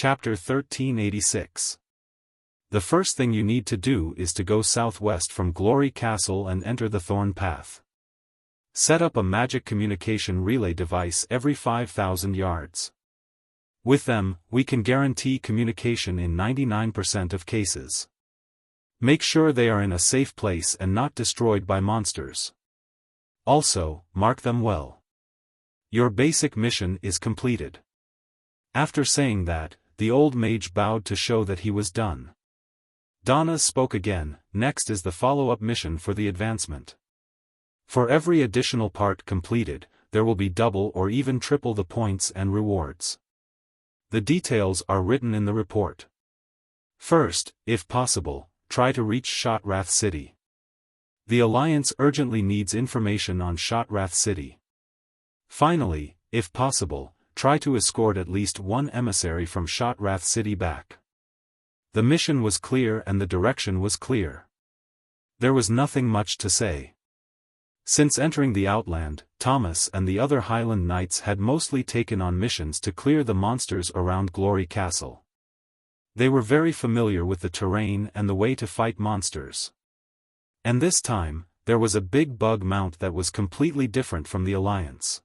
Chapter 1386. The first thing you need to do is to go southwest from Glory Castle and enter the Thorn Path. Set up a magic communication relay device every 5,000 yards. With them, we can guarantee communication in 99% of cases. Make sure they are in a safe place and not destroyed by monsters. Also, mark them well. Your basic mission is completed. After saying that, the old mage bowed to show that he was done. Donna spoke again. Next is the follow-up mission for the advancement. For every additional part completed, there will be double or even triple the points and rewards. The details are written in the report. First, if possible, try to reach Shotrath City. The Alliance urgently needs information on Shotrath City. Finally, if possible, try to escort at least one emissary from Shotrath City back. The mission was clear and the direction was clear. There was nothing much to say. Since entering the Outland, Thomas and the other Highland Knights had mostly taken on missions to clear the monsters around Glory Castle. They were very familiar with the terrain and the way to fight monsters. And this time, there was a big bug mount that was completely different from the Alliance.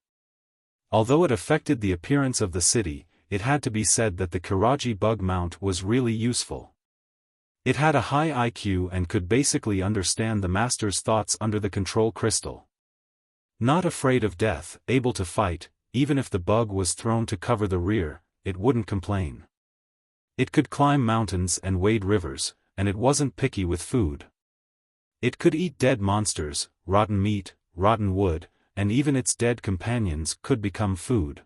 Although it affected the appearance of the city, it had to be said that the Kiraji bug mount was really useful. It had a high IQ and could basically understand the master's thoughts under the control crystal. Not afraid of death, able to fight, even if the bug was thrown to cover the rear, it wouldn't complain. It could climb mountains and wade rivers, and it wasn't picky with food. It could eat dead monsters, rotten meat, rotten wood, and even its dead companions could become food.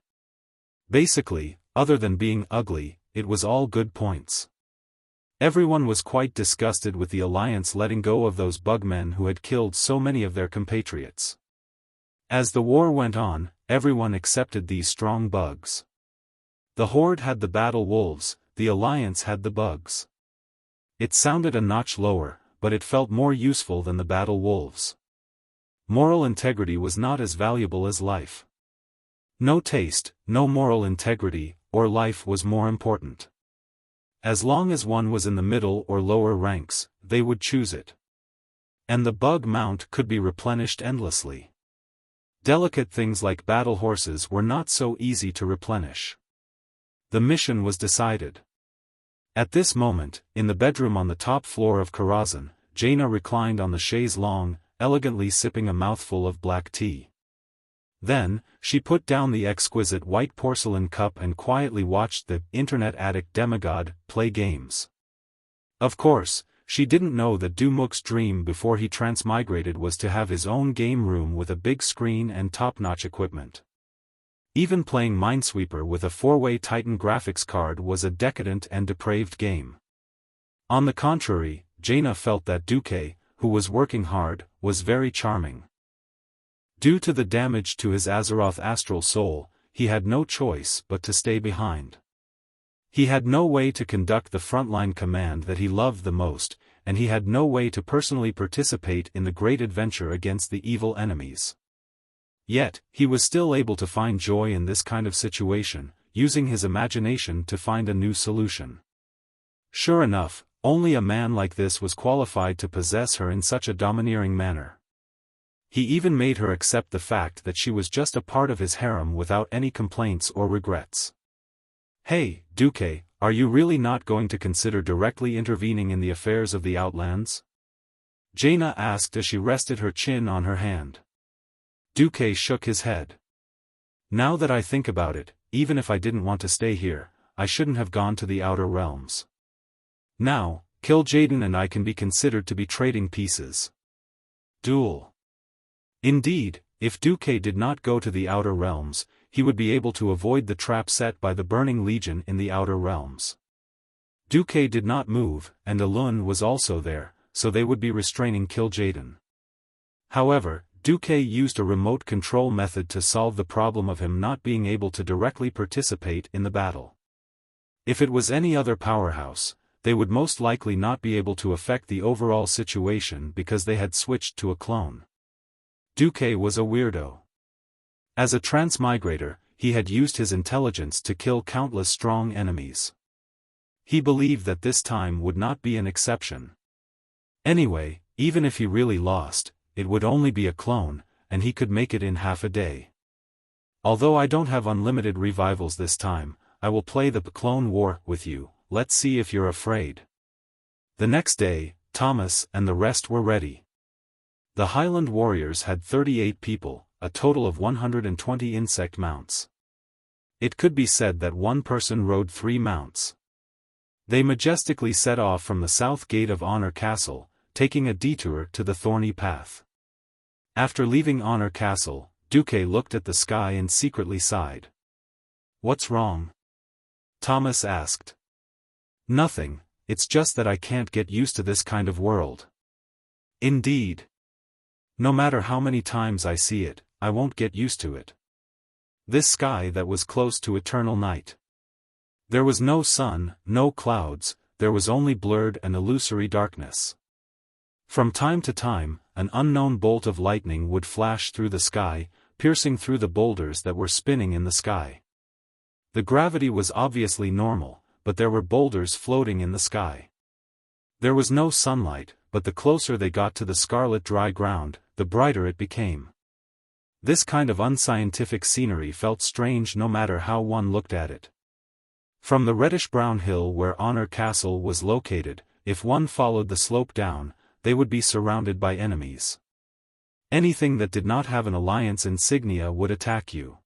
Basically, other than being ugly, it was all good points. Everyone was quite disgusted with the Alliance letting go of those bugmen who had killed so many of their compatriots. As the war went on, everyone accepted these strong bugs. The Horde had the battle wolves, the Alliance had the bugs. It sounded a notch lower, but it felt more useful than the battle wolves. Moral integrity was not as valuable as life. No taste, no moral integrity, or life was more important. As long as one was in the middle or lower ranks, they would choose it. And the bug mount could be replenished endlessly. Delicate things like battle horses were not so easy to replenish. The mission was decided. At this moment, in the bedroom on the top floor of Karazhan, Jaina reclined on the chaise longue, elegantly sipping a mouthful of black tea. Then, she put down the exquisite white porcelain cup and quietly watched the internet addict demigod play games. Of course, she didn't know that Dumuk's dream before he transmigrated was to have his own game room with a big screen and top-notch equipment. Even playing Minesweeper with a 4-way Titan graphics card was a decadent and depraved game. On the contrary, Jaina felt that Duque, who was working hard, was very charming. Due to the damage to his Azeroth astral soul, he had no choice but to stay behind. He had no way to conduct the frontline command that he loved the most, and he had no way to personally participate in the great adventure against the evil enemies. Yet, he was still able to find joy in this kind of situation, using his imagination to find a new solution. Sure enough, only a man like this was qualified to possess her in such a domineering manner. He even made her accept the fact that she was just a part of his harem without any complaints or regrets. "Hey, Duque, are you really not going to consider directly intervening in the affairs of the Outlands?" Jaina asked as she rested her chin on her hand. Duque shook his head. "Now that I think about it, even if I didn't want to stay here, I shouldn't have gone to the Outer Realms. Now, Kil'jaeden and I can be considered to be trading pieces." Duel. Indeed, if Duque did not go to the Outer Realms, he would be able to avoid the trap set by the Burning Legion in the Outer Realms. Duque did not move, and Elun was also there, so they would be restraining Kil'jaeden. However, Duque used a remote control method to solve the problem of him not being able to directly participate in the battle. If it was any other powerhouse, they would most likely not be able to affect the overall situation because they had switched to a clone. Duque was a weirdo. As a transmigrator, he had used his intelligence to kill countless strong enemies. He believed that this time would not be an exception. Anyway, even if he really lost, it would only be a clone, and he could make it in half a day. Although I don't have unlimited revivals this time, I will play the Clone War with you. Let's see if you're afraid. The next day, Thomas and the rest were ready. The Highland warriors had 38 people, a total of 120 insect mounts. It could be said that one person rode 3 mounts. They majestically set off from the south gate of Honor Castle, taking a detour to the thorny path. After leaving Honor Castle, Duque looked at the sky and secretly sighed. "What's wrong?" Thomas asked. "Nothing, it's just that I can't get used to this kind of world." "Indeed. No matter how many times I see it, I won't get used to it. This sky that was close to eternal night. There was no sun, no clouds, there was only blurred and illusory darkness. From time to time, an unknown bolt of lightning would flash through the sky, piercing through the boulders that were spinning in the sky. The gravity was obviously normal, but there were boulders floating in the sky. There was no sunlight, but the closer they got to the scarlet dry ground, the brighter it became. This kind of unscientific scenery felt strange no matter how one looked at it. From the reddish-brown hill where Honor Castle was located, if one followed the slope down, they would be surrounded by enemies. Anything that did not have an alliance insignia would attack you.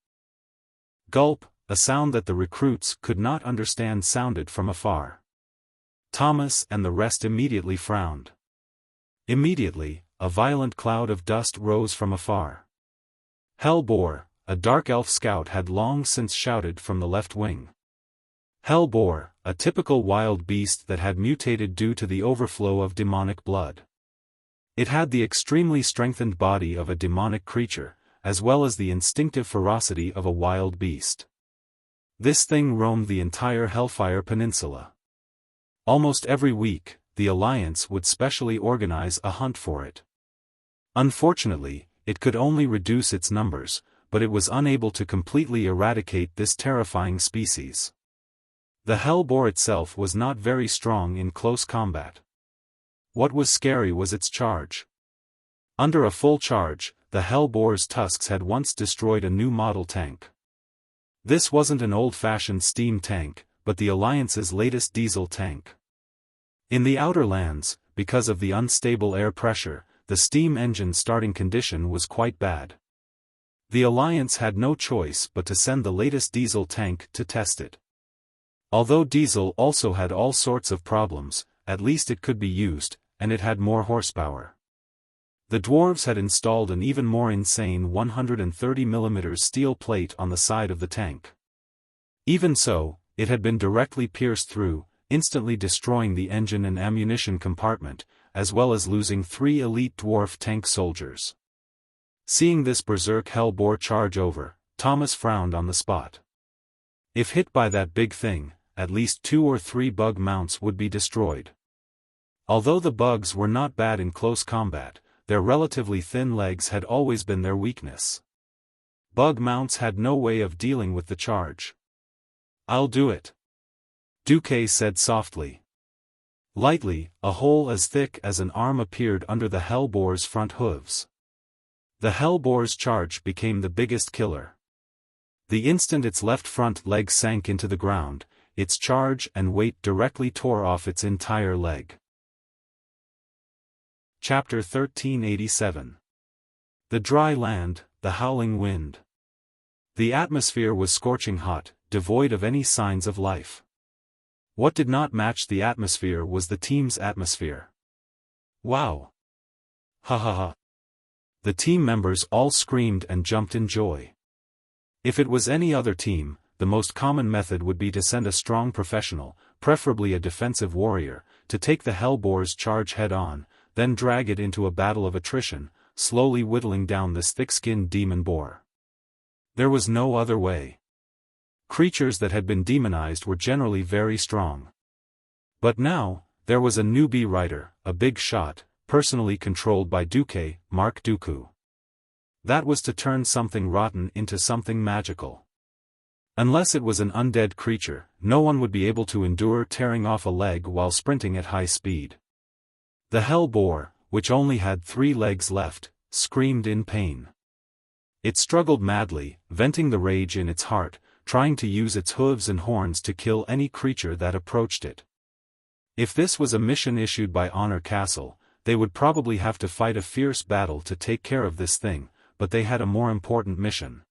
Gulp, a sound that the recruits could not understand sounded from afar. Thomas and the rest immediately frowned. Immediately, a violent cloud of dust rose from afar. Hellboar, a dark elf scout, had long since shouted from the left wing. Hellboar, a typical wild beast that had mutated due to the overflow of demonic blood. It had the extremely strengthened body of a demonic creature, as well as the instinctive ferocity of a wild beast. This thing roamed the entire Hellfire Peninsula. Almost every week, the Alliance would specially organize a hunt for it. Unfortunately, it could only reduce its numbers, but it was unable to completely eradicate this terrifying species. The Hellboar itself was not very strong in close combat. What was scary was its charge. Under a full charge, the Hellboar's tusks had once destroyed a new model tank. This wasn't an old-fashioned steam tank, but the Alliance's latest diesel tank. In the Outer Lands, because of the unstable air pressure, the steam engine starting condition was quite bad. The Alliance had no choice but to send the latest diesel tank to test it. Although diesel also had all sorts of problems, at least it could be used, and it had more horsepower. The dwarves had installed an even more insane 130mm steel plate on the side of the tank. Even so, it had been directly pierced through, instantly destroying the engine and ammunition compartment, as well as losing 3 elite dwarf tank soldiers. Seeing this berserk Hellboar charge over, Thomas frowned on the spot. If hit by that big thing, at least 2 or 3 bug mounts would be destroyed. Although the bugs were not bad in close combat, their relatively thin legs had always been their weakness. Bug mounts had no way of dealing with the charge. "I'll do it," Duque said softly. Lightly, a hole as thick as an arm appeared under the Hellboar's front hooves. The Hellboar's charge became the biggest killer. The instant its left front leg sank into the ground, its charge and weight directly tore off its entire leg. Chapter 1387. The Dry Land, the Howling Wind. The atmosphere was scorching hot, devoid of any signs of life. What did not match the atmosphere was the team's atmosphere. "Wow! Ha ha ha!" The team members all screamed and jumped in joy. If it was any other team, the most common method would be to send a strong professional, preferably a defensive warrior, to take the Hellboar's charge head-on, then drag it into a battle of attrition, slowly whittling down this thick-skinned demon boar. There was no other way. Creatures that had been demonized were generally very strong. But now, there was a newbie rider, a big shot, personally controlled by Duque, Mark Dooku. That was to turn something rotten into something magical. Unless it was an undead creature, no one would be able to endure tearing off a leg while sprinting at high speed. The hell boar, which only had 3 legs left, screamed in pain. It struggled madly, venting the rage in its heart, trying to use its hooves and horns to kill any creature that approached it. If this was a mission issued by Honor Castle, they would probably have to fight a fierce battle to take care of this thing, but they had a more important mission.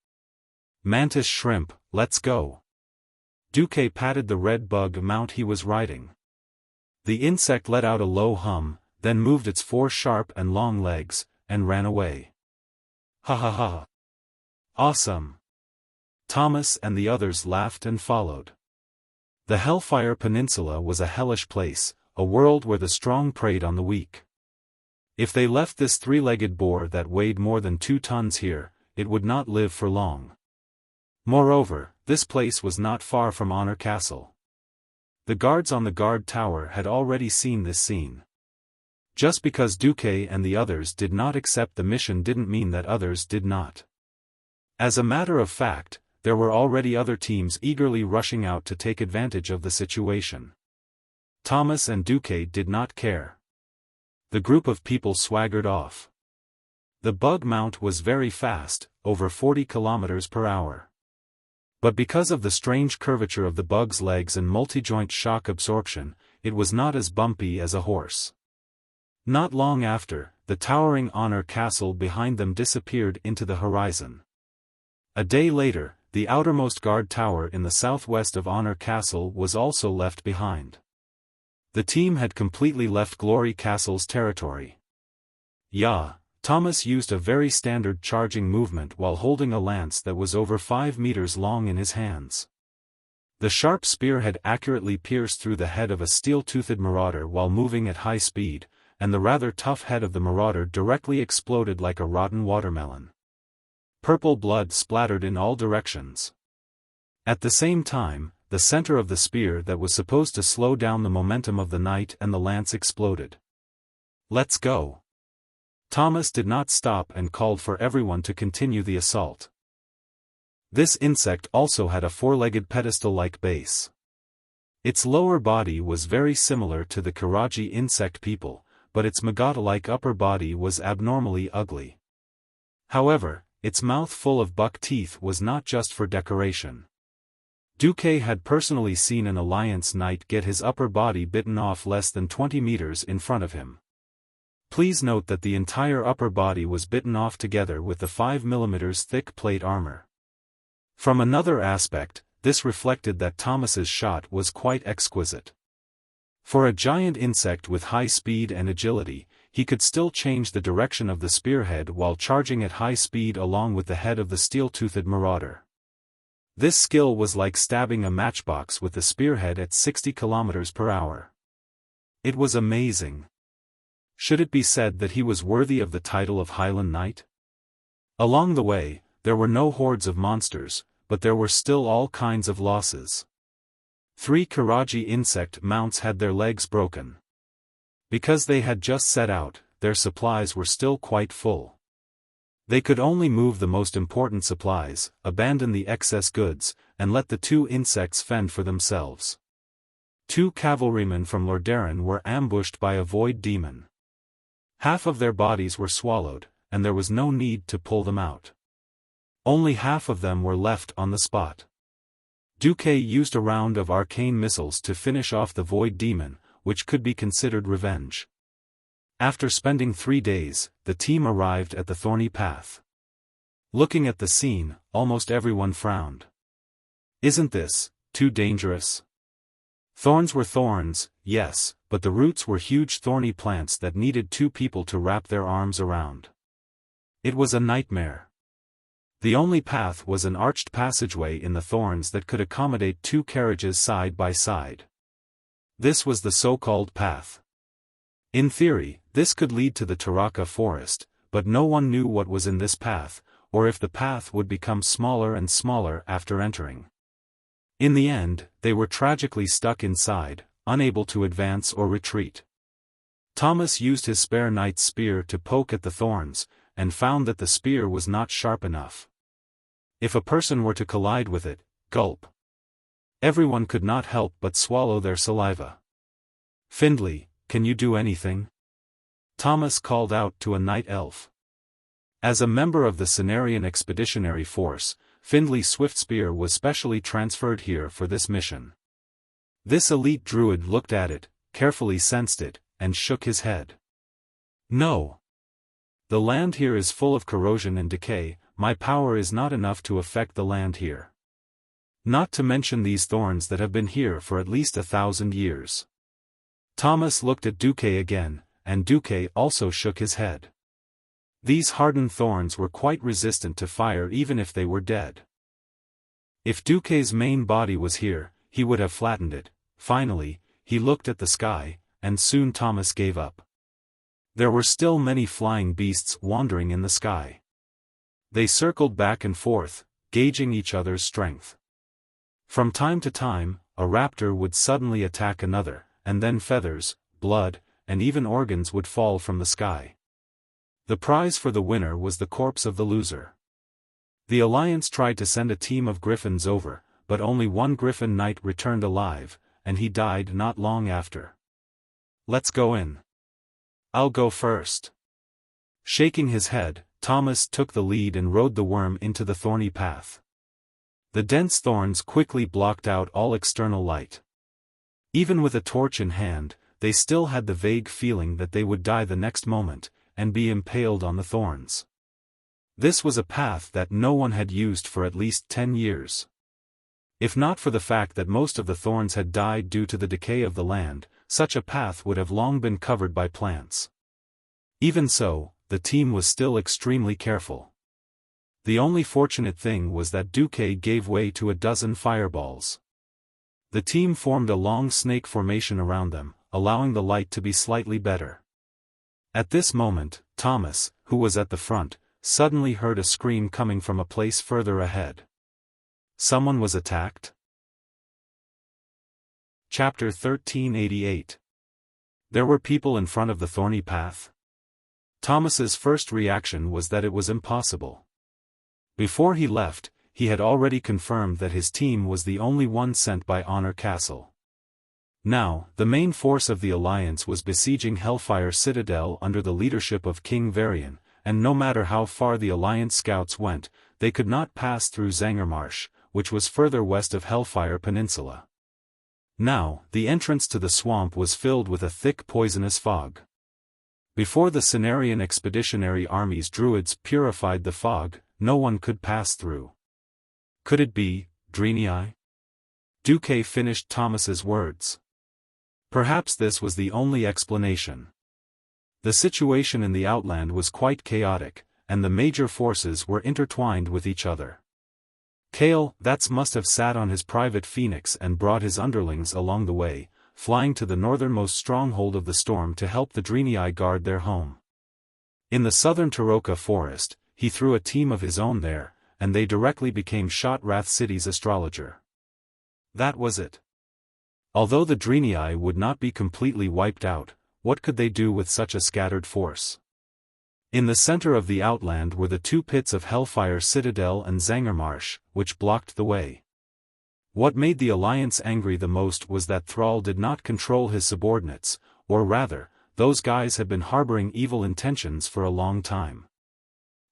Mantis shrimp, let's go. Duque patted the red bug mount he was riding. The insect let out a low hum, then moved its 4 sharp and long legs, and ran away. Ha ha ha. Awesome. Thomas and the others laughed and followed. The Hellfire Peninsula was a hellish place, a world where the strong preyed on the weak. If they left this 3-legged boar that weighed more than 2 tons here, it would not live for long. Moreover, this place was not far from Honor Castle. The guards on the guard tower had already seen this scene. Just because Duque and the others did not accept the mission didn't mean that others did not. As a matter of fact, there were already other teams eagerly rushing out to take advantage of the situation. Thomas and Duque did not care. The group of people swaggered off. The bug mount was very fast, over 40 kilometers per hour. But because of the strange curvature of the bug's legs and multi-joint shock absorption, it was not as bumpy as a horse. Not long after, the towering Honor Castle behind them disappeared into the horizon. A day later, the outermost guard tower in the southwest of Honor Castle was also left behind. The team had completely left Glory Castle's territory. Yeah, Thomas used a very standard charging movement while holding a lance that was over 5 meters long in his hands. The sharp spear had accurately pierced through the head of a steel-toothed marauder while moving at high speed, and the rather tough head of the marauder directly exploded like a rotten watermelon. Purple blood splattered in all directions. At the same time, the center of the spear that was supposed to slow down the momentum of the knight and the lance exploded. Let's go. Thomas did not stop and called for everyone to continue the assault. This insect also had a 4-legged pedestal-like base. Its lower body was very similar to the Karaji insect people, but its Magata-like upper body was abnormally ugly. However, its mouth full of buck teeth was not just for decoration. Duque had personally seen an Alliance knight get his upper body bitten off less than 20 meters in front of him. Please note that the entire upper body was bitten off together with the 5 mm thick plate armor. From another aspect, this reflected that Thomas's shot was quite exquisite. For a giant insect with high speed and agility, he could still change the direction of the spearhead while charging at high speed along with the head of the steel-toothed marauder. This skill was like stabbing a matchbox with the spearhead at 60 kilometers per hour. It was amazing. Should it be said that he was worthy of the title of Highland Knight? Along the way, there were no hordes of monsters, but there were still all kinds of losses. 3 Karaji insect mounts had their legs broken. Because they had just set out, their supplies were still quite full. They could only move the most important supplies, abandon the excess goods, and let the 2 insects fend for themselves. 2 cavalrymen from Lordaeron were ambushed by a void demon. Half of their bodies were swallowed, and there was no need to pull them out. Only half of them were left on the spot. Duque used a round of arcane missiles to finish off the void demon, which could be considered revenge. After spending 3 days, the team arrived at the thorny path. Looking at the scene, almost everyone frowned. Isn't this too dangerous? Thorns were thorns, yes, but the roots were huge thorny plants that needed 2 people to wrap their arms around. It was a nightmare. The only path was an arched passageway in the thorns that could accommodate 2 carriages side by side. This was the so-called path. In theory, this could lead to the Taraka forest, but no one knew what was in this path, or if the path would become smaller and smaller after entering. In the end, they were tragically stuck inside, unable to advance or retreat. Thomas used his spare knight's spear to poke at the thorns, and found that the spear was not sharp enough. If a person were to collide with it, Gulp. Everyone could not help but swallow their saliva. Findlay, can you do anything? Thomas called out to a night elf. As a member of the Cenarian Expeditionary Force, Findlay Swiftspear was specially transferred here for this mission. This elite druid looked at it, carefully sensed it, and shook his head. No. The land here is full of corrosion and decay, my power is not enough to affect the land here. Not to mention these thorns that have been here for at least 1,000 years. Thomas looked at Duque again, and Duque also shook his head. These hardened thorns were quite resistant to fire even if they were dead. If Duque's main body was here, he would have flattened it. Finally, he looked at the sky, and soon Thomas gave up. There were still many flying beasts wandering in the sky. They circled back and forth, gauging each other's strength. From time to time, a raptor would suddenly attack another, and then feathers, blood, and even organs would fall from the sky. The prize for the winner was the corpse of the loser. The Alliance tried to send a team of griffins over, but only one griffin knight returned alive, and he died not long after. Let's go in. I'll go first. Shaking his head, Thomas took the lead and rode the worm into the thorny path. The dense thorns quickly blocked out all external light. Even with a torch in hand, they still had the vague feeling that they would die the next moment, and be impaled on the thorns. This was a path that no one had used for at least 10 years. If not for the fact that most of the thorns had died due to the decay of the land, such a path would have long been covered by plants. Even so, the team was still extremely careful. The only fortunate thing was that Duque gave way to a dozen fireballs. The team formed a long snake formation around them, allowing the light to be slightly better. At this moment, Thomas, who was at the front, suddenly heard a scream coming from a place further ahead. Someone was attacked? Chapter 1388. There were people in front of the thorny path? Thomas's first reaction was that it was impossible. Before he left, he had already confirmed that his team was the only one sent by Honor Castle. Now, the main force of the Alliance was besieging Hellfire Citadel under the leadership of King Varian, and no matter how far the Alliance scouts went, they could not pass through Zangermarsh, which was further west of Hellfire Peninsula. Now, the entrance to the swamp was filled with a thick poisonous fog. Before the Cenarian Expeditionary Army's druids purified the fog, no one could pass through. Could it be Divinity? Duque finished Thomas's words. Perhaps this was the only explanation. The situation in the Outland was quite chaotic, and the major forces were intertwined with each other. Kale, that's must have sat on his private phoenix and brought his underlings along the way, flying to the northernmost stronghold of the storm to help the Divinity guard their home. In the southern Taroka forest, he threw a team of his own there, and they directly became Shotrath City's astrologer. That was it. Although the Divinity would not be completely wiped out, what could they do with such a scattered force? In the center of the Outland were the two pits of Hellfire Citadel and Zangermarsh, which blocked the way. What made the Alliance angry the most was that Thrall did not control his subordinates, or rather, those guys had been harboring evil intentions for a long time.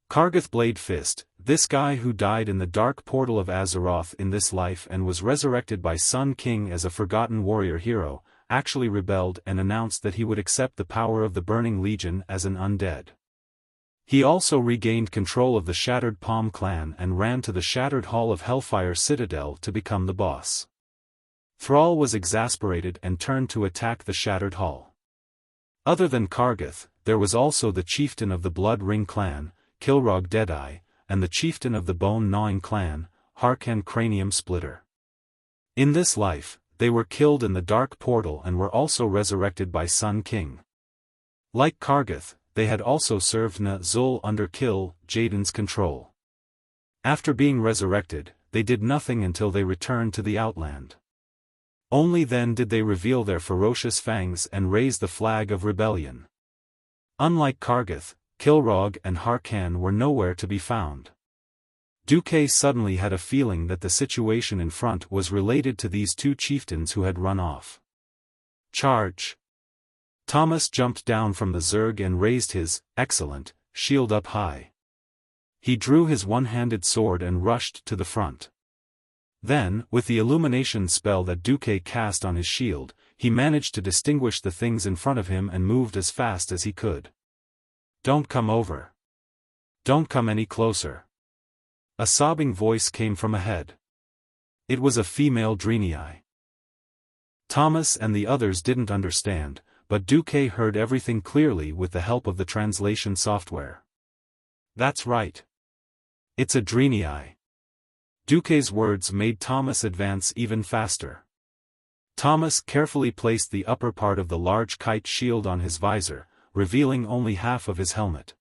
Kargath Bladefist, this guy who died in the dark portal of Azeroth in this life and was resurrected by Sun King as a forgotten warrior hero, actually rebelled and announced that he would accept the power of the Burning Legion as an undead. He also regained control of the Shattered Palm clan and ran to the Shattered Hall of Hellfire Citadel to become the boss. Thrall was exasperated and turned to attack the Shattered Hall. Other than Kargath, there was also the chieftain of the Blood Ring clan, Kilrog Deadeye, and the chieftain of the Bone Gnawing clan, Harkan Cranium Splitter. In this life, they were killed in the Dark Portal and were also resurrected by Sun King. Like Kargath, they had also served Zul under Kill Jaden's control. After being resurrected, they did nothing until they returned to the Outland. Only then did they reveal their ferocious fangs and raise the flag of rebellion. Unlike Kargath, Kilrog and Harkan were nowhere to be found. Duque suddenly had a feeling that the situation in front was related to these two chieftains who had run off. Charge! Thomas jumped down from the Zerg and raised his, excellent, shield up high. He drew his one-handed sword and rushed to the front. Then, with the illumination spell that Duque cast on his shield, he managed to distinguish the things in front of him and moved as fast as he could. Don't come over. Don't come any closer. A sobbing voice came from ahead. It was a female Divinity. Thomas and the others didn't understand, but Duque heard everything clearly with the help of the translation software. That's right. It's a Divinity. Duque's words made Thomas advance even faster. Thomas carefully placed the upper part of the large kite shield on his visor, revealing only half of his helmet.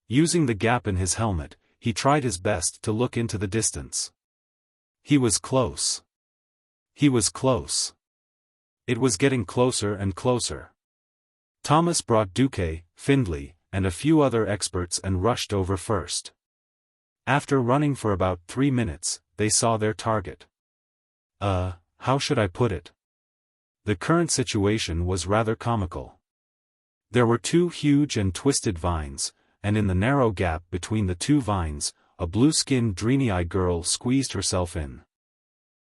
Using the gap in his helmet, he tried his best to look into the distance. He was close. He was close. It was getting closer and closer. Thomas brought Duque, Findlay, and a few other experts and rushed over first. After running for about 3 minutes, they saw their target. How should I put it? The current situation was rather comical. There were two huge and twisted vines, and in the narrow gap between the two vines, a blue-skinned Divinity girl squeezed herself in.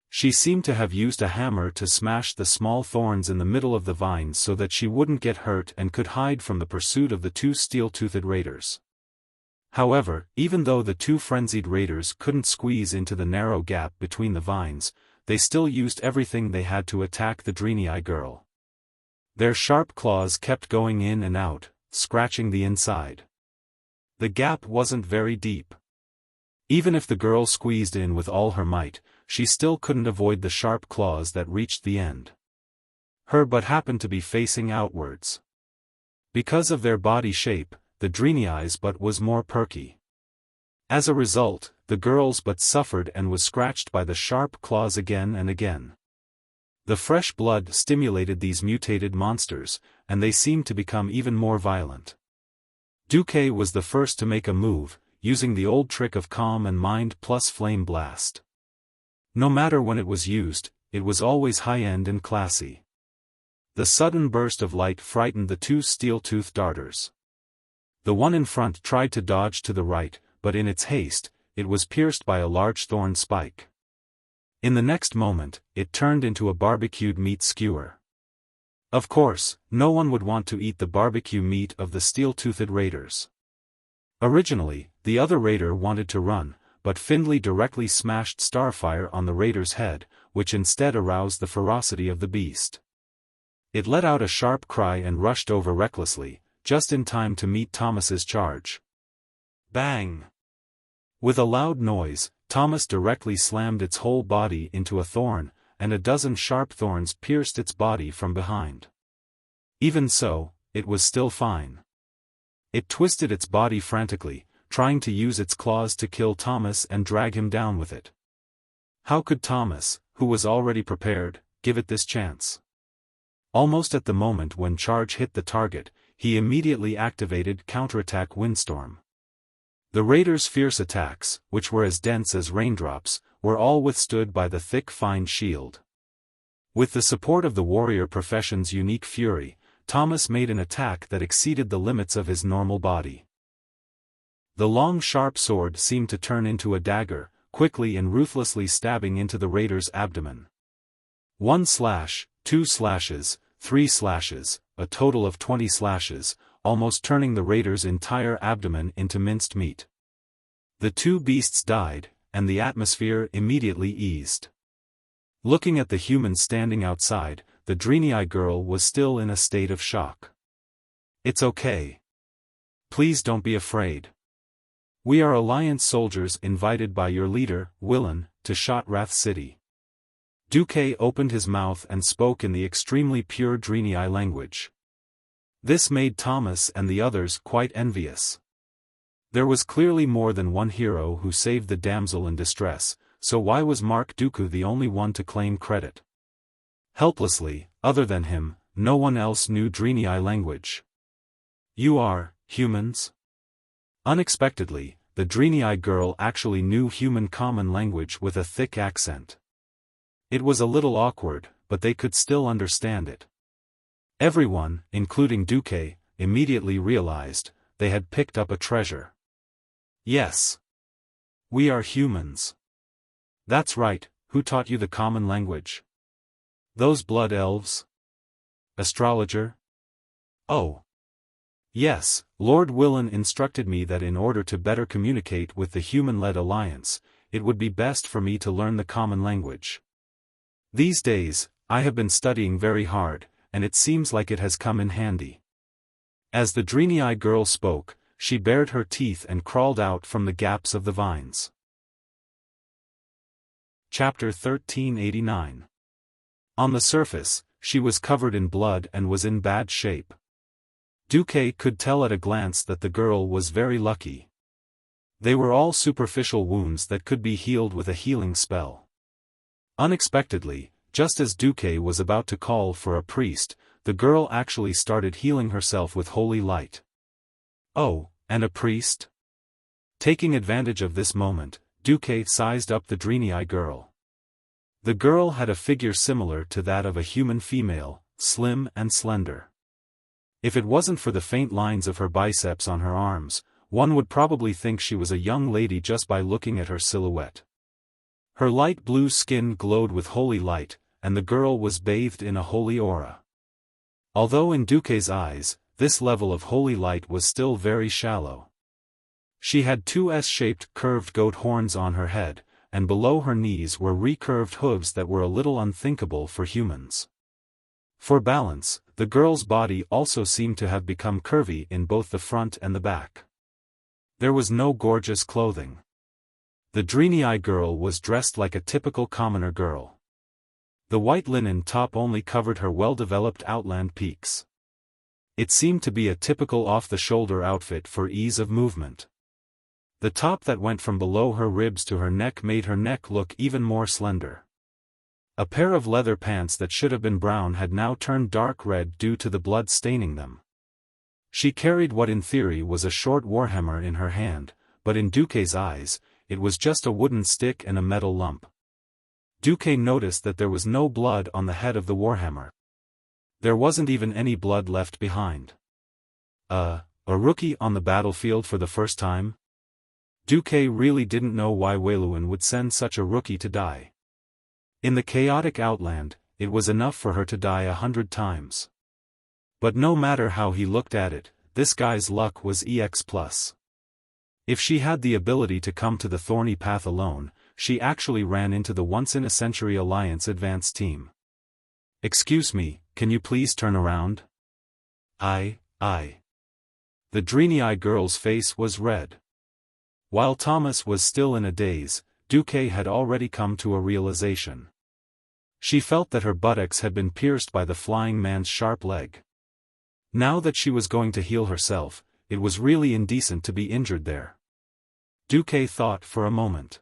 She seemed to have used a hammer to smash the small thorns in the middle of the vines so that she wouldn't get hurt and could hide from the pursuit of the two steel-toothed raiders. However, even though the two frenzied raiders couldn't squeeze into the narrow gap between the vines, they still used everything they had to attack the Divinity girl. Their sharp claws kept going in and out, scratching the inside. The gap wasn't very deep. Even if the girl squeezed in with all her might, she still couldn't avoid the sharp claws that reached the end. Her butt happened to be facing outwards. Because of their body shape, the Divinity's butt was more perky. As a result, the girl's butt suffered and was scratched by the sharp claws again and again. The fresh blood stimulated these mutated monsters, and they seemed to become even more violent. Duque was the first to make a move, using the old trick of Calm and Mind plus Flame Blast. No matter when it was used, it was always high-end and classy. The sudden burst of light frightened the two steel-toothed darters. The one in front tried to dodge to the right, but in its haste, it was pierced by a large thorn spike. In the next moment, it turned into a barbecued meat skewer. Of course, no one would want to eat the barbecue meat of the steel-toothed raiders. Originally, the other raider wanted to run, but Findlay directly smashed Starfire on the raider's head, which instead aroused the ferocity of the beast. It let out a sharp cry and rushed over recklessly, just in time to meet Thomas's charge. Bang! With a loud noise, Thomas directly slammed its whole body into a thorn, and a dozen sharp thorns pierced its body from behind. Even so, it was still fine. It twisted its body frantically, trying to use its claws to kill Thomas and drag him down with it. How could Thomas, who was already prepared, give it this chance? Almost at the moment when Charge hit the target, he immediately activated Counterattack Windstorm. The raiders' fierce attacks, which were as dense as raindrops, were all withstood by the thick fine shield. With the support of the warrior profession's unique fury, Thomas made an attack that exceeded the limits of his normal body. The long sharp sword seemed to turn into a dagger, quickly and ruthlessly stabbing into the raider's abdomen. 1 slash, 2 slashes, 3 slashes, a total of 20 slashes, almost turning the raider's entire abdomen into minced meat. The two beasts died, and the atmosphere immediately eased. Looking at the humans standing outside, the Divinity girl was still in a state of shock. It's okay. Please don't be afraid. We are Alliance soldiers invited by your leader, Willan, to Shotrath City. Duque opened his mouth and spoke in the extremely pure Divinity language. This made Thomas and the others quite envious. There was clearly more than one hero who saved the damsel in distress, so why was Mark Dooku the only one to claim credit? Helplessly, other than him, no one else knew Divinity language. You are, humans? Unexpectedly, the dreamy-eyed girl actually knew human common language with a thick accent. It was a little awkward, but they could still understand it. Everyone, including Duque, immediately realized they had picked up a treasure. Yes. We are humans. That's right, who taught you the common language? Those blood elves? Astrologer? Oh. Yes, Lord Willen instructed me that in order to better communicate with the human-led alliance, it would be best for me to learn the common language. These days, I have been studying very hard, and it seems like it has come in handy. As the dreamy-eyed girl spoke, she bared her teeth and crawled out from the gaps of the vines. Chapter 1389. On the surface, she was covered in blood and was in bad shape. Duque could tell at a glance that the girl was very lucky. They were all superficial wounds that could be healed with a healing spell. Unexpectedly, just as Duque was about to call for a priest, the girl actually started healing herself with holy light. Oh, and a priest? Taking advantage of this moment, Duque sized up the dreamy-eyed girl. The girl had a figure similar to that of a human female, slim and slender. If it wasn't for the faint lines of her biceps on her arms, one would probably think she was a young lady just by looking at her silhouette. Her light blue skin glowed with holy light, and the girl was bathed in a holy aura. Although in Duque's eyes, this level of holy light was still very shallow. She had two S-shaped curved goat horns on her head, and below her knees were recurved hooves that were a little unthinkable for humans. For balance, the girl's body also seemed to have become curvy in both the front and the back. There was no gorgeous clothing. The dreamy-eyed girl was dressed like a typical commoner girl. The white linen top only covered her well-developed outland peaks. It seemed to be a typical off-the-shoulder outfit for ease of movement. The top that went from below her ribs to her neck made her neck look even more slender. A pair of leather pants that should have been brown had now turned dark red due to the blood staining them. She carried what in theory was a short warhammer in her hand, but in Duque's eyes, it was just a wooden stick and a metal lump. Duque noticed that there was no blood on the head of the warhammer. There wasn't even any blood left behind. A rookie on the battlefield for the first time? Duque really didn't know why Wei-Luan would send such a rookie to die. In the chaotic outland, it was enough for her to die 100 times. But no matter how he looked at it, this guy's luck was EX+. If she had the ability to come to the thorny path alone, she actually ran into the once-in-a-century Alliance advance team. Excuse me, can you please turn around? I. The dreamy-eyed girl's face was red. While Thomas was still in a daze, Duque had already come to a realization. She felt that her buttocks had been pierced by the flying man's sharp leg. Now that she was going to heal herself, it was really indecent to be injured there. Duque thought for a moment.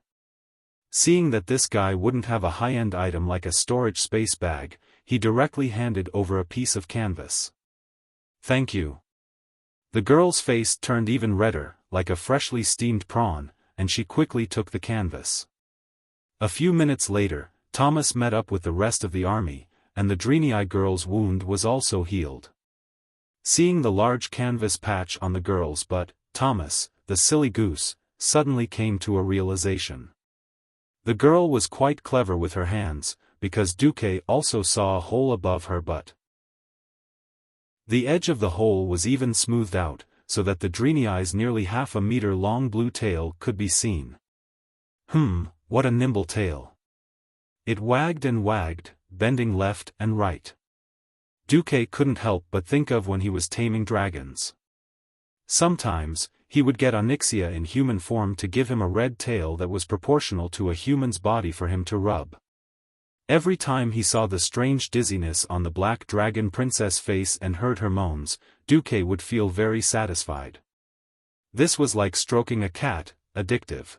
Seeing that this guy wouldn't have a high-end item like a storage space bag, he directly handed over a piece of canvas. Thank you. The girl's face turned even redder, like a freshly steamed prawn, and she quickly took the canvas. A few minutes later, Thomas met up with the rest of the army, and the dreamy-eyed girl's wound was also healed. Seeing the large canvas patch on the girl's butt, Thomas, the silly goose, suddenly came to a realization. The girl was quite clever with her hands, because Duque also saw a hole above her butt. The edge of the hole was even smoothed out, so that the dreamy-eye's nearly half-a-meter-long blue tail could be seen. What a nimble tail. It wagged and wagged, bending left and right. Duque couldn't help but think of when he was taming dragons. Sometimes, he would get Onyxia in human form to give him a red tail that was proportional to a human's body for him to rub. Every time he saw the strange dizziness on the black dragon princess face and heard her moans, Duque would feel very satisfied. This was like stroking a cat, addictive.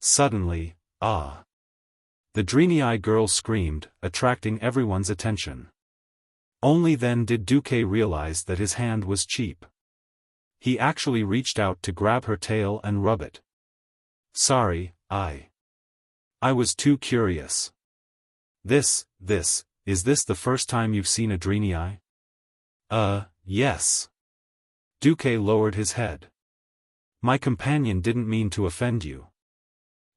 Suddenly, the dreamy-eyed girl screamed, attracting everyone's attention. Only then did Duque realize that his hand was cheap. He actually reached out to grab her tail and rub it. Sorry, I was too curious. Is this the first time you've seen a Drinii? Yes. Duque lowered his head. My companion didn't mean to offend you.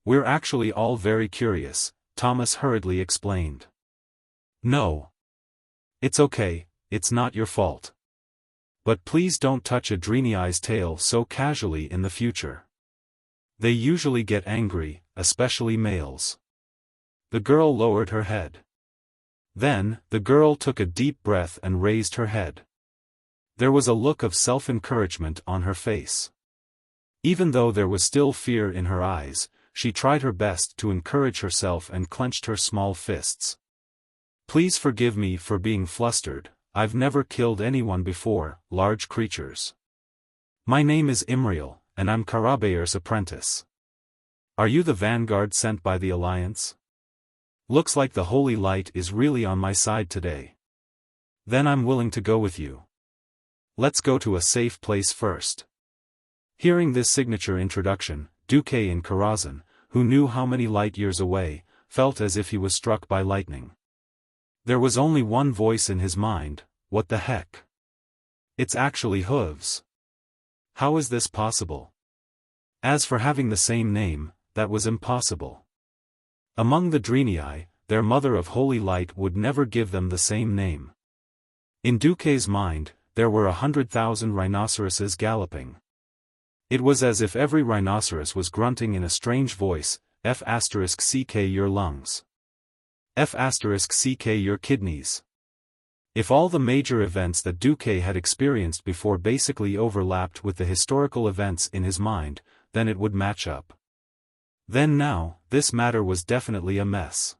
We're actually all very curious, Thomas hurriedly explained. No. It's okay, it's not your fault. But please don't touch a Drinii's tail so casually in the future. They usually get angry, especially males. The girl lowered her head. Then, the girl took a deep breath and raised her head. There was a look of self-encouragement on her face. Even though there was still fear in her eyes, she tried her best to encourage herself and clenched her small fists. Please forgive me for being flustered, I've never killed anyone before, large creatures. My name is Imriel, and I'm Karabayer's apprentice. Are you the vanguard sent by the Alliance? Looks like the holy light is really on my side today. Then I'm willing to go with you. Let's go to a safe place first. Hearing this signature introduction, Duque in Karazhan, who knew how many light years away, felt as if he was struck by lightning. There was only one voice in his mind, what the heck? It's actually hooves. How is this possible? As for having the same name, that was impossible. Among the Drinii, their mother of holy light would never give them the same name. In Duque's mind, there were 100,000 rhinoceroses galloping. It was as if every rhinoceros was grunting in a strange voice, F***ck your lungs. F***ck your kidneys. If all the major events that Duque had experienced before basically overlapped with the historical events in his mind, then it would match up. Then now, this matter was definitely a mess.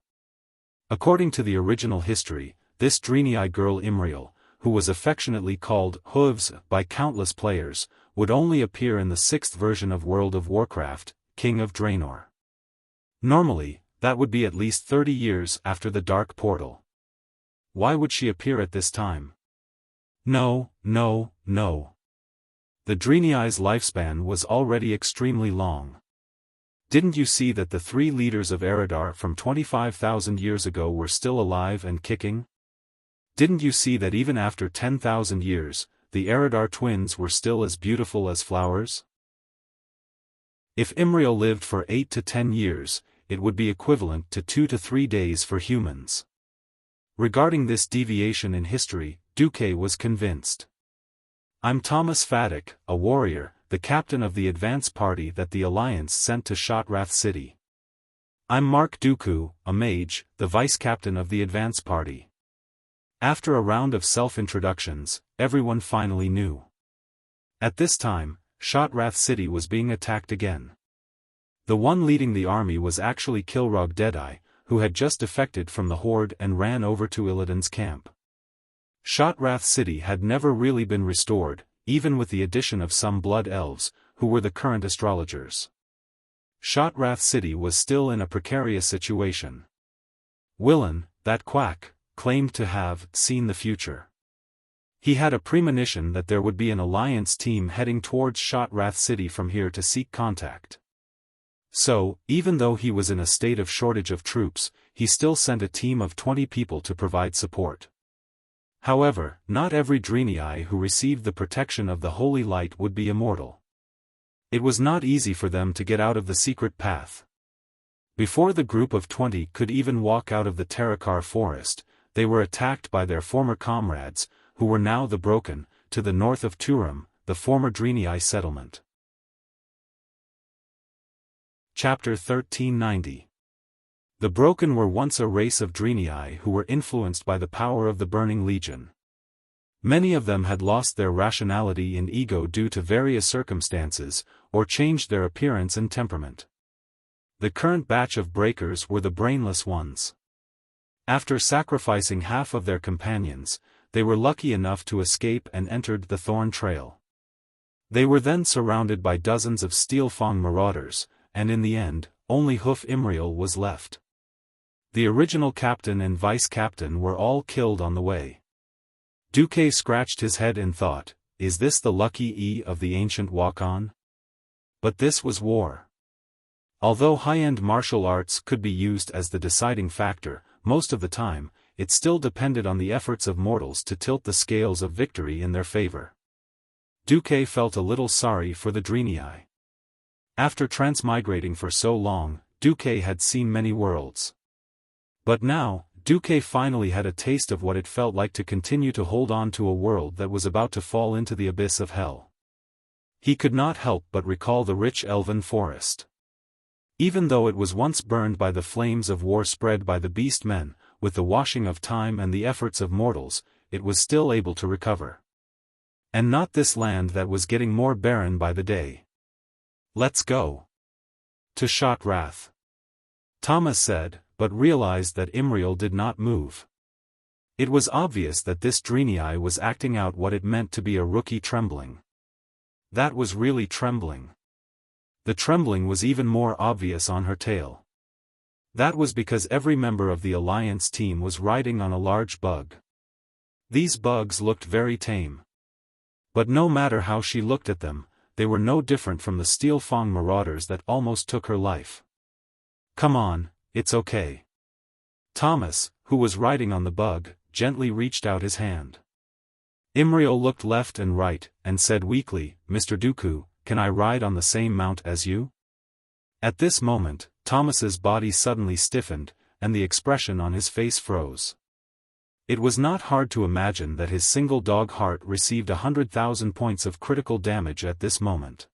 According to the original history, this Drinii girl Imriel, who was affectionately called Hooves by countless players, would only appear in the 6th version of World of Warcraft, King of Draenor. Normally, that would be at least 30 years after the Dark Portal. Why would she appear at this time? No. The Drinii's lifespan was already extremely long. Didn't you see that the 3 leaders of Eredar from 25,000 years ago were still alive and kicking? Didn't you see that even after 10,000 years, the Eredar twins were still as beautiful as flowers? If Imriel lived for 8 to 10 years, it would be equivalent to 2 to 3 days for humans. Regarding this deviation in history, Duque was convinced. I'm Thomas Faddock, a warrior, the captain of the advance party that the Alliance sent to Shotrath City. I'm Mark Dooku, a mage, the vice-captain of the advance party. After a round of self-introductions, everyone finally knew. At this time, Shotrath City was being attacked again. The one leading the army was actually Kilrog Deadeye, who had just defected from the Horde and ran over to Illidan's camp. Shotrath City had never really been restored, even with the addition of some blood elves, who were the current astrologers. Shotrath City was still in a precarious situation. Willan, that quack, claimed to have seen the future. He had a premonition that there would be an Alliance team heading towards Shotrath City from here to seek contact. So, even though he was in a state of shortage of troops, he still sent a team of 20 people to provide support. However, not every Drinii who received the protection of the Holy Light would be immortal. It was not easy for them to get out of the secret path. Before the group of 20 could even walk out of the Terakar forest, they were attacked by their former comrades, who were now the Broken, to the north of Turam, the former Drinii settlement. Chapter 1390. The Broken were once a race of Drinii who were influenced by the power of the Burning Legion. Many of them had lost their rationality and ego due to various circumstances, or changed their appearance and temperament. The current batch of breakers were the brainless ones. After sacrificing half of their companions, they were lucky enough to escape and entered the Thorn Trail. They were then surrounded by dozens of Steelfang marauders, and in the end, only Hoof Imriel was left. The original captain and vice-captain were all killed on the way. Duque scratched his head in thought, is this the lucky E of the ancient walk-on? But this was war. Although high-end martial arts could be used as the deciding factor, most of the time, it still depended on the efforts of mortals to tilt the scales of victory in their favor. Duque felt a little sorry for the Divinity. After transmigrating for so long, Duque had seen many worlds. But now, Duque finally had a taste of what it felt like to continue to hold on to a world that was about to fall into the abyss of hell. He could not help but recall the rich elven forest. Even though it was once burned by the flames of war spread by the beast men, with the washing of time and the efforts of mortals, it was still able to recover. And not this land that was getting more barren by the day. Let's go. To Shot-Rath. Thomas said, but realized that Imriel did not move. It was obvious that this Divinity was acting out what it meant to be a rookie trembling. That was really trembling. The trembling was even more obvious on her tail. That was because every member of the Alliance team was riding on a large bug. These bugs looked very tame. But no matter how she looked at them, they were no different from the Steelfang marauders that almost took her life. Come on, it's okay. Thomas, who was riding on the bug, gently reached out his hand. Imriel looked left and right, and said weakly, Mr. Dooku, can I ride on the same mount as you? At this moment, Thomas's body suddenly stiffened, and the expression on his face froze. It was not hard to imagine that his single dog heart received 100,000 points of critical damage at this moment.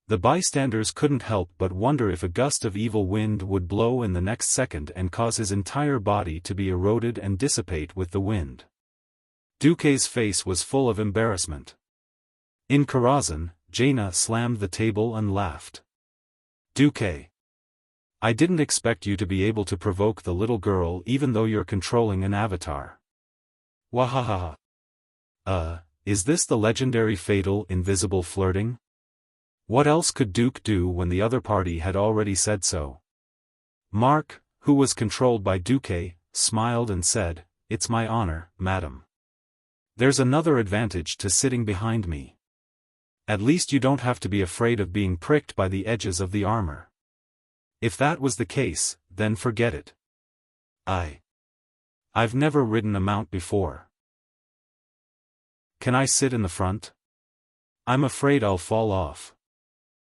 The bystanders couldn't help but wonder if a gust of evil wind would blow in the next second and cause his entire body to be eroded and dissipate with the wind. Duque's face was full of embarrassment. In Karazhan, Jaina slammed the table and laughed. Duque. I didn't expect you to be able to provoke the little girl even though you're controlling an avatar. Wahaha. Is this the legendary fatal invisible flirting? What else could Duke do when the other party had already said so? Mark, who was controlled by Duque, smiled and said, It's my honor, madam. There's another advantage to sitting behind me. At least you don't have to be afraid of being pricked by the edges of the armor. If that was the case, then forget it. I've never ridden a mount before. Can I sit in the front? I'm afraid I'll fall off.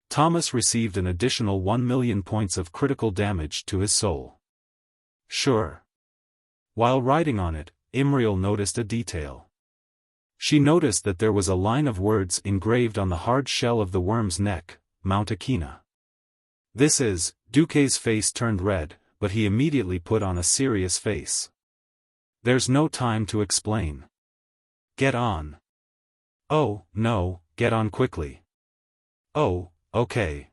Thomas received an additional 1 million points of critical damage to his soul. Sure. While riding on it, Imriel noticed a detail. She noticed that there was a line of words engraved on the hard shell of the worm's neck, Mount Akina. Duque's face turned red, but he immediately put on a serious face. There's no time to explain. Get on. Oh, no, get on quickly. Oh, okay.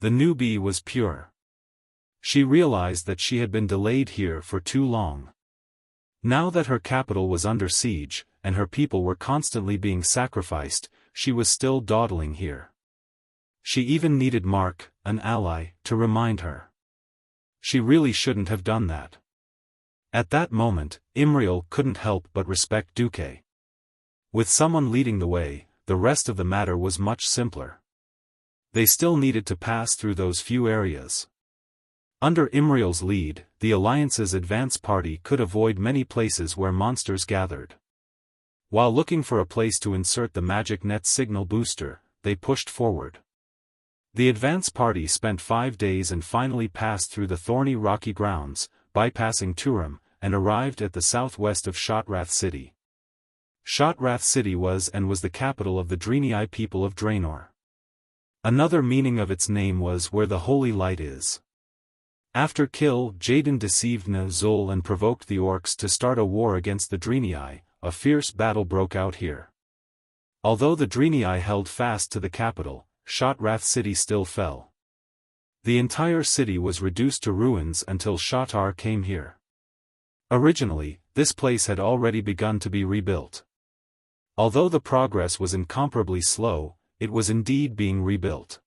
The newbie was pure. She realized that she had been delayed here for too long. Now that her capital was under siege, and her people were constantly being sacrificed, she was still dawdling here. She even needed Mark, an ally, to remind her. She really shouldn't have done that. At that moment, Imriel couldn't help but respect Duque. With someone leading the way, the rest of the matter was much simpler. They still needed to pass through those few areas. Under Imriel's lead, the Alliance's advance party could avoid many places where monsters gathered. While looking for a place to insert the magic net signal booster, they pushed forward. The advance party spent 5 days and finally passed through the thorny rocky grounds, bypassing Turam, and arrived at the southwest of Shot-Rath City. Shot-Rath City was the capital of the Divinity people of Draenor. Another meaning of its name was where the holy light is. After Jaden deceived Nazul and provoked the orcs to start a war against the Divinity, a fierce battle broke out here. Although the Divinity held fast to the capital, Shot-Rath City still fell. The entire city was reduced to ruins until Shatar came here. Originally, this place had already begun to be rebuilt. Although the progress was incomparably slow, it was indeed being rebuilt.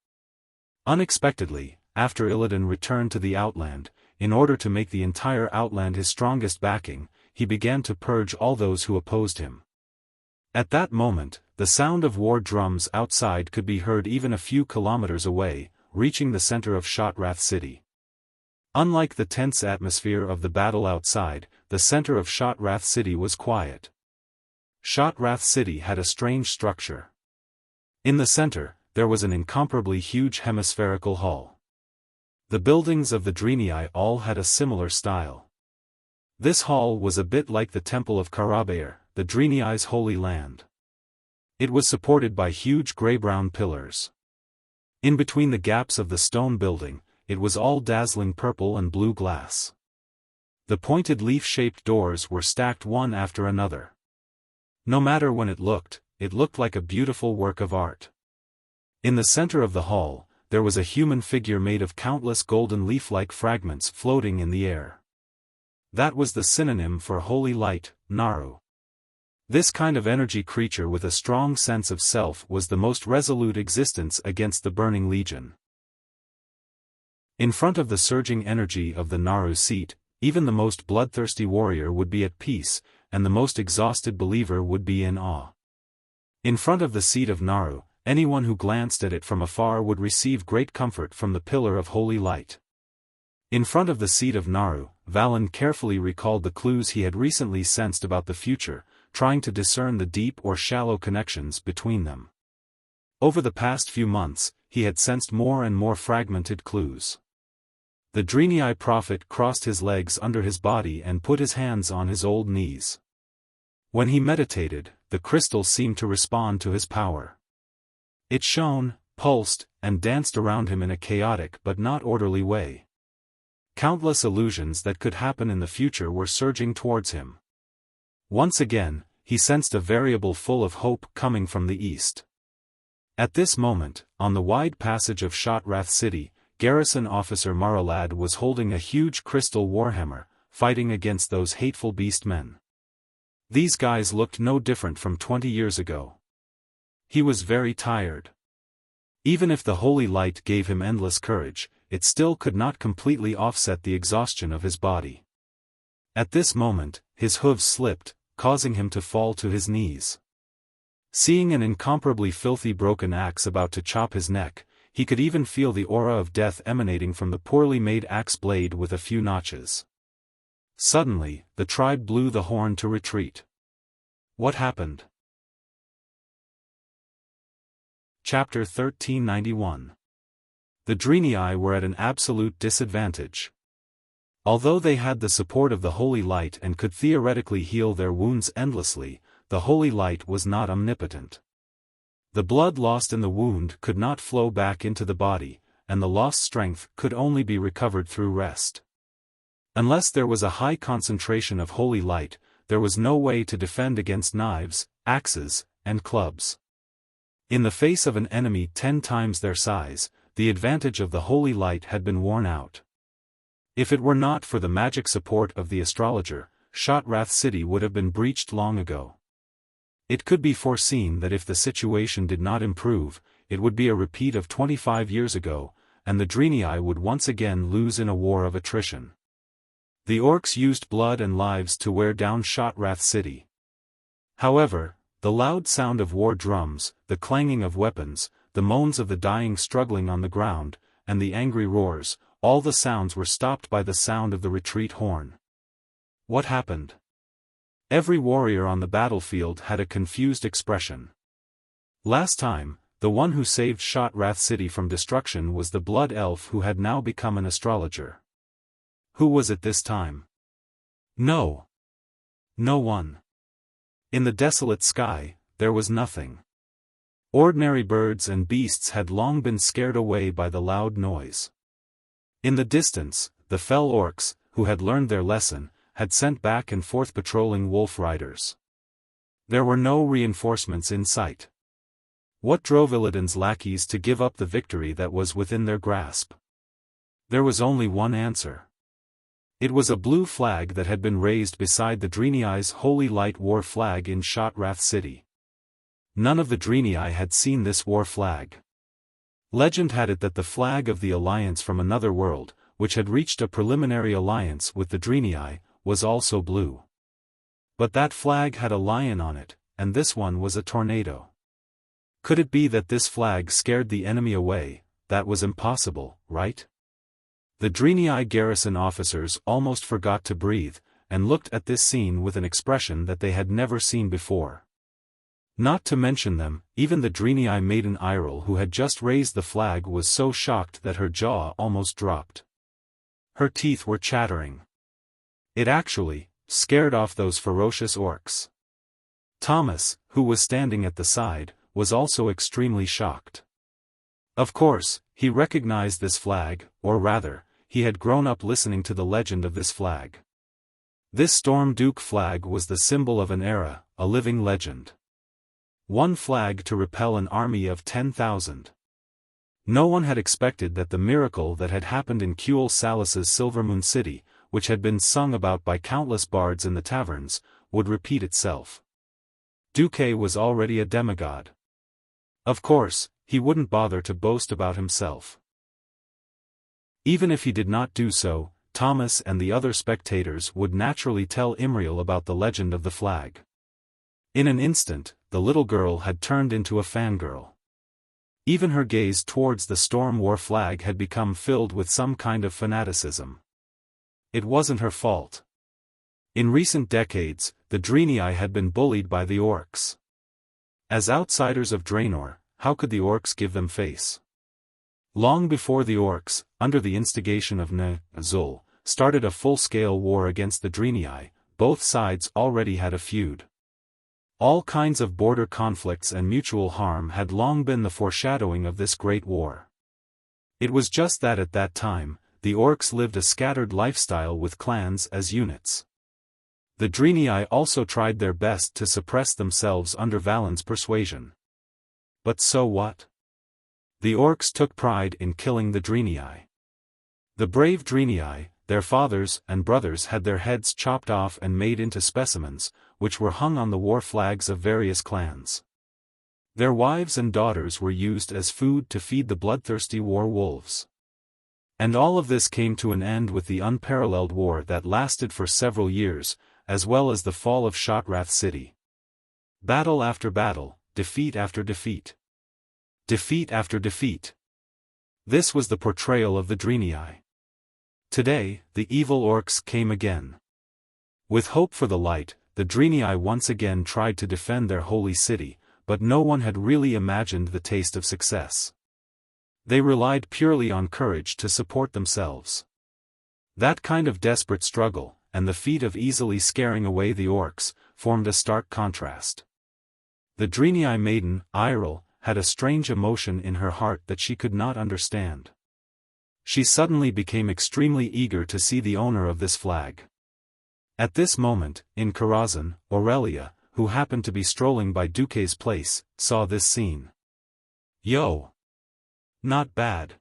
Unexpectedly, after Illidan returned to the Outland, in order to make the entire Outland his strongest backing, he began to purge all those who opposed him. At that moment, The sound of war drums outside could be heard even a few kilometers away, reaching the center of Shotrath City. Unlike the tense atmosphere of the battle outside, the center of Shotrath City was quiet. Shotrath City had a strange structure. In the center, there was an incomparably huge hemispherical hall. The buildings of the Divinity all had a similar style. This hall was a bit like the Temple of Karabayr, the Divinity's holy land. It was supported by huge gray-brown pillars. In between the gaps of the stone building, it was all dazzling purple and blue glass. The pointed leaf-shaped doors were stacked one after another. No matter when it looked like a beautiful work of art. In the center of the hall, there was a human figure made of countless golden leaf-like fragments floating in the air. That was the synonym for holy light, Naru. This kind of energy creature with a strong sense of self was the most resolute existence against the burning legion. In front of the surging energy of the Naru seat, even the most bloodthirsty warrior would be at peace, and the most exhausted believer would be in awe. In front of the seat of Naru, anyone who glanced at it from afar would receive great comfort from the pillar of holy light. In front of the seat of Naru, Valen carefully recalled the clues he had recently sensed about the future, trying to discern the deep or shallow connections between them. Over the past few months, he had sensed more and more fragmented clues. The Divinity prophet crossed his legs under his body and put his hands on his old knees. When he meditated, the crystal seemed to respond to his power. It shone, pulsed, and danced around him in a chaotic but not orderly way. Countless illusions that could happen in the future were surging towards him. Once again, he sensed a variable full of hope coming from the east. At this moment, on the wide passage of Shotrath City, Garrison Officer Maralad was holding a huge crystal warhammer, fighting against those hateful beast men. These guys looked no different from 20 years ago. He was very tired. Even if the holy light gave him endless courage, it still could not completely offset the exhaustion of his body. At this moment, his hooves slipped, causing him to fall to his knees. Seeing an incomparably filthy broken axe about to chop his neck, he could even feel the aura of death emanating from the poorly made axe blade with a few notches. Suddenly, the tribe blew the horn to retreat. What happened? Chapter 1391. The Divinity were at an absolute disadvantage. Although they had the support of the Holy Light and could theoretically heal their wounds endlessly, the Holy Light was not omnipotent. The blood lost in the wound could not flow back into the body, and the lost strength could only be recovered through rest. Unless there was a high concentration of Holy Light, there was no way to defend against knives, axes, and clubs. In the face of an enemy 10 times their size, the advantage of the Holy Light had been worn out. If it were not for the magic support of the astrologer, Shotrath City would have been breached long ago. It could be foreseen that if the situation did not improve, it would be a repeat of 25 years ago, and the Divinity would once again lose in a war of attrition. The orcs used blood and lives to wear down Shotrath City. However, the loud sound of war drums, the clanging of weapons, the moans of the dying struggling on the ground, and the angry roars, all the sounds were stopped by the sound of the retreat horn. What happened? Every warrior on the battlefield had a confused expression. Last time, the one who saved Shotrath City from destruction was the blood elf who had now become an astrologer. Who was it this time? No one. In the desolate sky, there was nothing. Ordinary birds and beasts had long been scared away by the loud noise. In the distance, the fell orcs, who had learned their lesson, had sent back and forth patrolling wolf riders. There were no reinforcements in sight. What drove Illidan's lackeys to give up the victory that was within their grasp? There was only one answer. It was a blue flag that had been raised beside the Driniai's Holy Light war flag in Shotrath City. None of the Divinity had seen this war flag. Legend had it that the flag of the alliance from another world, which had reached a preliminary alliance with the Divinity, was also blue. But that flag had a lion on it, and this one was a tornado. Could it be that this flag scared the enemy away? That was impossible, right? The Divinity garrison officers almost forgot to breathe, and looked at this scene with an expression that they had never seen before. Not to mention them, even the Divinity maiden Iril who had just raised the flag was so shocked that her jaw almost dropped. Her teeth were chattering. It actually scared off those ferocious orcs. Thomas, who was standing at the side, was also extremely shocked. Of course, he recognized this flag, or rather, he had grown up listening to the legend of this flag. This Storm Duke flag was the symbol of an era, a living legend. One flag to repel an army of 10,000. No one had expected that the miracle that had happened in Kuel Salas's Silvermoon City, which had been sung about by countless bards in the taverns, would repeat itself. Duque was already a demigod. Of course, he wouldn't bother to boast about himself. Even if he did not do so, Thomas and the other spectators would naturally tell Imriel about the legend of the flag. In an instant, the little girl had turned into a fangirl. Even her gaze towards the Storm War flag had become filled with some kind of fanaticism. It wasn't her fault. In recent decades, the Divinity had been bullied by the orcs. As outsiders of Draenor, how could the orcs give them face? Long before the orcs, under the instigation of Azul, started a full-scale war against the Divinity, both sides already had a feud. All kinds of border conflicts and mutual harm had long been the foreshadowing of this great war. It was just that at that time, the orcs lived a scattered lifestyle with clans as units. The Divinity also tried their best to suppress themselves under Valen's persuasion. But so what? The orcs took pride in killing the Divinity. The brave Divinity, their fathers and brothers had their heads chopped off and made into specimens, which were hung on the war flags of various clans. Their wives and daughters were used as food to feed the bloodthirsty war wolves. And all of this came to an end with the unparalleled war that lasted for several years, as well as the fall of Shotrath City. Battle after battle, defeat after defeat. Defeat after defeat. This was the portrayal of the Divinity. Today, the evil orcs came again. With hope for the light, the Divinity once again tried to defend their holy city, but no one had really imagined the taste of success. They relied purely on courage to support themselves. That kind of desperate struggle, and the feat of easily scaring away the orcs, formed a stark contrast. The Divinity maiden, Iril, had a strange emotion in her heart that she could not understand. She suddenly became extremely eager to see the owner of this flag. At this moment, in Karazhan, Aurelia, who happened to be strolling by Duque's place, saw this scene. Yo! Not bad.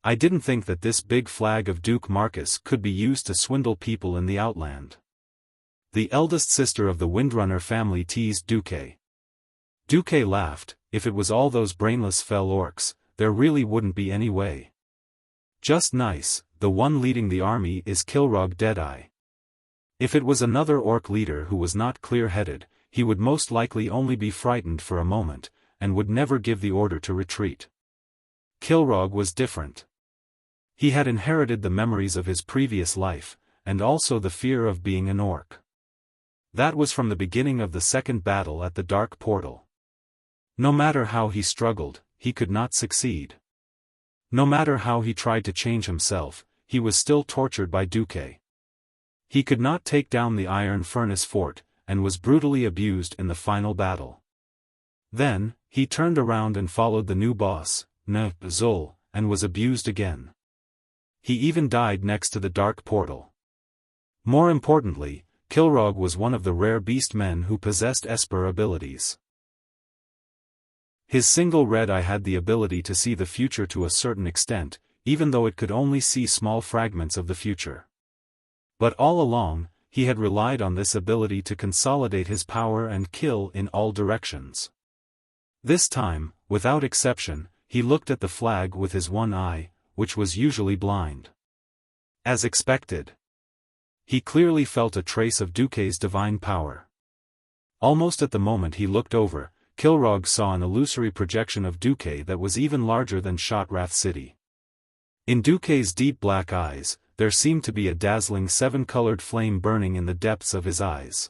I didn't think that this big flag of Duke Marcus could be used to swindle people in the Outland. The eldest sister of the Windrunner family teased Duque. Duque laughed. If it was all those brainless fell orcs, there really wouldn't be any way. Just nice, the one leading the army is Kilrog Deadeye. If it was another orc leader who was not clear-headed, he would most likely only be frightened for a moment, and would never give the order to retreat. Kilrog was different. He had inherited the memories of his previous life, and also the fear of being an orc. That was from the beginning of the second battle at the Dark Portal. No matter how he struggled, he could not succeed. No matter how he tried to change himself, he was still tortured by Duque. He could not take down the Iron Furnace Fort, and was brutally abused in the final battle. Then, he turned around and followed the new boss, Zul, and was abused again. He even died next to the Dark Portal. More importantly, Kilrog was one of the rare beast men who possessed Esper abilities. His single red eye had the ability to see the future to a certain extent, even though it could only see small fragments of the future. But all along, he had relied on this ability to consolidate his power and kill in all directions. This time, without exception, he looked at the flag with his one eye, which was usually blind. As expected. He clearly felt a trace of Duque's divine power. Almost at the moment he looked over, Kilrogg saw an illusory projection of Duque that was even larger than Shotrath City. In Duque's deep black eyes, there seemed to be a dazzling seven-colored flame burning in the depths of his eyes.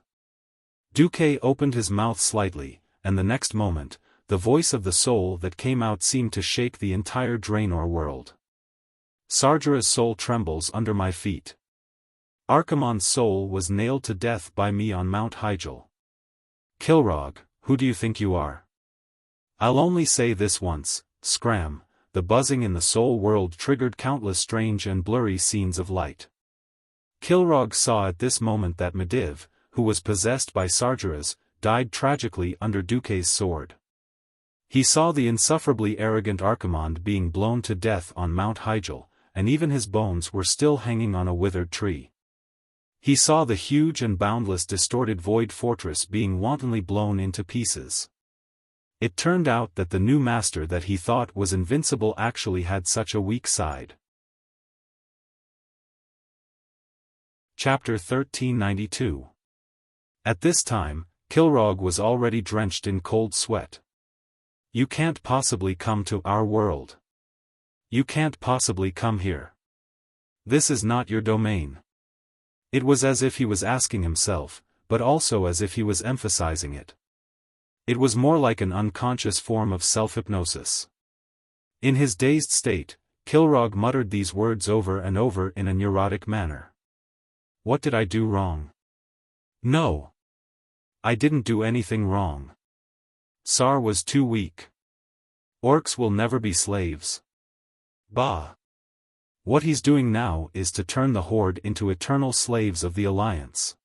Duque opened his mouth slightly, and the next moment, the voice of the soul that came out seemed to shake the entire Draenor world. Sargera's soul trembles under my feet. Archimonde's soul was nailed to death by me on Mount Hyjal. Kilrogg, who do you think you are? I'll only say this once, scram. The buzzing in the soul world triggered countless strange and blurry scenes of light. Kilrogg saw at this moment that Medivh, who was possessed by Sargeras, died tragically under Duque's sword. He saw the insufferably arrogant Archimonde being blown to death on Mount Hyjal, and even his bones were still hanging on a withered tree. He saw the huge and boundless distorted void fortress being wantonly blown into pieces. It turned out that the new master that he thought was invincible actually had such a weak side. Chapter 1392. At this time, Kilrogg was already drenched in cold sweat. You can't possibly come to our world. You can't possibly come here. This is not your domain. It was as if he was asking himself, but also as if he was emphasizing it. It was more like an unconscious form of self-hypnosis. In his dazed state, Kilrogg muttered these words over and over in a neurotic manner. What did I do wrong? No. I didn't do anything wrong. Sar was too weak. Orcs will never be slaves. Bah. What he's doing now is to turn the Horde into eternal slaves of the Alliance.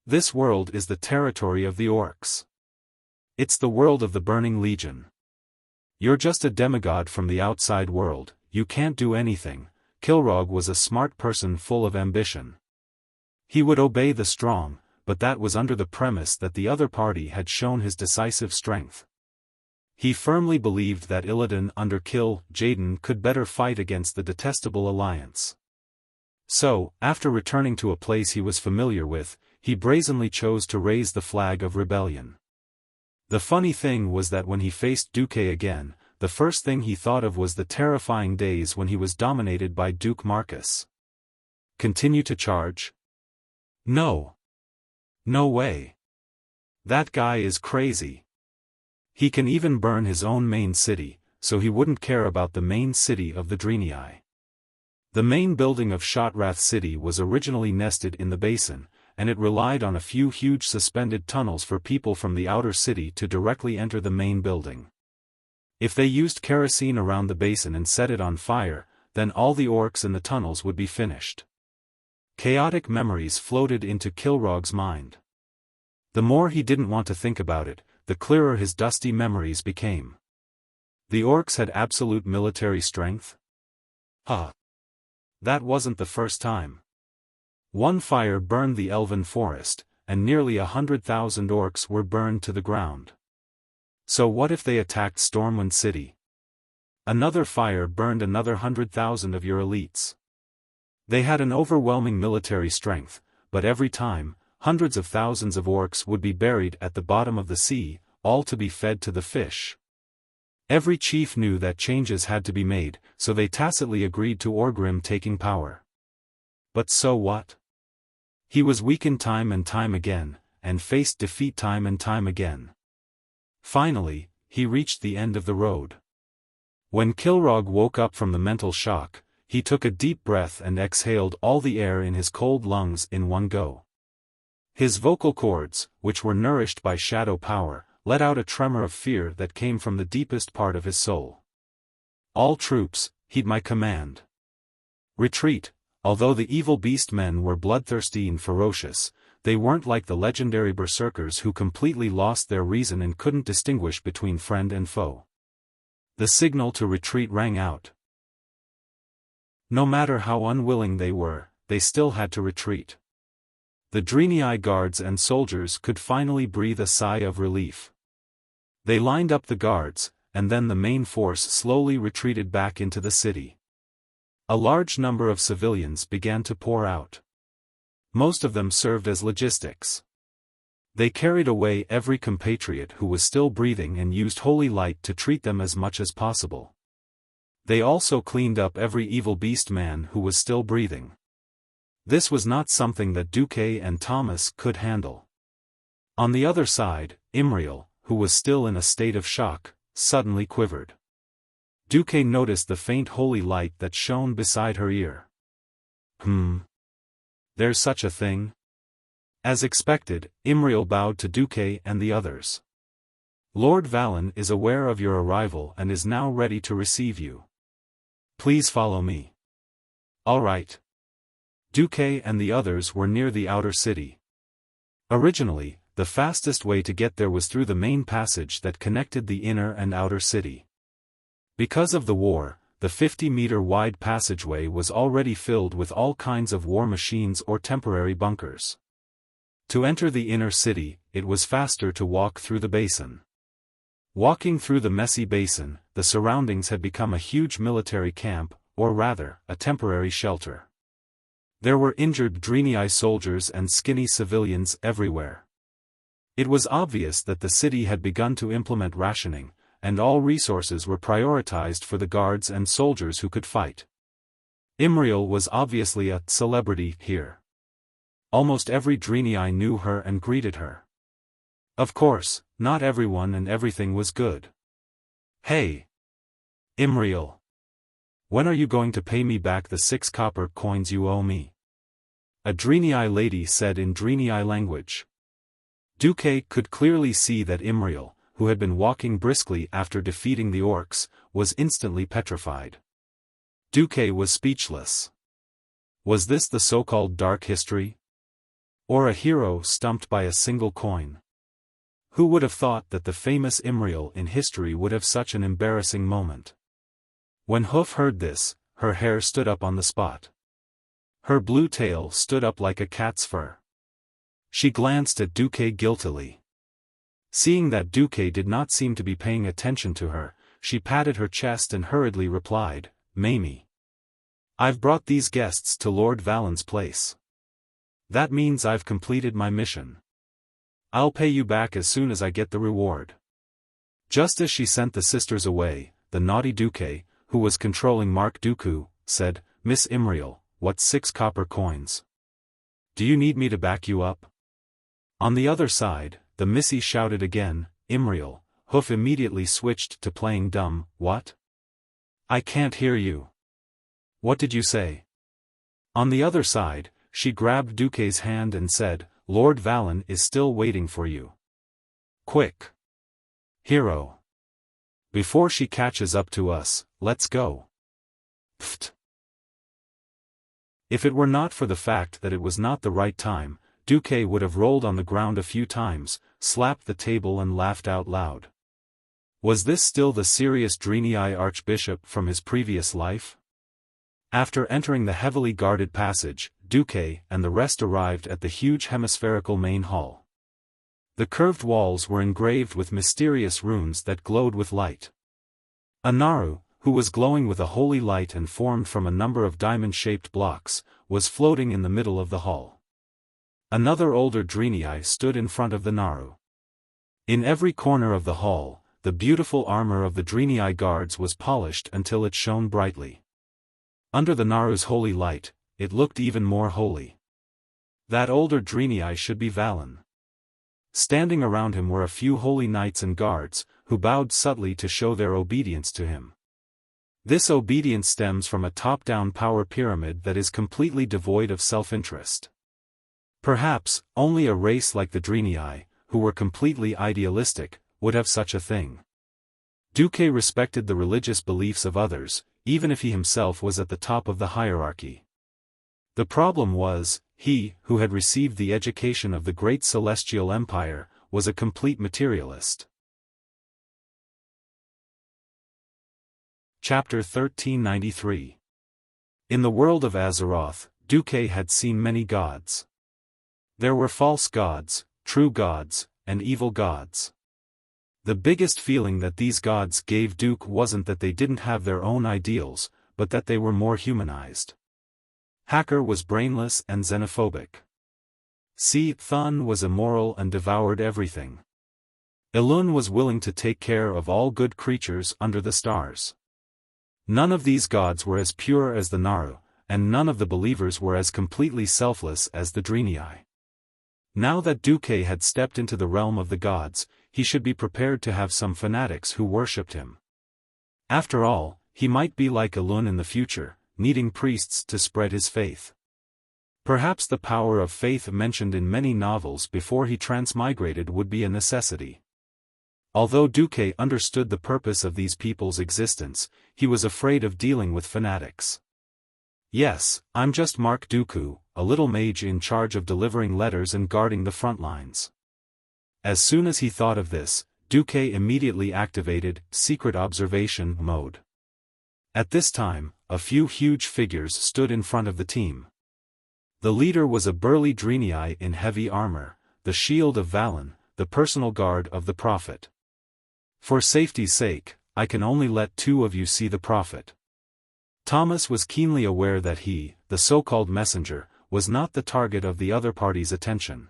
This world is the territory of the Orcs. It's the world of the Burning Legion. You're just a demigod from the outside world, you can't do anything. Kilrogg was a smart person full of ambition. He would obey the strong, but that was under the premise that the other party had shown his decisive strength. He firmly believed that Illidan under Jaden could better fight against the detestable Alliance. So, after returning to a place he was familiar with, he brazenly chose to raise the flag of rebellion. The funny thing was that when he faced Duque again, the first thing he thought of was the terrifying days when he was dominated by Duke Marcus. Continue to charge? No. No way. That guy is crazy. He can even burn his own main city, so he wouldn't care about the main city of the Draenei. The main building of Shotrath City was originally nested in the basin, and it relied on a few huge suspended tunnels for people from the outer city to directly enter the main building. If they used kerosene around the basin and set it on fire, then all the orcs in the tunnels would be finished. Chaotic memories floated into Kilrogg's mind. The more he didn't want to think about it, the clearer his dusty memories became. The orcs had absolute military strength? That wasn't the first time. One fire burned the elven forest, and nearly 100,000 orcs were burned to the ground. So what if they attacked Stormwind City? Another fire burned another 100,000 of your elites. They had an overwhelming military strength, but every time, hundreds of thousands of orcs would be buried at the bottom of the sea, all to be fed to the fish. Every chief knew that changes had to be made, so they tacitly agreed to Orgrim taking power. But so what? He was weakened time and time again, and faced defeat time and time again. Finally, he reached the end of the road. When Kilrogg woke up from the mental shock, he took a deep breath and exhaled all the air in his cold lungs in one go. His vocal cords, which were nourished by shadow power, let out a tremor of fear that came from the deepest part of his soul. All troops, heed my command. Retreat. Although the evil beast men were bloodthirsty and ferocious, they weren't like the legendary berserkers who completely lost their reason and couldn't distinguish between friend and foe. The signal to retreat rang out. No matter how unwilling they were, they still had to retreat. The Draenei guards and soldiers could finally breathe a sigh of relief. They lined up the guards, and then the main force slowly retreated back into the city. A large number of civilians began to pour out. Most of them served as logistics. They carried away every compatriot who was still breathing and used holy light to treat them as much as possible. They also cleaned up every evil beast man who was still breathing. This was not something that Duque and Thomas could handle. On the other side, Imriel, who was still in a state of shock, suddenly quivered. Duque noticed the faint holy light that shone beside her ear. There's such a thing? As expected, Imriel bowed to Duque and the others. Lord Valen is aware of your arrival and is now ready to receive you. Please follow me. All right. Duque and the others were near the outer city. Originally, the fastest way to get there was through the main passage that connected the inner and outer city. Because of the war, the 50-meter-wide passageway was already filled with all kinds of war machines or temporary bunkers. To enter the inner city, it was faster to walk through the basin. Walking through the messy basin, the surroundings had become a huge military camp, or rather, a temporary shelter. There were injured Divinity soldiers and skinny civilians everywhere. It was obvious that the city had begun to implement rationing, and all resources were prioritized for the guards and soldiers who could fight. Imriel was obviously a celebrity here. Almost every Divinity knew her and greeted her. Of course, not everyone and everything was good. Hey! Imriel! When are you going to pay me back the 6 copper coins you owe me? A Divinity lady said in Divinity language. Duque could clearly see that Imriel, who had been walking briskly after defeating the orcs, was instantly petrified. Duque was speechless. Was this the so-called dark history? Or a hero stumped by a single coin? Who would have thought that the famous Imriel in history would have such an embarrassing moment? When Hoof heard this, her hair stood up on the spot. Her blue tail stood up like a cat's fur. She glanced at Duque guiltily. Seeing that Duque did not seem to be paying attention to her, she patted her chest and hurriedly replied, Mamie. I've brought these guests to Lord Valen's place. That means I've completed my mission. I'll pay you back as soon as I get the reward. Just as she sent the sisters away, the naughty Duque, who was controlling Mark Dooku, said, Miss Imriel, what's 6 copper coins? Do you need me to back you up? On the other side, the Missy shouted again, Imriel. Hoof immediately switched to playing dumb. What? I can't hear you. What did you say? On the other side, she grabbed Duque's hand and said, Lord Valen is still waiting for you. Quick. Hero. Before she catches up to us, let's go. Pfft. If it were not for the fact that it was not the right time, Duque would have rolled on the ground a few times, slapped the table and laughed out loud. Was this still the serious Divinity archbishop from his previous life? After entering the heavily guarded passage, Duque and the rest arrived at the huge hemispherical main hall. The curved walls were engraved with mysterious runes that glowed with light. A Naru, who was glowing with a holy light and formed from a number of diamond-shaped blocks, was floating in the middle of the hall. Another older Divinity stood in front of the Naru. In every corner of the hall, the beautiful armor of the Divinity guards was polished until it shone brightly. Under the Naru's holy light, it looked even more holy. That older Divinity should be Valen. Standing around him were a few holy knights and guards, who bowed subtly to show their obedience to him. This obedience stems from a top-down power pyramid that is completely devoid of self-interest. Perhaps, only a race like the Divinity, who were completely idealistic, would have such a thing. Duque respected the religious beliefs of others, even if he himself was at the top of the hierarchy. The problem was, he, who had received the education of the great celestial empire, was a complete materialist. Chapter 1393. In the world of Azeroth, Duque had seen many gods. There were false gods, true gods, and evil gods. The biggest feeling that these gods gave Duke wasn't that they didn't have their own ideals, but that they were more humanized. Hacker was brainless and xenophobic. Xiaofan was immoral and devoured everything. Elun was willing to take care of all good creatures under the stars. None of these gods were as pure as the Naru, and none of the believers were as completely selfless as the Divinity. Now that Duque had stepped into the realm of the gods, he should be prepared to have some fanatics who worshipped him. After all, he might be like Elun in the future, needing priests to spread his faith. Perhaps the power of faith mentioned in many novels before he transmigrated would be a necessity. Although Duque understood the purpose of these people's existence, he was afraid of dealing with fanatics. Yes, I'm just Mark Dooku, a little mage in charge of delivering letters and guarding the front lines. As soon as he thought of this, Duque immediately activated secret observation mode. At this time, a few huge figures stood in front of the team. The leader was a burly Divinity in heavy armor, the shield of Valen, the personal guard of the Prophet. For safety's sake, I can only let two of you see the Prophet. Thomas was keenly aware that he, the so-called messenger, was not the target of the other party's attention.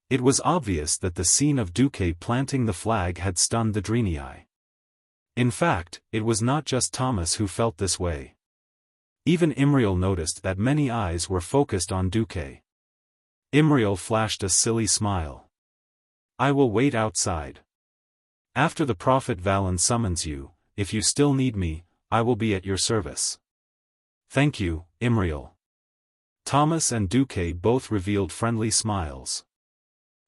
It was obvious that the scene of Duque planting the flag had stunned the Divinity. In fact, it was not just Thomas who felt this way. Even Imriel noticed that many eyes were focused on Duque. Imriel flashed a silly smile. I will wait outside. After the Prophet Valen summons you, if you still need me, I will be at your service. Thank you, Imriel. Thomas and Duque both revealed friendly smiles.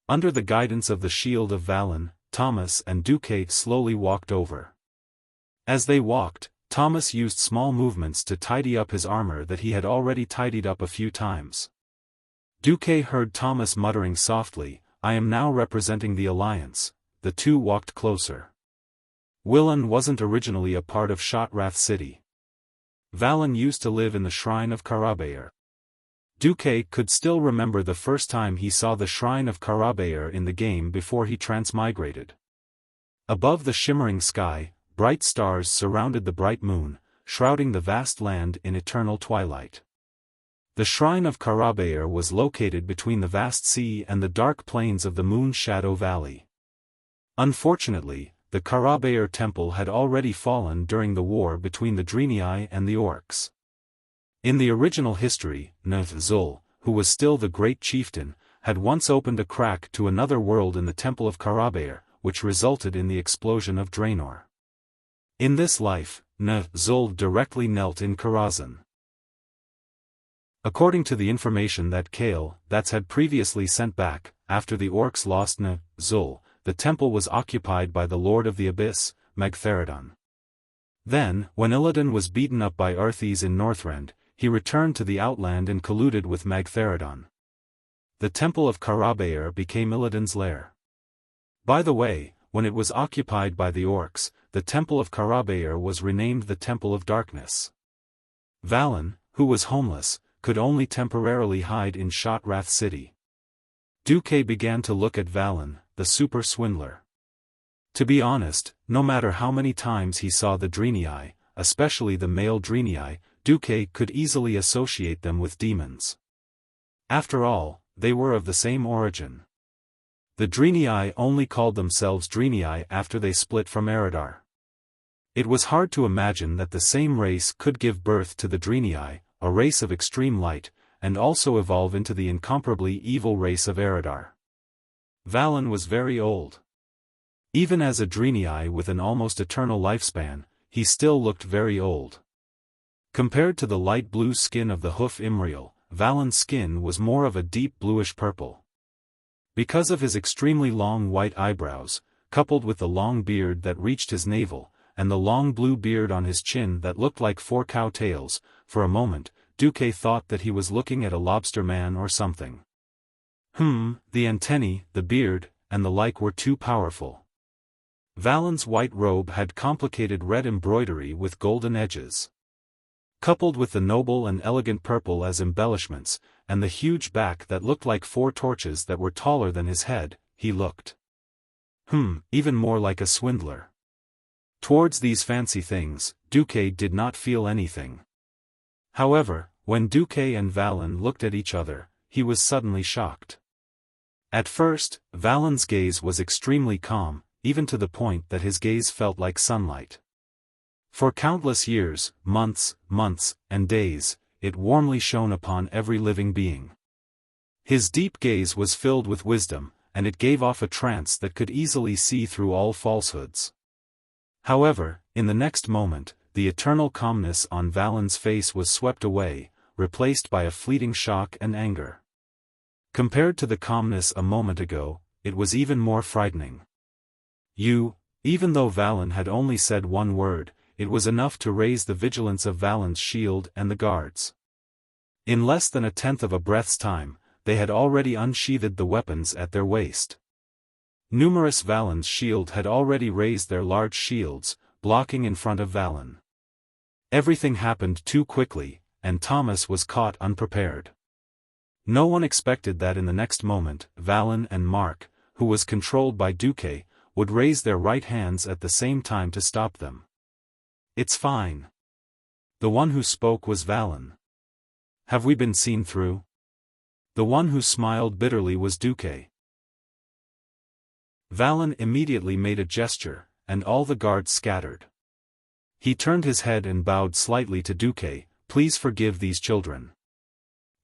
Under the guidance of the shield of Valen, Thomas and Duque slowly walked over. As they walked, Thomas used small movements to tidy up his armor that he had already tidied up a few times. Duque heard Thomas muttering softly, I am now representing the Alliance. The two walked closer. Willan wasn't originally a part of Shotrath City. Valen used to live in the Shrine of Karabayr. Duque could still remember the first time he saw the Shrine of Karabayr in the game before he transmigrated. Above the shimmering sky, bright stars surrounded the bright moon, shrouding the vast land in eternal twilight. The Shrine of Karabayr was located between the vast sea and the dark plains of the Moon Shadow Valley. Unfortunately, the Karabayr temple had already fallen during the war between the Divinity and the orcs. In the original history, Zul, who was still the great chieftain, had once opened a crack to another world in the temple of Karabayr, which resulted in the explosion of Draenor. In this life, Zul directly knelt in Karazhan. According to the information that Kale had previously sent back, after the orcs lost Zul, the temple was occupied by the Lord of the Abyss, Magtheridon. Then, when Illidan was beaten up by Arthes in Northrend, he returned to the Outland and colluded with Magtheridon. The temple of Karabayr became Illidan's lair. By the way, when it was occupied by the orcs, the temple of Karabayr was renamed the Temple of Darkness. Valen, who was homeless, could only temporarily hide in Shotrath City. Duque began to look at Valen, the super swindler. To be honest, no matter how many times he saw the Divinity, especially the male Divinity, Duque could easily associate them with demons. After all, they were of the same origin. The Divinity only called themselves Divinity after they split from Eridar. It was hard to imagine that the same race could give birth to the Divinity, a race of extreme light, and also evolve into the incomparably evil race of Eridar. Valen was very old. Even as a Divinity with an almost eternal lifespan, he still looked very old. Compared to the light blue skin of the Hoof Imriel, Valen's skin was more of a deep bluish purple. Because of his extremely long white eyebrows, coupled with the long beard that reached his navel, and the long blue beard on his chin that looked like 4 cow tails, for a moment, Duque thought that he was looking at a lobster man or something. The antennae, the beard, and the like were too powerful. Valen's white robe had complicated red embroidery with golden edges. Coupled with the noble and elegant purple as embellishments, and the huge back that looked like 4 torches that were taller than his head, he looked even more like a swindler. Towards these fancy things, Duque did not feel anything. However, when Duque and Valen looked at each other, he was suddenly shocked. At first, Valen's gaze was extremely calm, even to the point that his gaze felt like sunlight. For countless years, months, and days, it warmly shone upon every living being. His deep gaze was filled with wisdom, and it gave off a trance that could easily see through all falsehoods. However, in the next moment, the eternal calmness on Valen's face was swept away, replaced by a fleeting shock and anger. Compared to the calmness a moment ago, it was even more frightening. Even though Valen had only said one word, it was enough to raise the vigilance of Valen's shield and the guards. In less than a tenth of a breath's time, they had already unsheathed the weapons at their waist. Numerous Valen's shield had already raised their large shields, blocking in front of Valen. Everything happened too quickly, and Thomas was caught unprepared. No one expected that in the next moment, Valen and Mark, who was controlled by Duque, would raise their right hands at the same time to stop them. "It's fine." The one who spoke was Valen. "Have we been seen through?" The one who smiled bitterly was Duque. Valen immediately made a gesture, and all the guards scattered. He turned his head and bowed slightly to Duque. "Please forgive these children.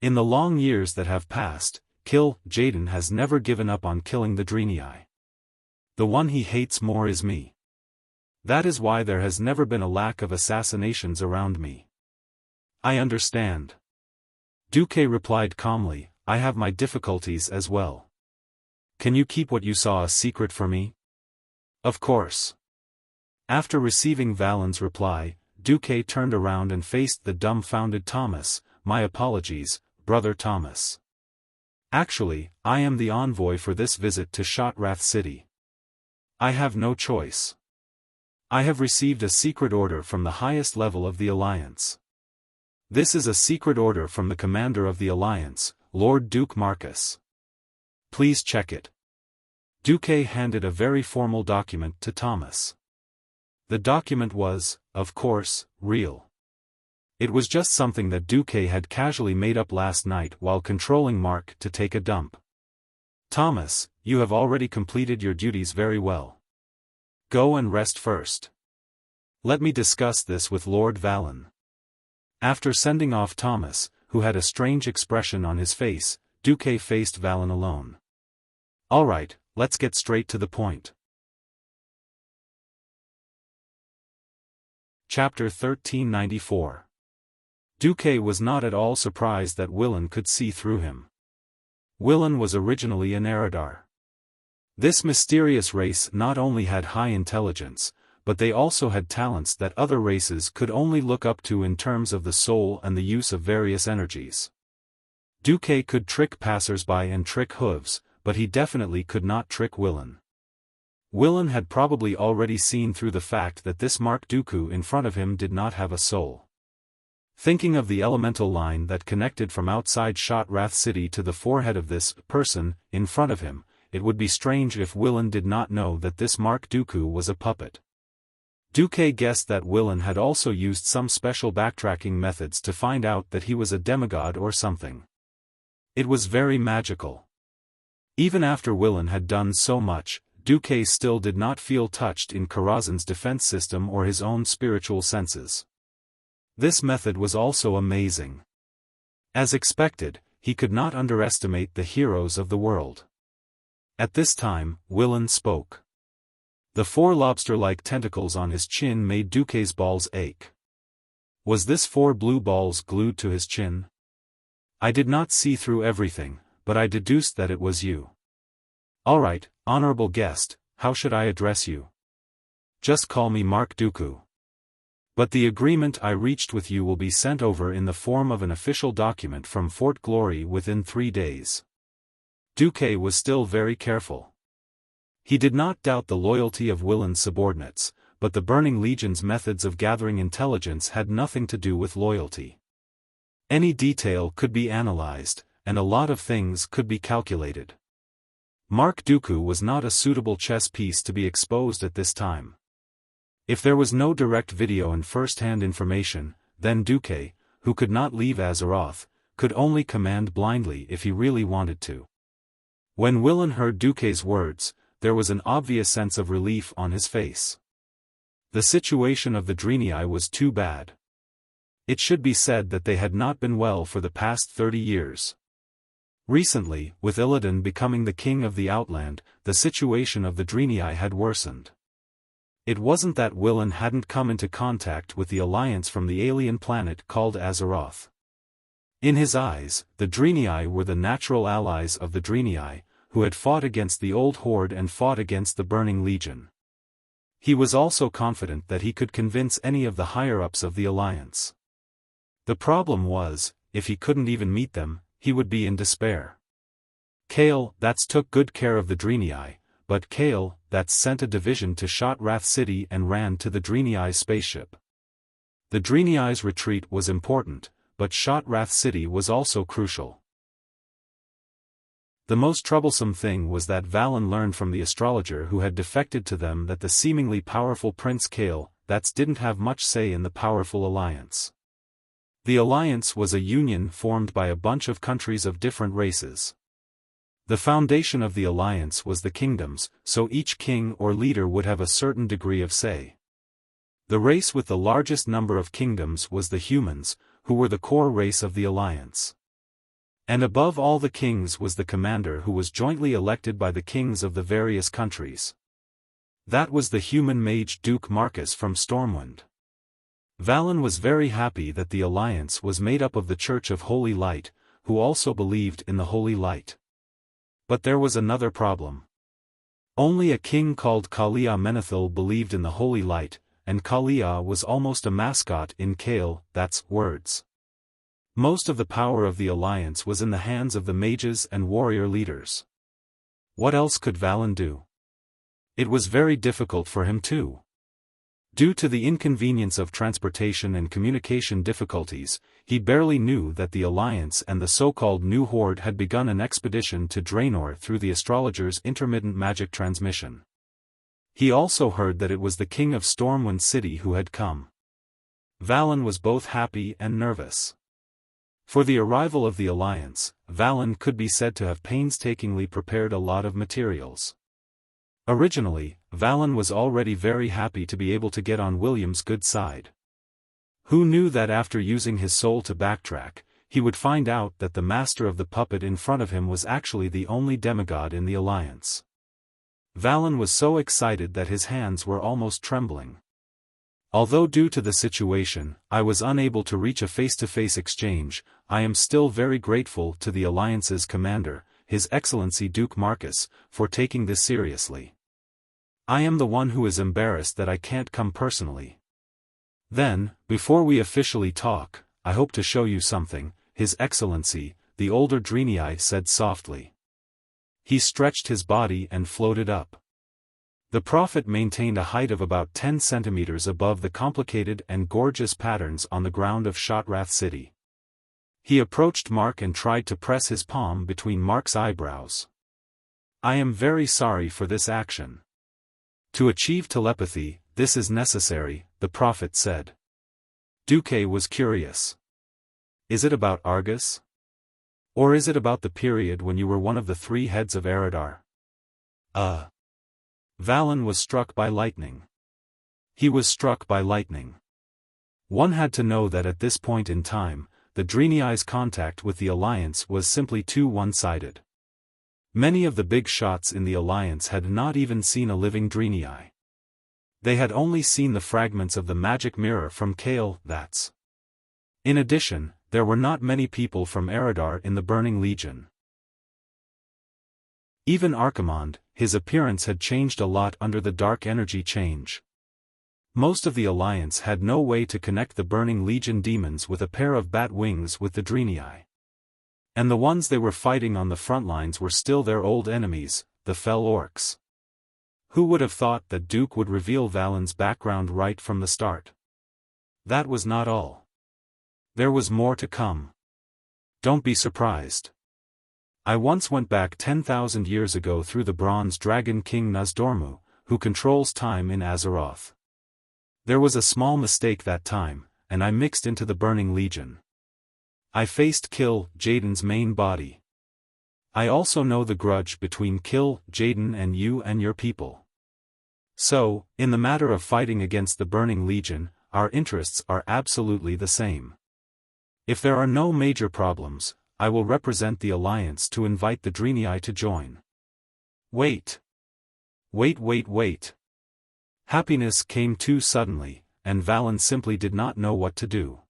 In the long years that have passed, Jaden has never given up on killing the Drenii. The one he hates more is me. That is why there has never been a lack of assassinations around me." "I understand." Duque replied calmly, "I have my difficulties as well. Can you keep what you saw a secret for me?" "Of course." After receiving Valen's reply, Duque turned around and faced the dumbfounded Thomas. "My apologies, Brother Thomas. Actually, I am the envoy for this visit to Shotrath City. I have no choice. I have received a secret order from the highest level of the Alliance. This is a secret order from the commander of the Alliance, Lord Duke Marcus. Please check it." Duque handed a very formal document to Thomas. The document was, of course, real. It was just something that Duque had casually made up last night while controlling Mark to take a dump. "Thomas, you have already completed your duties very well. Go and rest first. Let me discuss this with Lord Valen." After sending off Thomas, who had a strange expression on his face, Duque faced Valen alone. "All right, let's get straight to the point." Chapter 1394. Duque was not at all surprised that Willan could see through him. Willan was originally an Eridar. This mysterious race not only had high intelligence, but they also had talents that other races could only look up to in terms of the soul and the use of various energies. Duque could trick passers-by and trick hooves, but he definitely could not trick Willan. Willan had probably already seen through the fact that this Mark Dooku in front of him did not have a soul. Thinking of the elemental line that connected from outside Shotrath City to the forehead of this person in front of him, it would be strange if Willan did not know that this Mark Dooku was a puppet. Duque guessed that Willan had also used some special backtracking methods to find out that he was a demigod or something. It was very magical. Even after Willan had done so much, Duque still did not feel touched in Karazhan's defense system or his own spiritual senses. This method was also amazing. As expected, he could not underestimate the heroes of the world. At this time, Willan spoke. The four lobster-like tentacles on his chin made Duque's balls ache. Was this four blue balls glued to his chin? "I did not see through everything, but I deduced that it was you." "All right, honorable guest, how should I address you?" "Just call me Mark Dooku. But the agreement I reached with you will be sent over in the form of an official document from Fort Glory within 3 days." Duque was still very careful. He did not doubt the loyalty of Willan's subordinates, but the Burning Legion's methods of gathering intelligence had nothing to do with loyalty. Any detail could be analyzed, and a lot of things could be calculated. Mark Dooku was not a suitable chess piece to be exposed at this time. If there was no direct video and first-hand information, then Duque, who could not leave Azeroth, could only command blindly if he really wanted to. When Willan heard Duque's words, there was an obvious sense of relief on his face. The situation of the Drenii was too bad. It should be said that they had not been well for the past 30 years. Recently, with Illidan becoming the king of the Outland, the situation of the Drenii had worsened. It wasn't that Willan hadn't come into contact with the alliance from the alien planet called Azeroth. In his eyes, the Drenii were the natural allies of the Drenii, who had fought against the Old Horde and fought against the Burning Legion. He was also confident that he could convince any of the higher-ups of the alliance. The problem was, if he couldn't even meet them, he would be in despair. Kael, that's took good care of the Drenii, but Kael, that's sent a division to Shotrath City and ran to the Drenii's spaceship. The Drenii's retreat was important, but Shotrath City was also crucial. The most troublesome thing was that Valen learned from the astrologer who had defected to them that the seemingly powerful Prince Kael, didn't have much say in the powerful alliance. The alliance was a union formed by a bunch of countries of different races. The foundation of the alliance was the kingdoms, so each king or leader would have a certain degree of say. The race with the largest number of kingdoms was the humans, who were the core race of the alliance. And above all the kings was the commander who was jointly elected by the kings of the various countries. That was the human mage Duke Marcus from Stormwind. Valen was very happy that the alliance was made up of the Church of Holy Light, who also believed in the Holy Light. But there was another problem. Only a king called Kalia Menethil believed in the Holy Light, and Kalia was almost a mascot in Kael, words. Most of the power of the alliance was in the hands of the mages and warrior leaders. What else could Valen do? It was very difficult for him too. Due to the inconvenience of transportation and communication difficulties, he barely knew that the Alliance and the so-called New Horde had begun an expedition to Draenor through the astrologer's intermittent magic transmission. He also heard that it was the king of Stormwind City who had come. Valen was both happy and nervous. For the arrival of the Alliance, Valen could be said to have painstakingly prepared a lot of materials. Originally, Valen was already very happy to be able to get on William's good side. Who knew that after using his soul to backtrack, he would find out that the master of the puppet in front of him was actually the only demigod in the Alliance. Valen was so excited that his hands were almost trembling. Although due to the situation, I was unable to reach a face-to-face exchange, I am still very grateful to the Alliance's commander, His Excellency Duke Marcus, for taking this seriously. I am the one who is embarrassed that I can't come personally. Then, before we officially talk, I hope to show you something, His Excellency, the older Drenii said softly. He stretched his body and floated up. The prophet maintained a height of about 10 centimeters above the complicated and gorgeous patterns on the ground of Shotrath City. He approached Mark and tried to press his palm between Mark's eyebrows. I am very sorry for this action. To achieve telepathy, this is necessary, the prophet said. Duque was curious. Is it about Argus? Or is it about the period when you were one of the 3 heads of Eridar? Valen was struck by lightning. He was struck by lightning. One had to know that at this point in time, the Drenii's contact with the Alliance was simply too one-sided. Many of the big shots in the Alliance had not even seen a living Drenii. They had only seen the fragments of the magic mirror from Kael, In addition, there were not many people from Eridar in the Burning Legion. Even Archimonde, his appearance had changed a lot under the dark energy change. Most of the Alliance had no way to connect the Burning Legion demons with a pair of bat wings with the Drenii. And the ones they were fighting on the front lines were still their old enemies, the Fell Orcs. Who would have thought that Duke would reveal Valen's background right from the start? That was not all. There was more to come. Don't be surprised. I once went back 10,000 years ago through the Bronze Dragon King Nazdormu, who controls time in Azeroth. There was a small mistake that time, and I mixed into the Burning Legion. I faced kill Jaden's main body. I also know the grudge between Kill, Jaden and you and your people. So, in the matter of fighting against the Burning Legion, our interests are absolutely the same. If there are no major problems, I will represent the Alliance to invite the Divinity to join. Wait. Wait. Happiness came too suddenly, and Valen simply did not know what to do.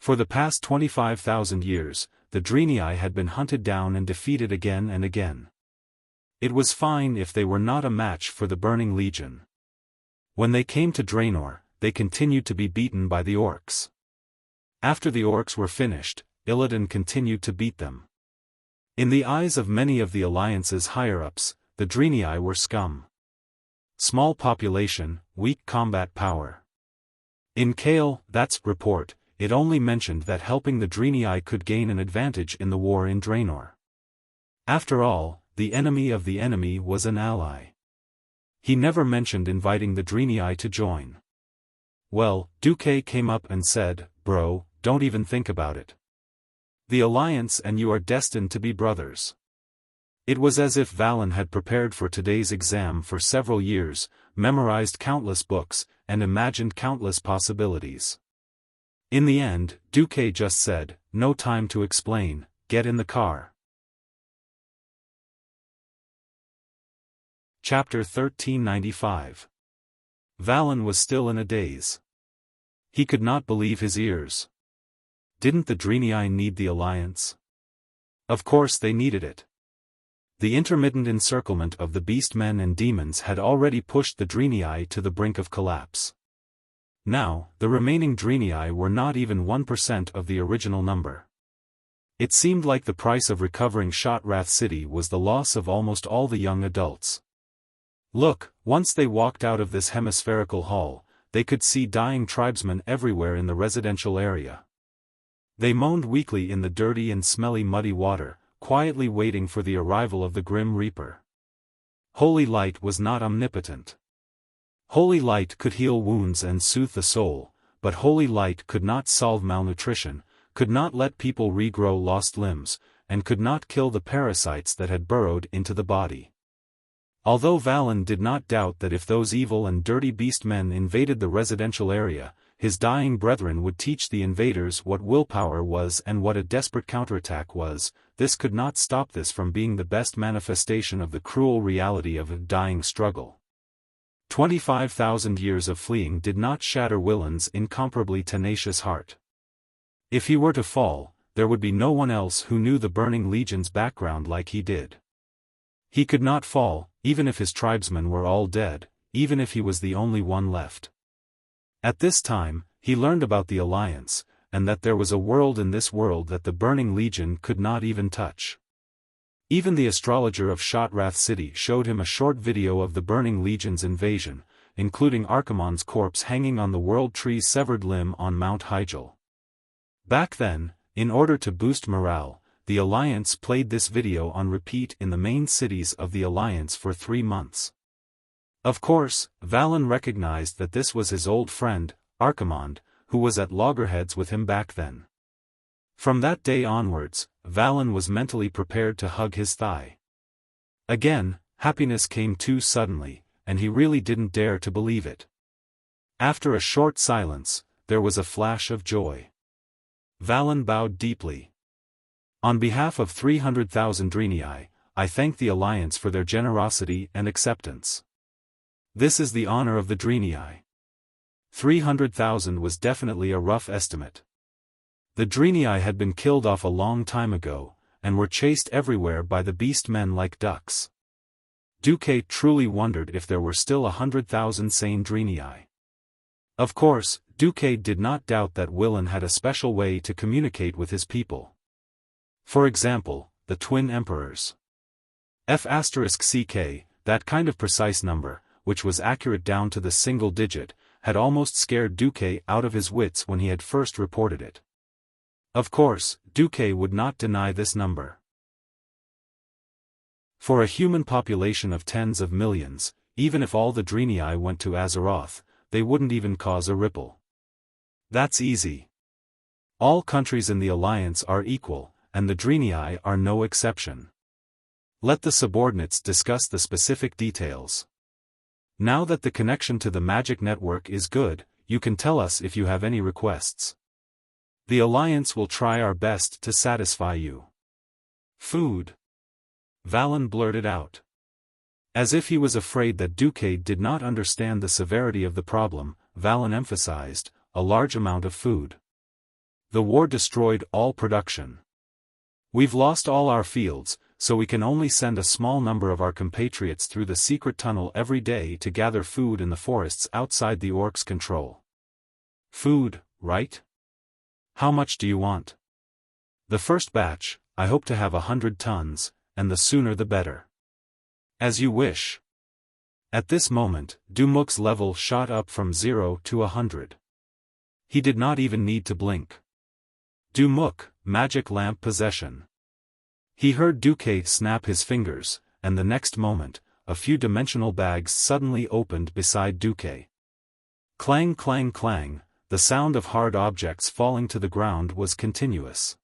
For the past 25,000 years, the Divinity had been hunted down and defeated again and again. It was fine if they were not a match for the Burning Legion. When they came to Draenor, they continued to be beaten by the orcs. After the orcs were finished, Illidan continued to beat them. In the eyes of many of the Alliance's higher-ups, the Divinity were scum. Small population, weak combat power. In Kale's report, it only mentioned that helping the Divinity could gain an advantage in the war in Draenor. After all, the enemy of the enemy was an ally. He never mentioned inviting the Divinity to join. Well, Duque came up and said, "Bro, don't even think about it. The Alliance and you are destined to be brothers." It was as if Valen had prepared for today's exam for several years, memorized countless books, and imagined countless possibilities. In the end, Duque just said, "No time to explain, get in the car." Chapter 1395. Valen was still in a daze. He could not believe his ears. Didn't the Divinity need the Alliance? Of course they needed it. The intermittent encirclement of the beastmen and demons had already pushed the Divinity to the brink of collapse. Now, the remaining Divinity were not even 1% of the original number. It seemed like the price of recovering Shotrath City was the loss of almost all the young adults. Look, once they walked out of this hemispherical hall, they could see dying tribesmen everywhere in the residential area. They moaned weakly in the dirty and smelly muddy water, quietly waiting for the arrival of the Grim Reaper. Holy Light was not omnipotent. Holy Light could heal wounds and soothe the soul, but Holy Light could not solve malnutrition, could not let people regrow lost limbs, and could not kill the parasites that had burrowed into the body. Although Valen did not doubt that if those evil and dirty beastmen invaded the residential area, his dying brethren would teach the invaders what willpower was and what a desperate counterattack was, this could not stop this from being the best manifestation of the cruel reality of a dying struggle. 25,000 years of fleeing did not shatter Willen's incomparably tenacious heart. If he were to fall, there would be no one else who knew the Burning Legion's background like he did. He could not fall, even if his tribesmen were all dead, even if he was the only one left. At this time, he learned about the Alliance, and that there was a world in this world that the Burning Legion could not even touch. Even the astrologer of Shotrath City showed him a short video of the Burning Legion's invasion, including Archimonde's corpse hanging on the World Tree's severed limb on Mount Hyjal. Back then, in order to boost morale, the Alliance played this video on repeat in the main cities of the Alliance for 3 months. Of course, Valen recognized that this was his old friend, Archimonde, who was at loggerheads with him back then. From that day onwards, Valen was mentally prepared to hug his thigh. Again, happiness came too suddenly, and he really didn't dare to believe it. After a short silence, there was a flash of joy. Valen bowed deeply. On behalf of 300,000 Divinity, I thank the Alliance for their generosity and acceptance. This is the honor of the Divinity. 300,000 was definitely a rough estimate. The Divinity had been killed off a long time ago, and were chased everywhere by the beastmen like ducks. Duque truly wondered if there were still 100,000 sane Divinity. Of course, Duque did not doubt that Willen had a special way to communicate with his people. For example, the twin emperors. F***ck, that kind of precise number, which was accurate down to the single digit, had almost scared Duque out of his wits when he had first reported it. Of course, Duque would not deny this number. For a human population of tens of millions, even if all the Divinity went to Azeroth, they wouldn't even cause a ripple. That's easy. All countries in the Alliance are equal, and the Divinity are no exception. Let the subordinates discuss the specific details. Now that the connection to the magic network is good, you can tell us if you have any requests. The Alliance will try our best to satisfy you. Food. Valen blurted out. As if he was afraid that Duque did not understand the severity of the problem, Valen emphasized, a large amount of food. The war destroyed all production. We've lost all our fields, so we can only send a small number of our compatriots through the secret tunnel every day to gather food in the forests outside the orcs' control. Food, right? How much do you want? The first batch, I hope to have 100 tons, and the sooner the better. As you wish. At this moment, Dumuk's level shot up from 0 to 100. He did not even need to blink. Dumuk, magic lamp possession. He heard Duque snap his fingers, and the next moment, a few dimensional bags suddenly opened beside Duque. Clang clang clang, the sound of hard objects falling to the ground was continuous.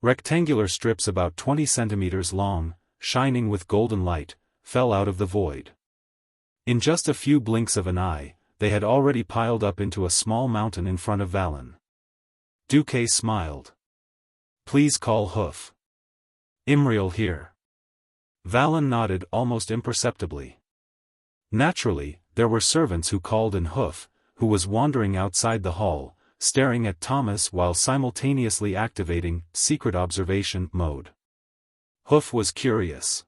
Rectangular strips about 20 centimeters long, shining with golden light, fell out of the void. In just a few blinks of an eye, they had already piled up into a small mountain in front of Valen. Duque smiled. Please call Hoof. Imriel here. Valen nodded almost imperceptibly. Naturally, there were servants who called in Hoof, who was wandering outside the hall, staring at Thomas while simultaneously activating secret observation mode. Hoof was curious.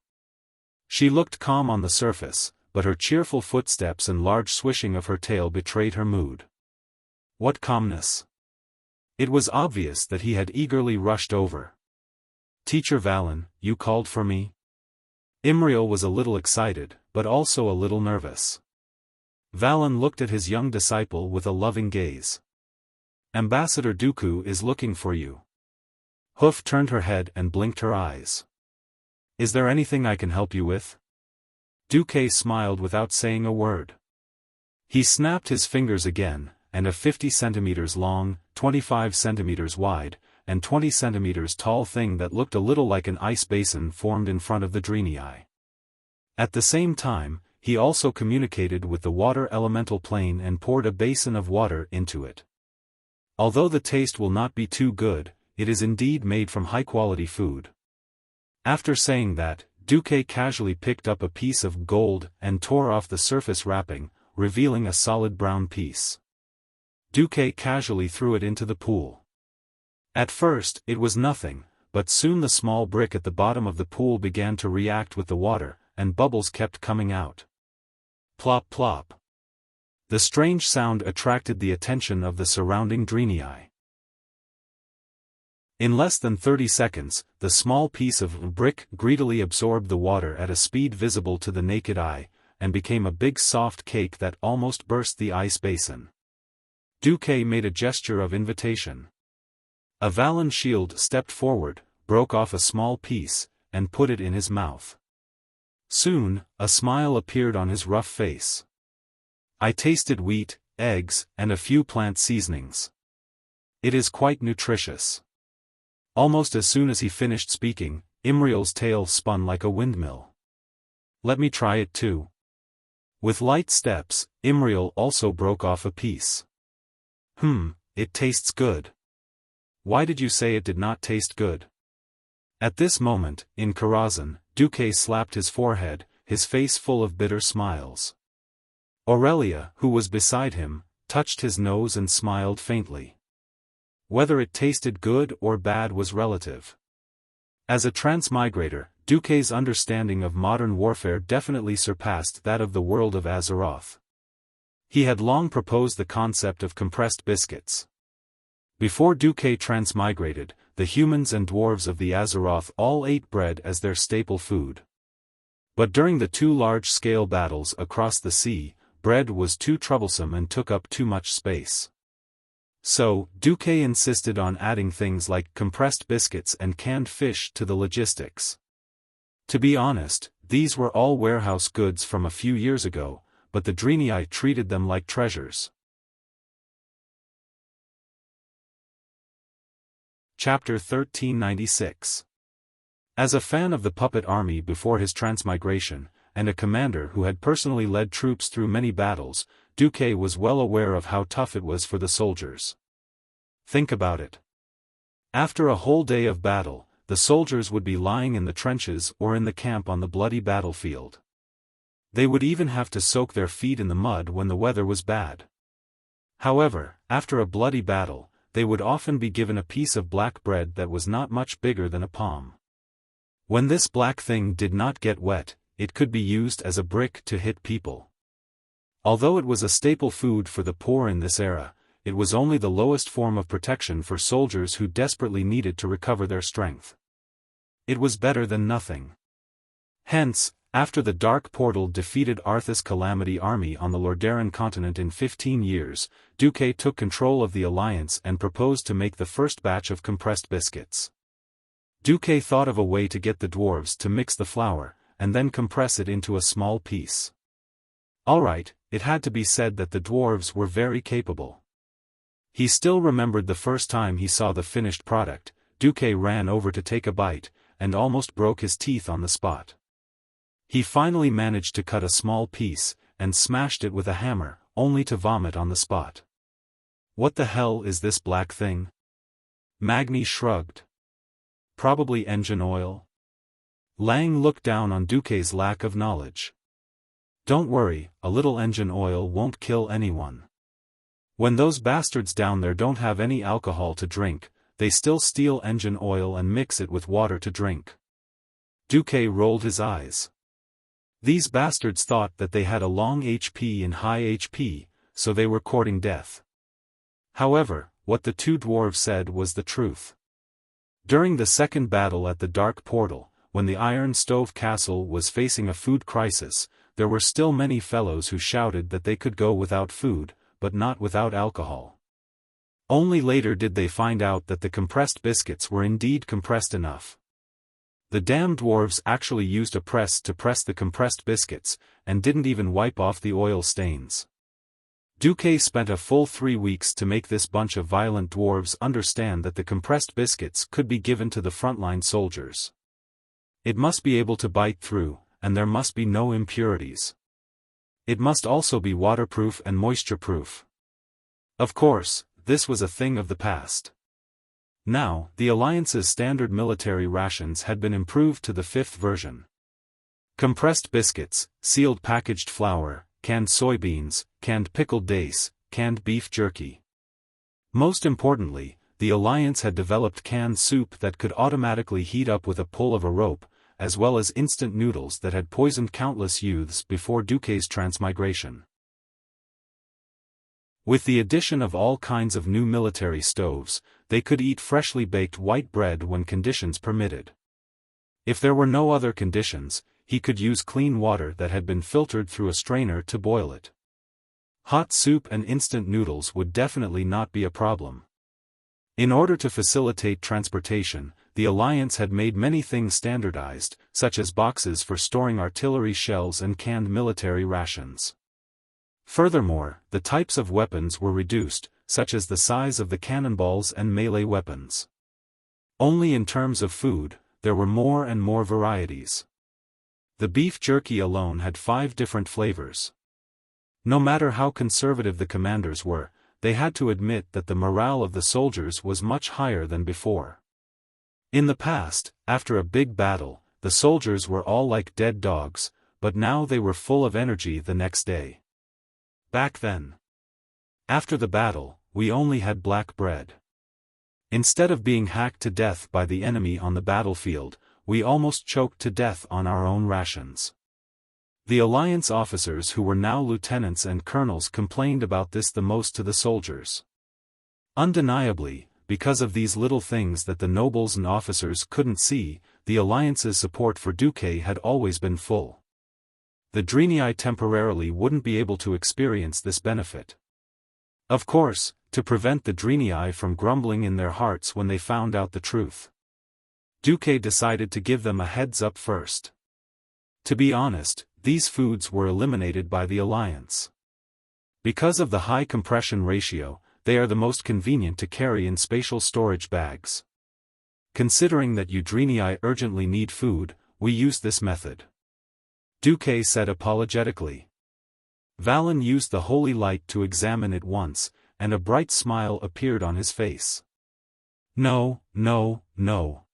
She looked calm on the surface, but her cheerful footsteps and large swishing of her tail betrayed her mood. What calmness! It was obvious that he had eagerly rushed over. Teacher Valen, you called for me? Imriel was a little excited, but also a little nervous. Valen looked at his young disciple with a loving gaze. Ambassador Dooku is looking for you. Hoof turned her head and blinked her eyes. Is there anything I can help you with? Duque smiled without saying a word. He snapped his fingers again, and a 50 centimeters long, 25 centimeters wide, and 20 centimeters tall thing that looked a little like an ice basin formed in front of the Divinity. At the same time, he also communicated with the water elemental plane and poured a basin of water into it. Although the taste will not be too good, it is indeed made from high-quality food. After saying that, Duque casually picked up a piece of gold and tore off the surface wrapping, revealing a solid brown piece. Duque casually threw it into the pool. At first, it was nothing, but soon the small brick at the bottom of the pool began to react with the water, and bubbles kept coming out. Plop plop. The strange sound attracted the attention of the surrounding Divinity. In less than 30 seconds, the small piece of brick greedily absorbed the water at a speed visible to the naked eye, and became a big soft cake that almost burst the ice basin. Duque made a gesture of invitation. A Valen shield stepped forward, broke off a small piece, and put it in his mouth. Soon, a smile appeared on his rough face. I tasted wheat, eggs, and a few plant seasonings. It is quite nutritious. Almost as soon as he finished speaking, Imriel's tail spun like a windmill. Let me try it too. With light steps, Imriel also broke off a piece. It tastes good. Why did you say it did not taste good? At this moment, in Karazhan, Duque slapped his forehead, his face full of bitter smiles. Aurelia, who was beside him, touched his nose and smiled faintly. Whether it tasted good or bad was relative. As a transmigrator, Duque's understanding of modern warfare definitely surpassed that of the world of Azeroth. He had long proposed the concept of compressed biscuits. Before Duque transmigrated, the humans and dwarves of the Azeroth all ate bread as their staple food. But during the two large-scale battles across the sea, bread was too troublesome and took up too much space. So, Duque insisted on adding things like compressed biscuits and canned fish to the logistics. To be honest, these were all warehouse goods from a few years ago, but the Divinity treated them like treasures. Chapter 1396. As a fan of the puppet army before his transmigration, and a commander who had personally led troops through many battles, Duque was well aware of how tough it was for the soldiers. Think about it. After a whole day of battle, the soldiers would be lying in the trenches or in the camp on the bloody battlefield. They would even have to soak their feet in the mud when the weather was bad. However, after a bloody battle, they would often be given a piece of black bread that was not much bigger than a palm. When this black thing did not get wet, it could be used as a brick to hit people. Although it was a staple food for the poor in this era, it was only the lowest form of protection for soldiers who desperately needed to recover their strength. It was better than nothing. Hence, after the Dark Portal defeated Arthas' Calamity army on the Lordaeron continent in 15 years, Duque took control of the Alliance and proposed to make the first batch of compressed biscuits. Duque thought of a way to get the dwarves to mix the flour, and then compress it into a small piece. Alright, it had to be said that the dwarves were very capable. He still remembered the first time he saw the finished product. Duque ran over to take a bite, and almost broke his teeth on the spot. He finally managed to cut a small piece, and smashed it with a hammer, only to vomit on the spot. What the hell is this black thing? Magni shrugged. Probably engine oil? Lang looked down on Duque's lack of knowledge. Don't worry, a little engine oil won't kill anyone. When those bastards down there don't have any alcohol to drink, they still steal engine oil and mix it with water to drink. Duque rolled his eyes. These bastards thought that they had a long HP and high HP, so they were courting death. However, what the two dwarves said was the truth. During the second battle at the Dark Portal, when the Iron Stove Castle was facing a food crisis, there were still many fellows who shouted that they could go without food, but not without alcohol. Only later did they find out that the compressed biscuits were indeed compressed enough. The damn dwarves actually used a press to press the compressed biscuits, and didn't even wipe off the oil stains. Duque spent a full 3 weeks to make this bunch of violent dwarves understand that the compressed biscuits could be given to the frontline soldiers. It must be able to bite through, and there must be no impurities. It must also be waterproof and moisture-proof. Of course, this was a thing of the past. Now, the Alliance's standard military rations had been improved to the 5th version. Compressed biscuits, sealed packaged flour, canned soybeans, canned pickled dace, canned beef jerky. Most importantly, the Alliance had developed canned soup that could automatically heat up with a pull of a rope, as well as instant noodles that had poisoned countless youths before Duque's transmigration. With the addition of all kinds of new military stoves, they could eat freshly baked white bread when conditions permitted. If there were no other conditions, he could use clean water that had been filtered through a strainer to boil it. Hot soup and instant noodles would definitely not be a problem. In order to facilitate transportation, the Alliance had made many things standardized, such as boxes for storing artillery shells and canned military rations. Furthermore, the types of weapons were reduced, such as the size of the cannonballs and melee weapons. Only in terms of food, there were more and more varieties. The beef jerky alone had 5 different flavors. No matter how conservative the commanders were, they had to admit that the morale of the soldiers was much higher than before. In the past, after a big battle, the soldiers were all like dead dogs, but now they were full of energy the next day. Back then, after the battle, we only had black bread. Instead of being hacked to death by the enemy on the battlefield, we almost choked to death on our own rations. The Alliance officers who were now lieutenants and colonels complained about this the most to the soldiers. Undeniably, because of these little things that the nobles and officers couldn't see, the Alliance's support for Duque had always been full. The Divinity temporarily wouldn't be able to experience this benefit. Of course, to prevent the Divinity from grumbling in their hearts when they found out the truth, Duque decided to give them a heads up first. To be honest, these foods were eliminated by the Alliance. Because of the high compression ratio, they are the most convenient to carry in spatial storage bags. Considering that you Drenii urgently need food, we use this method. Duque said apologetically. Valen used the holy light to examine it once, and a bright smile appeared on his face. No, no, no.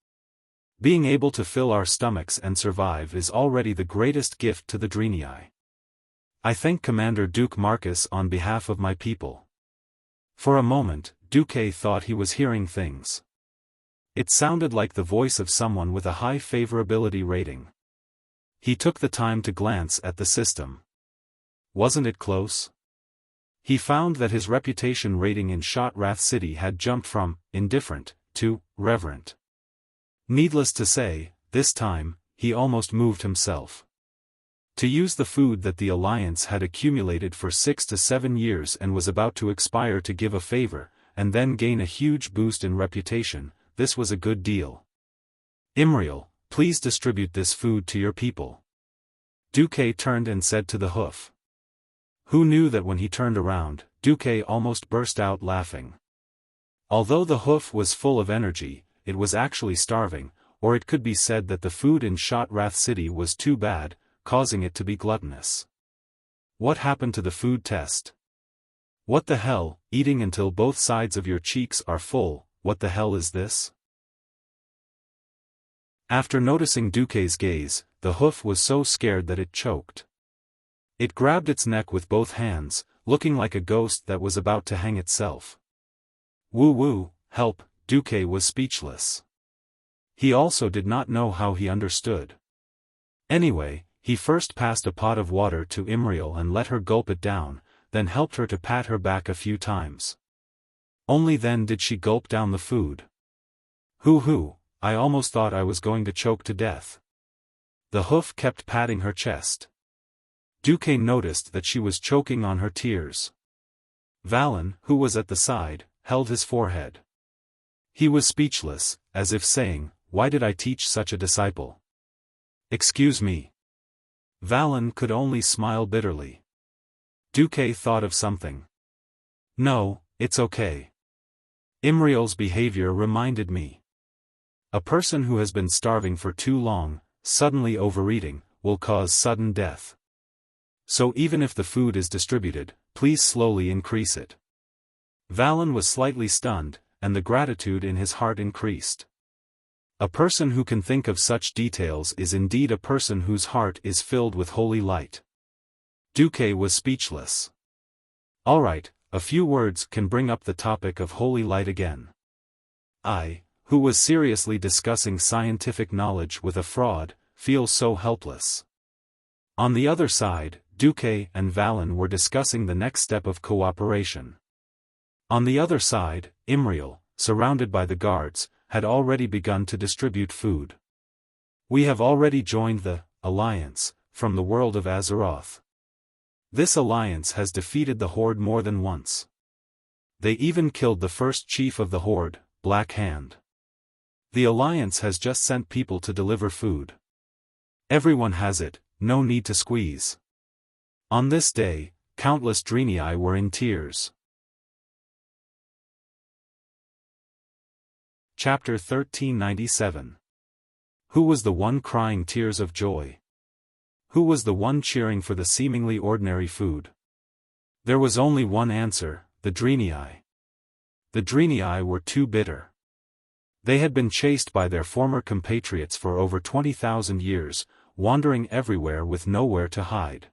Being able to fill our stomachs and survive is already the greatest gift to the Drenii. I thank Commander Duke Marcus on behalf of my people. For a moment, Duque thought he was hearing things. It sounded like the voice of someone with a high favorability rating. He took the time to glance at the system. Wasn't it close? He found that his reputation rating in Shotrath City had jumped from indifferent to reverent. Needless to say, this time, he almost moved himself. To use the food that the Alliance had accumulated for 6 to 7 years and was about to expire to give a favor, and then gain a huge boost in reputation, this was a good deal. Imriel, please distribute this food to your people. Duque turned and said to the hoof. Who knew that when he turned around, Duque almost burst out laughing. Although the hoof was full of energy, it was actually starving, or it could be said that the food in Shotrath City was too bad, causing it to be gluttonous. What happened to the food test? What the hell, eating until both sides of your cheeks are full, what the hell is this? After noticing Duque's gaze, the hoof was so scared that it choked. It grabbed its neck with both hands, looking like a ghost that was about to hang itself. Woo, help, Duque was speechless. He also did not know how he understood. Anyway, he first passed a pot of water to Imriel and let her gulp it down, then helped her to pat her back a few times. Only then did she gulp down the food. Hoo, I almost thought I was going to choke to death. The hoof kept patting her chest. Duque noticed that she was choking on her tears. Valen, who was at the side, held his forehead. He was speechless, as if saying, why did I teach such a disciple? Excuse me. Valen could only smile bitterly. Duque thought of something. No, it's okay. Imriel's behavior reminded me. A person who has been starving for too long, suddenly overeating, will cause sudden death. So even if the food is distributed, please slowly increase it. Valen was slightly stunned, and the gratitude in his heart increased. A person who can think of such details is indeed a person whose heart is filled with holy light. Duque was speechless. Alright, a few words can bring up the topic of holy light again. I, who was seriously discussing scientific knowledge with a fraud, feel so helpless. On the other side, Duque and Valen were discussing the next step of cooperation. On the other side, Imriel, surrounded by the guards, had already begun to distribute food. We have already joined the Alliance, from the world of Azeroth. This alliance has defeated the Horde more than once. They even killed the first chief of the Horde, Black Hand. The Alliance has just sent people to deliver food. Everyone has it, no need to squeeze. On this day, countless Drenii were in tears. Chapter 1397. Who was the one crying tears of joy? Who was the one cheering for the seemingly ordinary food? There was only one answer, the Drenii. The Drenii were too bitter. They had been chased by their former compatriots for over 20,000 years, wandering everywhere with nowhere to hide.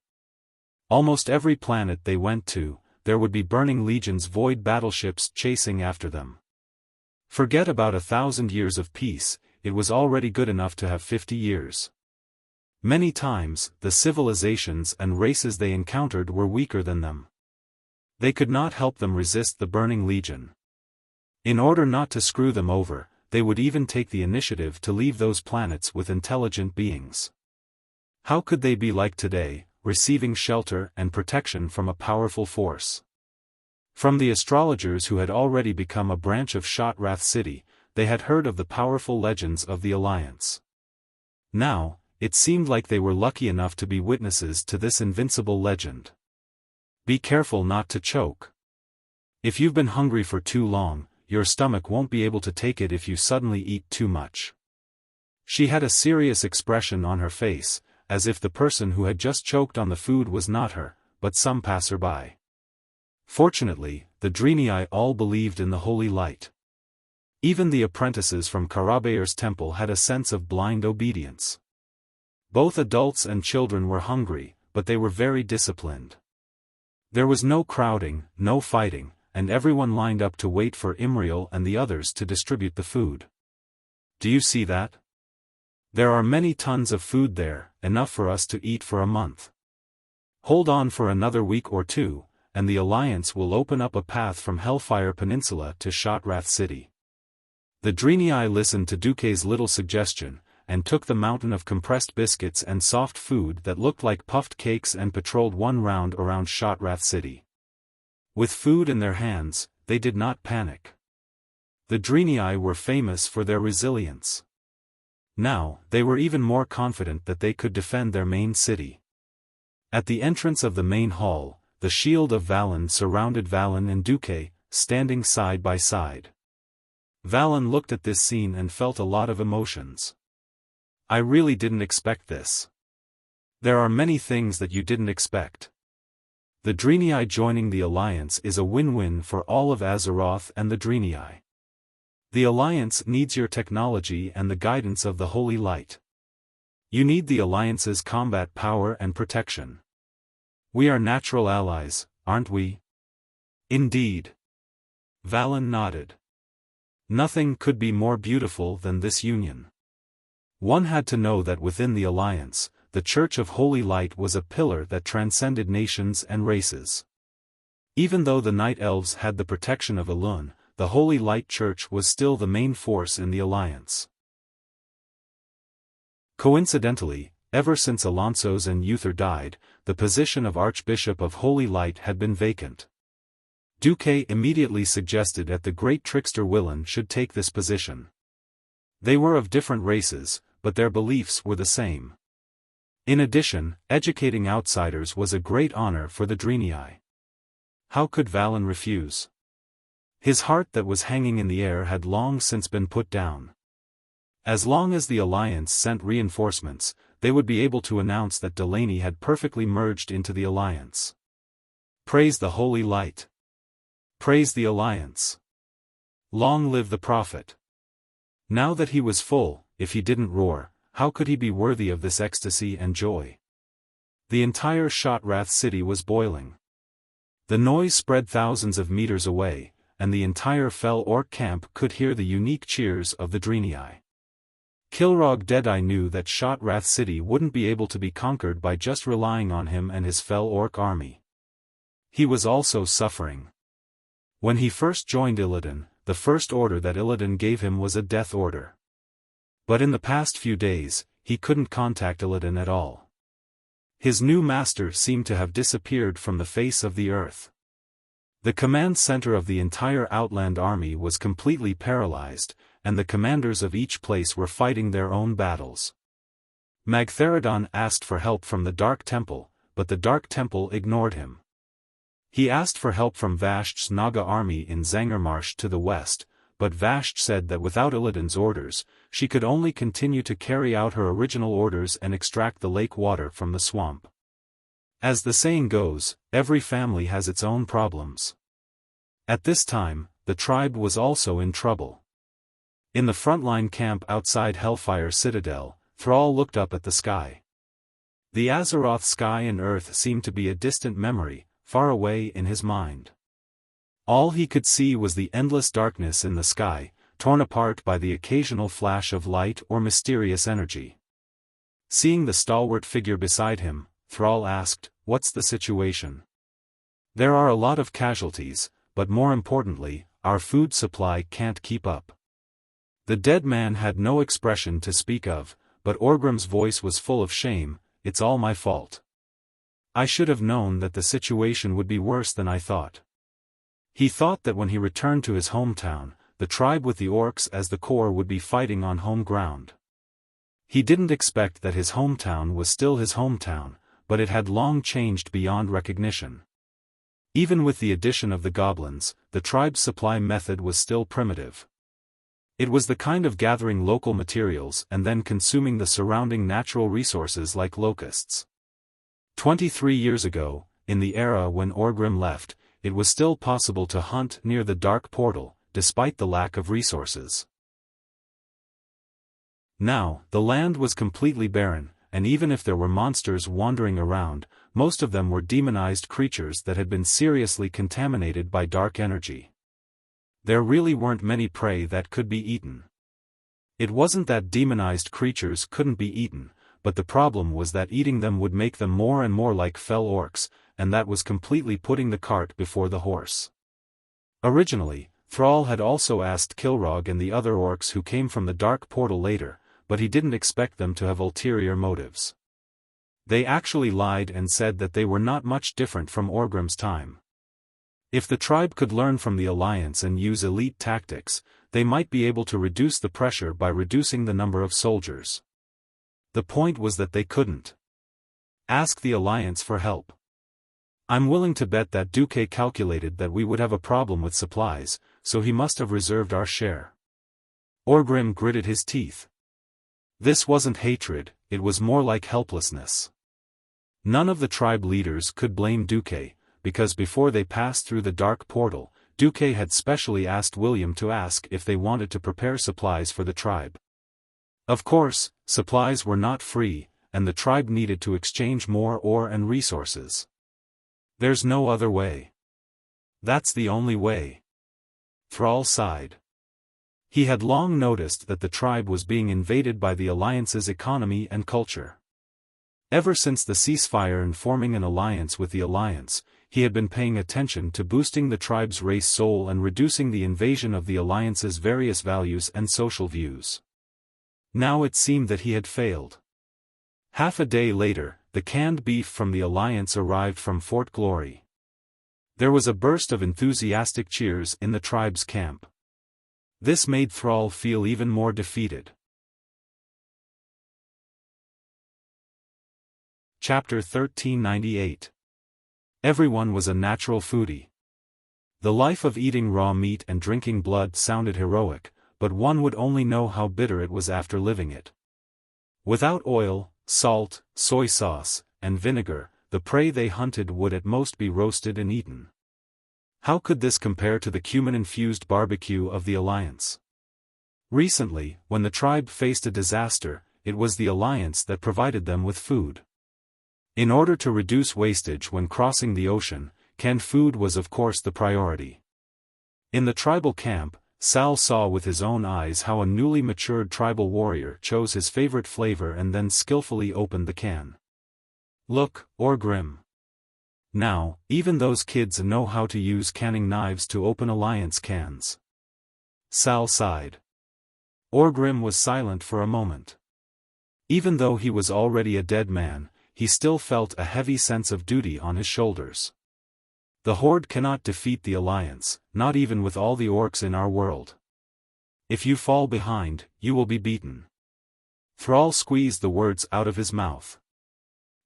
Almost every planet they went to, there would be burning legions void battleships chasing after them. Forget about 1,000 years of peace, it was already good enough to have 50 years. Many times, the civilizations and races they encountered were weaker than them. They could not help them resist the burning legion. In order not to screw them over, they would even take the initiative to leave those planets with intelligent beings. How could they be like today, receiving shelter and protection from a powerful force? From the astrologers who had already become a branch of Shotrath City, they had heard of the powerful legends of the Alliance. Now, it seemed like they were lucky enough to be witnesses to this invincible legend. Be careful not to choke. If you've been hungry for too long, your stomach won't be able to take it if you suddenly eat too much. She had a serious expression on her face, as if the person who had just choked on the food was not her, but some passerby. Fortunately, the Drinii all believed in the holy light. Even the apprentices from Karabayar's temple had a sense of blind obedience. Both adults and children were hungry, but they were very disciplined. There was no crowding, no fighting, and everyone lined up to wait for Imriel and the others to distribute the food. Do you see that? There are many tons of food there, enough for us to eat for a month. Hold on for another week or two, and the Alliance will open up a path from Hellfire Peninsula to Shotrath City. The Drinii listened to Duke's little suggestion, and took the mountain of compressed biscuits and soft food that looked like puffed cakes and patrolled one round around Shotrath City. With food in their hands, they did not panic. The Drinii were famous for their resilience. Now, they were even more confident that they could defend their main city. At the entrance of the main hall, the shield of Valen surrounded Valen and Duke, standing side by side. Valen looked at this scene and felt a lot of emotions. I really didn't expect this. There are many things that you didn't expect. The Drinii joining the Alliance is a win-win for all of Azeroth and the Drinii. The Alliance needs your technology and the guidance of the Holy Light. You need the Alliance's combat power and protection. We are natural allies, aren't we? Indeed. Valen nodded. Nothing could be more beautiful than this union. One had to know that within the Alliance, the Church of Holy Light was a pillar that transcended nations and races. Even though the Night Elves had the protection of Elun, the Holy Light Church was still the main force in the Alliance. Coincidentally, ever since Alonso's and Uther died, the position of Archbishop of Holy Light had been vacant. Duke immediately suggested that the great trickster Willan should take this position. They were of different races, but their beliefs were the same. In addition, educating outsiders was a great honor for the Drinii. How could Valen refuse? His heart that was hanging in the air had long since been put down. As long as the Alliance sent reinforcements, they would be able to announce that Delaney had perfectly merged into the Alliance. Praise the Holy Light. Praise the Alliance. Long live the Prophet. Now that he was full, if he didn't roar, how could he be worthy of this ecstasy and joy? The entire Shotrath city was boiling. The noise spread thousands of meters away, and the entire Fel Orc camp could hear the unique cheers of the Drinii. Kilrog Deadeye knew that Shotrath city wouldn't be able to be conquered by just relying on him and his Fel Orc army. He was also suffering. When he first joined Illidan, the first order that Illidan gave him was a death order. But in the past few days, he couldn't contact Illidan at all. His new master seemed to have disappeared from the face of the earth. The command center of the entire Outland army was completely paralyzed, and the commanders of each place were fighting their own battles. Magtheridon asked for help from the Dark Temple, but the Dark Temple ignored him. He asked for help from Vasht's Naga army in Zangarmarsh to the west, but Vasht said that without Illidan's orders, she could only continue to carry out her original orders and extract the lake water from the swamp. As the saying goes, every family has its own problems. At this time, the tribe was also in trouble. In the frontline camp outside Hellfire Citadel, Thrall looked up at the sky. The Azeroth sky and earth seemed to be a distant memory, far away in his mind. All he could see was the endless darkness in the sky, torn apart by the occasional flash of light or mysterious energy. Seeing the stalwart figure beside him, Thrall asked, "What's the situation?" "There are a lot of casualties, but more importantly, our food supply can't keep up." The dead man had no expression to speak of, but Orgrim's voice was full of shame. "It's all my fault. I should have known that the situation would be worse than I thought." He thought that when he returned to his hometown, the tribe with the orcs as the core would be fighting on home ground. He didn't expect that his hometown was still his hometown, but it had long changed beyond recognition. Even with the addition of the goblins, the tribe's supply method was still primitive. It was the kind of gathering local materials and then consuming the surrounding natural resources like locusts. 23 years ago, in the era when Orgrim left, it was still possible to hunt near the dark portal, despite the lack of resources. Now, the land was completely barren, and even if there were monsters wandering around, most of them were demonized creatures that had been seriously contaminated by dark energy. There really weren't many prey that could be eaten. It wasn't that demonized creatures couldn't be eaten, but the problem was that eating them would make them more and more like fell orcs, and that was completely putting the cart before the horse. Originally, Thrall had also asked Kilrog and the other orcs who came from the dark portal later, but he didn't expect them to have ulterior motives. They actually lied and said that they were not much different from Orgrim's time. If the tribe could learn from the Alliance and use elite tactics, they might be able to reduce the pressure by reducing the number of soldiers. The point was that they couldn't. Ask the Alliance for help. I'm willing to bet that Duque calculated that we would have a problem with supplies, so he must have reserved our share. Orgrim gritted his teeth. This wasn't hatred, it was more like helplessness. None of the tribe leaders could blame Duque, because before they passed through the dark portal, Duque had specially asked William to ask if they wanted to prepare supplies for the tribe. Of course, supplies were not free, and the tribe needed to exchange more ore and resources. There's no other way. That's the only way. Thrall sighed. He had long noticed that the tribe was being invaded by the Alliance's economy and culture. Ever since the ceasefire and forming an alliance with the Alliance, he had been paying attention to boosting the tribe's race soul and reducing the invasion of the Alliance's various values and social views. Now it seemed that he had failed. Half a day later, the canned beef from the Alliance arrived from Fort Glory. There was a burst of enthusiastic cheers in the tribe's camp. This made Thrall feel even more defeated. Chapter 1398. Everyone was a natural foodie. The life of eating raw meat and drinking blood sounded heroic, but one would only know how bitter it was after living it. Without oil, salt, soy sauce, and vinegar, the prey they hunted would at most be roasted and eaten. How could this compare to the cumin-infused barbecue of the Alliance? Recently, when the tribe faced a disaster, it was the Alliance that provided them with food. In order to reduce wastage when crossing the ocean, canned food was of course the priority. In the tribal camp, Sal saw with his own eyes how a newly matured tribal warrior chose his favorite flavor and then skillfully opened the can. Look, Orgrim. Now, even those kids know how to use canning knives to open Alliance cans. Sal sighed. Orgrim was silent for a moment. Even though he was already a dead man, he still felt a heavy sense of duty on his shoulders. The Horde cannot defeat the Alliance, not even with all the orcs in our world. If you fall behind, you will be beaten. Thrall squeezed the words out of his mouth.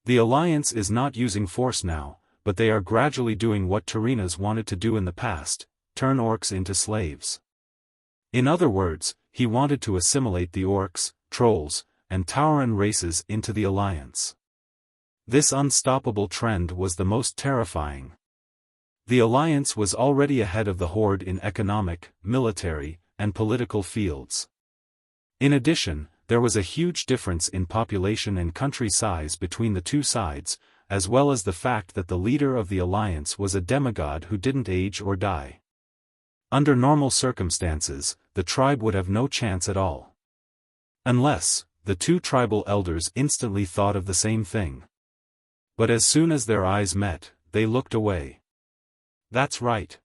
The Alliance is not using force now, but they are gradually doing what Tyreenas wanted to do in the past, turn orcs into slaves. In other words, he wanted to assimilate the orcs, trolls, and Tauren races into the Alliance. This unstoppable trend was the most terrifying. The Alliance was already ahead of the Horde in economic, military, and political fields. In addition, there was a huge difference in population and country size between the two sides, as well as the fact that the leader of the Alliance was a demigod who didn't age or die. Under normal circumstances, the tribe would have no chance at all. Unless, the two tribal elders instantly thought of the same thing. But as soon as their eyes met, they looked away. That's right.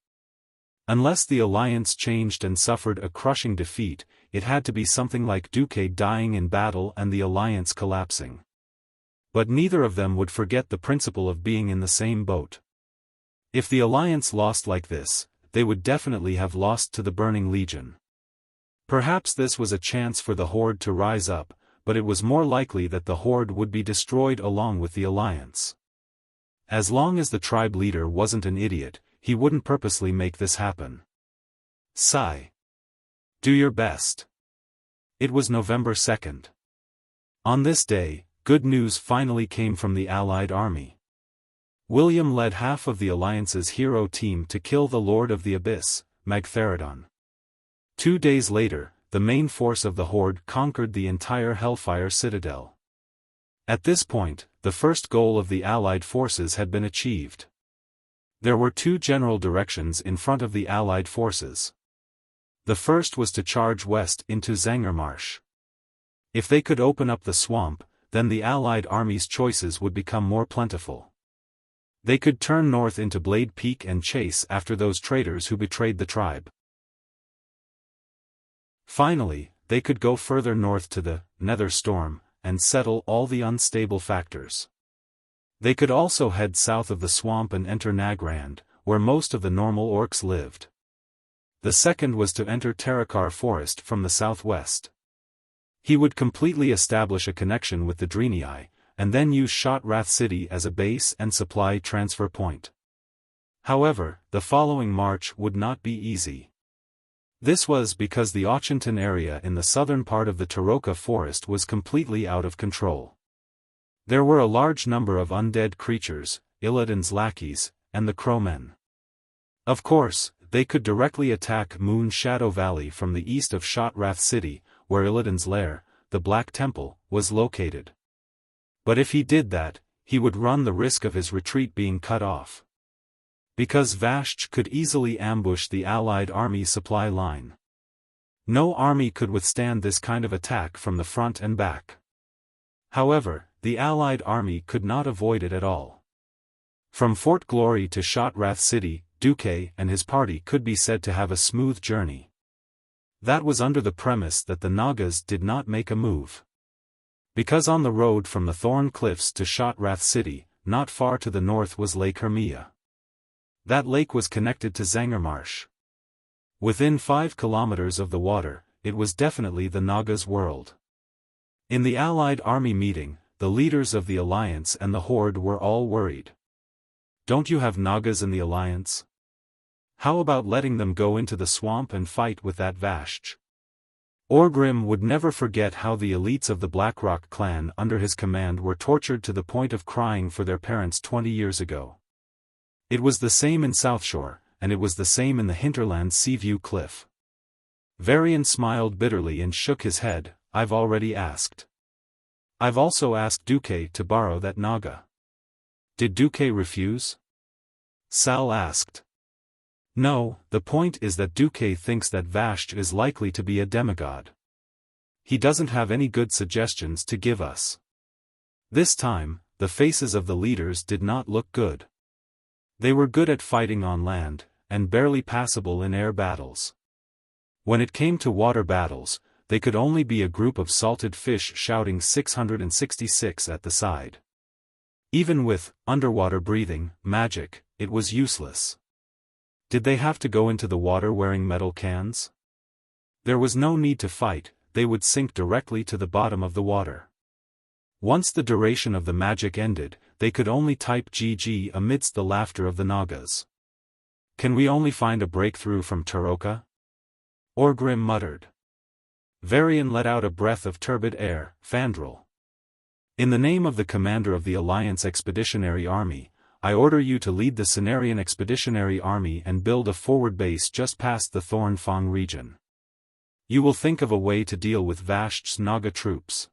Unless the Alliance changed and suffered a crushing defeat, it had to be something like Duque dying in battle and the Alliance collapsing. But neither of them would forget the principle of being in the same boat. If the Alliance lost like this, they would definitely have lost to the Burning Legion. Perhaps this was a chance for the Horde to rise up, but it was more likely that the Horde would be destroyed along with the Alliance. As long as the tribe leader wasn't an idiot, he wouldn't purposely make this happen. Sigh. Do your best. It was November 2nd. On this day, good news finally came from the Allied army. William led half of the Alliance's hero team to kill the Lord of the Abyss, Magtheridon. 2 days later, the main force of the Horde conquered the entire Hellfire Citadel. At this point, the first goal of the Allied forces had been achieved. There were 2 general directions in front of the Allied forces. The first was to charge west into Zangermarsch. If they could open up the swamp, then the Allied army's choices would become more plentiful. They could turn north into Blade Peak and chase after those traitors who betrayed the tribe. Finally, they could go further north to the Nether Storm and settle all the unstable factors. They could also head south of the swamp and enter Nagrand, where most of the normal orcs lived. The second was to enter Terakar Forest from the southwest. He would completely establish a connection with the Draenei, and then use Shotrath City as a base and supply transfer point. However, the following march would not be easy. This was because the Auchinton area in the southern part of the Teroka Forest was completely out of control. There were a large number of undead creatures, Illidan's lackeys, and the Crowmen. Of course, they could directly attack Moon Shadow Valley from the east of Shotrath City, where Illidan's lair, the Black Temple, was located. But if he did that, he would run the risk of his retreat being cut off. Because Vashj could easily ambush the Allied army supply line. No army could withstand this kind of attack from the front and back. However, the Allied army could not avoid it at all. From Fort Glory to Shotrath City, Duque and his party could be said to have a smooth journey. That was under the premise that the Nagas did not make a move. Because on the road from the Thorn Cliffs to Shotrath City, not far to the north was Lake Hermia. That lake was connected to Zangermarsch. Within 5 kilometers of the water, it was definitely the Nagas' world. In the Allied army meeting, the leaders of the Alliance and the Horde were all worried. Don't you have Nagas in the Alliance? How about letting them go into the swamp and fight with that Vashj? Orgrim would never forget how the elites of the Blackrock clan under his command were tortured to the point of crying for their parents 20 years ago. It was the same in Southshore, and it was the same in the hinterland Seaview Cliff. Varian smiled bitterly and shook his head. I've already asked. I've also asked Duque to borrow that Naga. Did Duque refuse? Sal asked. No, the point is that Duque thinks that Vashj is likely to be a demigod. He doesn't have any good suggestions to give us. This time, the faces of the leaders did not look good. They were good at fighting on land, and barely passable in air battles. When it came to water battles, they could only be a group of salted fish shouting 666 at the side. Even with underwater breathing magic, it was useless. Did they have to go into the water wearing metal cans? There was no need to fight, they would sink directly to the bottom of the water. Once the duration of the magic ended, they could only type GG amidst the laughter of the Nagas. Can we only find a breakthrough from Teroka? Orgrim muttered. Varian let out a breath of turbid air. Fandral. In the name of the commander of the Alliance Expeditionary Army, I order you to lead the Cenarian Expeditionary Army and build a forward base just past the Thornfang region. You will think of a way to deal with Vashj's Naga troops.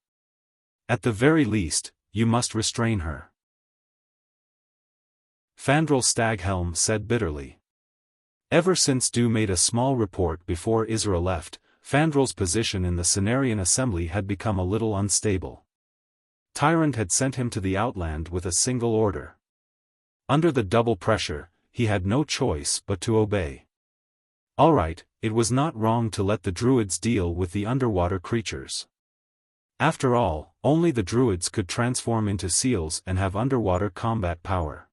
At the very least, you must restrain her. Fandral Staghelm said bitterly. Ever since Du made a small report before Isra left, Fandral's position in the Cenarian Assembly had become a little unstable. Tyrant had sent him to the Outland with a single order. Under the double pressure, he had no choice but to obey. Alright, it was not wrong to let the Druids deal with the underwater creatures. After all, only the Druids could transform into seals and have underwater combat power.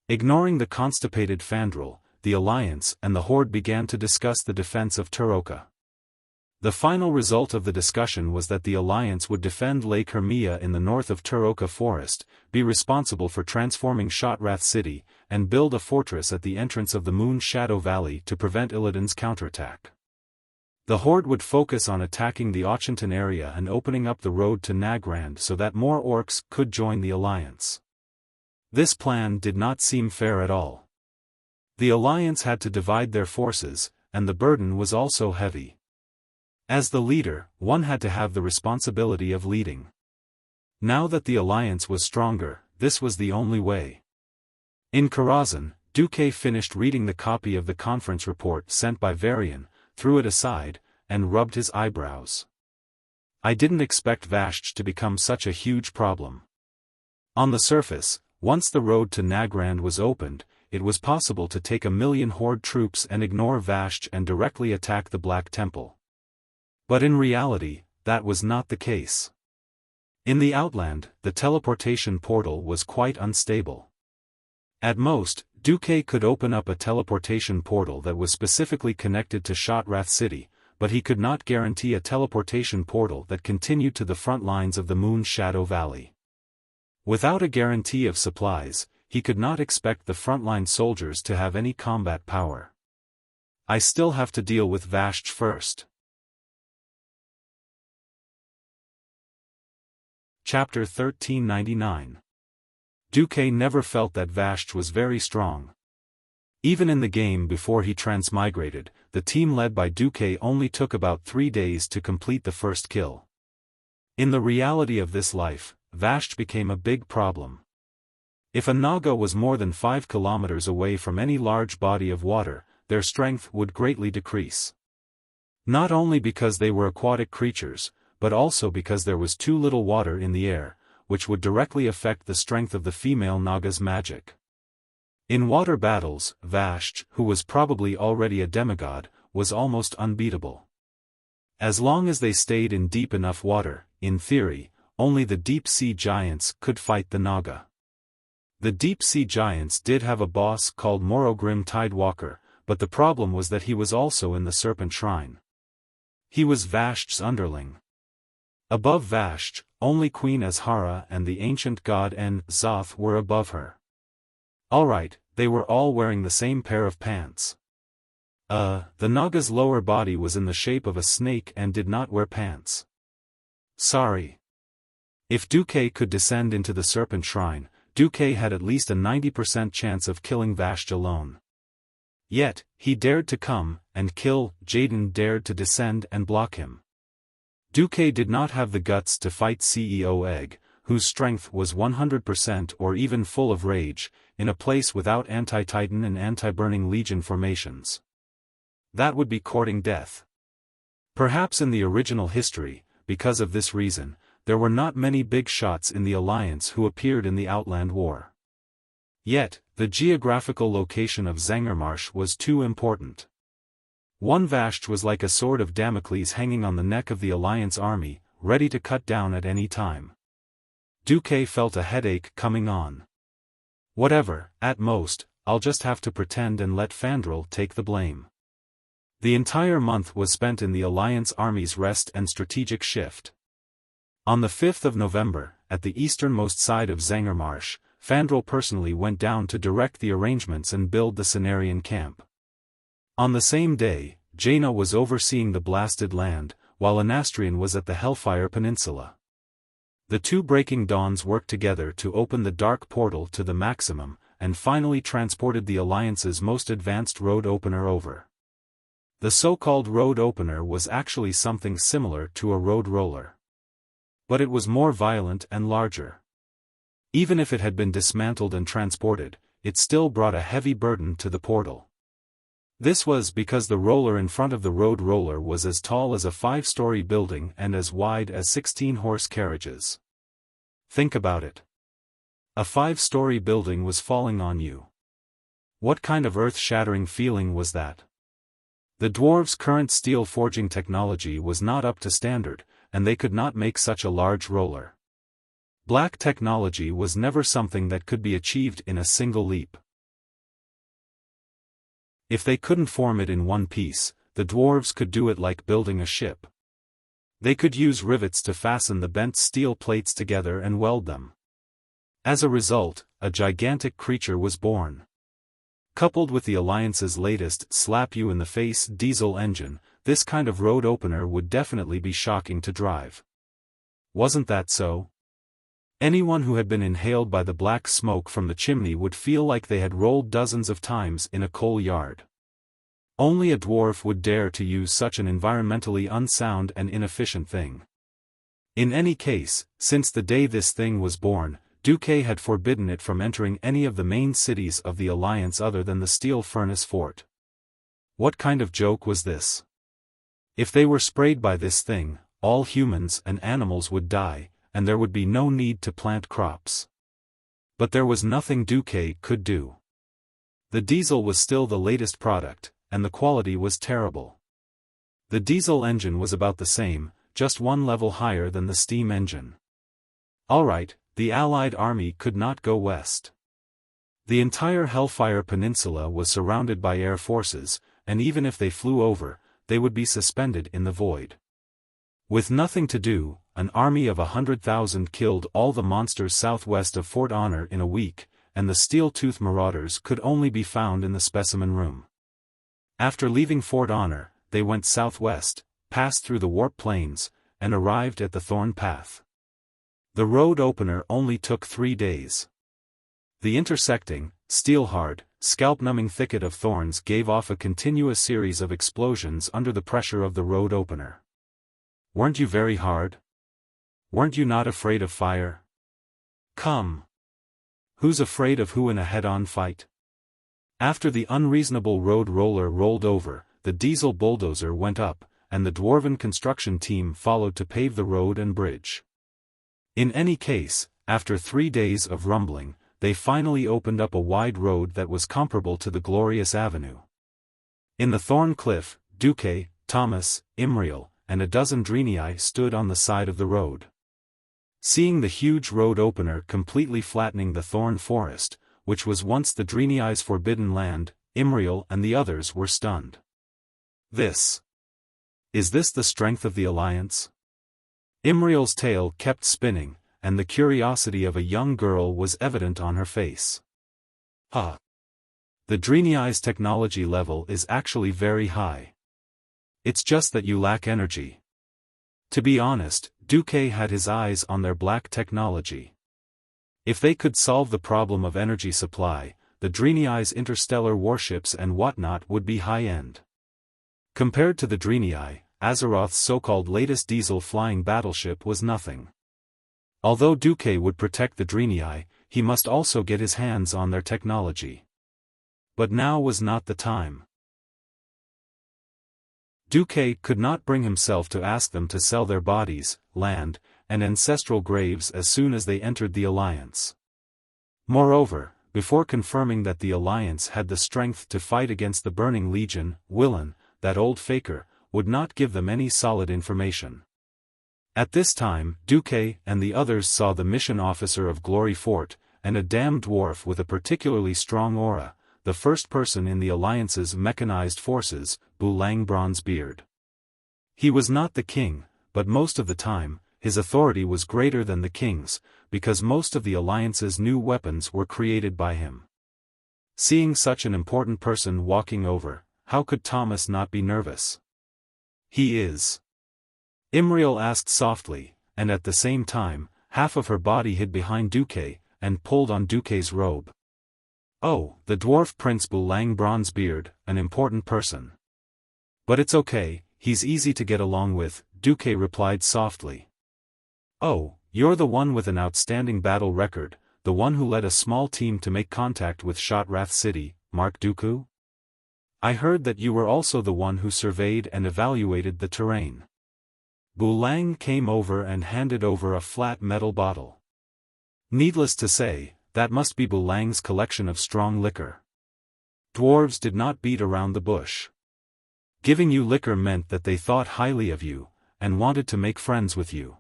Ignoring the constipated Fandral, the Alliance and the Horde began to discuss the defense of Teroka. The final result of the discussion was that the Alliance would defend Lake Hermia in the north of Turoka Forest, be responsible for transforming Shotrath City, and build a fortress at the entrance of the Moon Shadow Valley to prevent Illidan's counterattack. The Horde would focus on attacking the Ochantan area and opening up the road to Nagrand so that more orcs could join the Alliance. This plan did not seem fair at all. The Alliance had to divide their forces, and the burden was also heavy. As the leader, one had to have the responsibility of leading. Now that the Alliance was stronger, this was the only way. In Karazhan, Duque finished reading the copy of the conference report sent by Varian, threw it aside, and rubbed his eyebrows. I didn't expect Vasht to become such a huge problem. On the surface, once the road to Nagrand was opened, it was possible to take 1,000,000 Horde troops and ignore Vasht and directly attack the Black Temple. But in reality, that was not the case. In the Outland, the teleportation portal was quite unstable. At most, Duque could open up a teleportation portal that was specifically connected to Shotrath City, but he could not guarantee a teleportation portal that continued to the front lines of the Moon Shadow Valley. Without a guarantee of supplies, he could not expect the frontline soldiers to have any combat power. I still have to deal with Vasht first. Chapter 1399. Duque never felt that Vasht was very strong. Even in the game before he transmigrated, the team led by Duque only took about 3 days to complete the first kill. In the reality of this life, Vasht became a big problem. If a Naga was more than 5 kilometers away from any large body of water, their strength would greatly decrease. Not only because they were aquatic creatures, but also because there was too little water in the air, which would directly affect the strength of the female Naga's magic. In water battles, Vasht, who was probably already a demigod, was almost unbeatable. As long as they stayed in deep enough water, in theory, only the deep-sea giants could fight the Naga. The deep-sea giants did have a boss called Morogrim Tidewalker, but the problem was that he was also in the Serpent Shrine. He was Vasht's underling. Above Vasht, only Queen Azhara and the ancient god En-Zoth were above her. Alright, they were all wearing the same pair of pants. The Naga's lower body was in the shape of a snake and did not wear pants. Sorry. If Duque could descend into the Serpent Shrine, Duque had at least a 90% chance of killing Vasht alone. Yet, he dared to come, and kill. Jaden dared to descend and block him. Duque did not have the guts to fight CEO Egg, whose strength was 100% or even full of rage, in a place without anti-Titan and anti-Burning Legion formations. That would be courting death. Perhaps in the original history, because of this reason, there were not many big shots in the Alliance who appeared in the Outland War. Yet, the geographical location of Zangarmarsh was too important. One Vasht was like a sword of Damocles hanging on the neck of the Alliance army, ready to cut down at any time. Duque felt a headache coming on. Whatever, at most, I'll just have to pretend and let Fandral take the blame. The entire month was spent in the Alliance army's rest and strategic shift. On the 5th of November, at the easternmost side of Zangarmarsh, Fandral personally went down to direct the arrangements and build the Cenarian camp. On the same day, Jaina was overseeing the blasted land, while Anastrian was at the Hellfire Peninsula. The two Breaking Dawns worked together to open the Dark Portal to the maximum, and finally transported the Alliance's most advanced road opener over. The so-called road opener was actually something similar to a road roller. But it was more violent and larger. Even if it had been dismantled and transported, it still brought a heavy burden to the portal. This was because the roller in front of the road roller was as tall as a 5-story building and as wide as 16 horse carriages. Think about it. A 5-story building was falling on you. What kind of earth-shattering feeling was that? The dwarves' current steel forging technology was not up to standard, and they could not make such a large roller. Black technology was never something that could be achieved in a single leap. If they couldn't form it in one piece, the dwarves could do it like building a ship. They could use rivets to fasten the bent steel plates together and weld them. As a result, a gigantic creature was born. Coupled with the Alliance's latest slap-you-in-the-face diesel engine, this kind of road opener would definitely be shocking to drive. Wasn't that so? Anyone who had been inhaled by the black smoke from the chimney would feel like they had rolled dozens of times in a coal yard. Only a dwarf would dare to use such an environmentally unsound and inefficient thing. In any case, since the day this thing was born, Duque had forbidden it from entering any of the main cities of the Alliance other than the steel furnace fort. What kind of joke was this? If they were sprayed by this thing, all humans and animals would die, and there would be no need to plant crops. But there was nothing Duque could do. The diesel was still the latest product, and the quality was terrible. The diesel engine was about the same, just one level higher than the steam engine. Alright, the Allied army could not go west. The entire Hellfire Peninsula was surrounded by air forces, and even if they flew over, they would be suspended in the void. With nothing to do, an army of 100,000 killed all the monsters southwest of Fort Honor in a week, and the steel-toothed marauders could only be found in the specimen room. After leaving Fort Honor, they went southwest, passed through the warp plains, and arrived at the Thorn Path. The road opener only took 3 days. The intersecting, steel-hard, scalp-numbing thicket of thorns gave off a continuous series of explosions under the pressure of the road opener. Weren't you very hard? Weren't you not afraid of fire? Come. Who's afraid of who in a head-on fight? After the unreasonable road roller rolled over, the diesel bulldozer went up, and the dwarven construction team followed to pave the road and bridge. In any case, after 3 days of rumbling, they finally opened up a wide road that was comparable to the Glorious Avenue. In the Thorn Cliff, Duque, Thomas, Imriel, and a dozen Drenii stood on the side of the road. Seeing the huge road opener completely flattening the thorn forest, which was once the Drenii's forbidden land, Imriel and the others were stunned. Is this the strength of the Alliance? Imriel's tail kept spinning, and the curiosity of a young girl was evident on her face. The Drenii's technology level is actually very high. It's just that you lack energy. To be honest, Duque had his eyes on their black technology. If they could solve the problem of energy supply, the Drenii's interstellar warships and whatnot would be high-end. Compared to the Drenii, Azeroth's so-called latest diesel flying battleship was nothing. Although Duque would protect the Drenii, he must also get his hands on their technology. But now was not the time. Duque could not bring himself to ask them to sell their bodies, land, and ancestral graves as soon as they entered the Alliance. Moreover, before confirming that the Alliance had the strength to fight against the Burning Legion, Willan, that old faker, would not give them any solid information. At this time, Duque and the others saw the mission officer of Glory Fort, and a damned dwarf with a particularly strong aura, the first person in the Alliance's mechanized forces, Bulang Bronzebeard. He was not the king, but most of the time, his authority was greater than the king's, because most of the Alliance's new weapons were created by him. Seeing such an important person walking over, how could Thomas not be nervous? He is. Imriel asked softly, and at the same time, half of her body hid behind Duque, and pulled on Duque's robe. Oh, the dwarf Prince Bulang Bronzebeard, an important person. But it's okay, he's easy to get along with, Duque replied softly. Oh, you're the one with an outstanding battle record, the one who led a small team to make contact with Shotrath City, Mark Dooku? I heard that you were also the one who surveyed and evaluated the terrain. Bulang came over and handed over a flat metal bottle. Needless to say, that must be Bulang's collection of strong liquor. Dwarves did not beat around the bush. Giving you liquor meant that they thought highly of you, and wanted to make friends with you.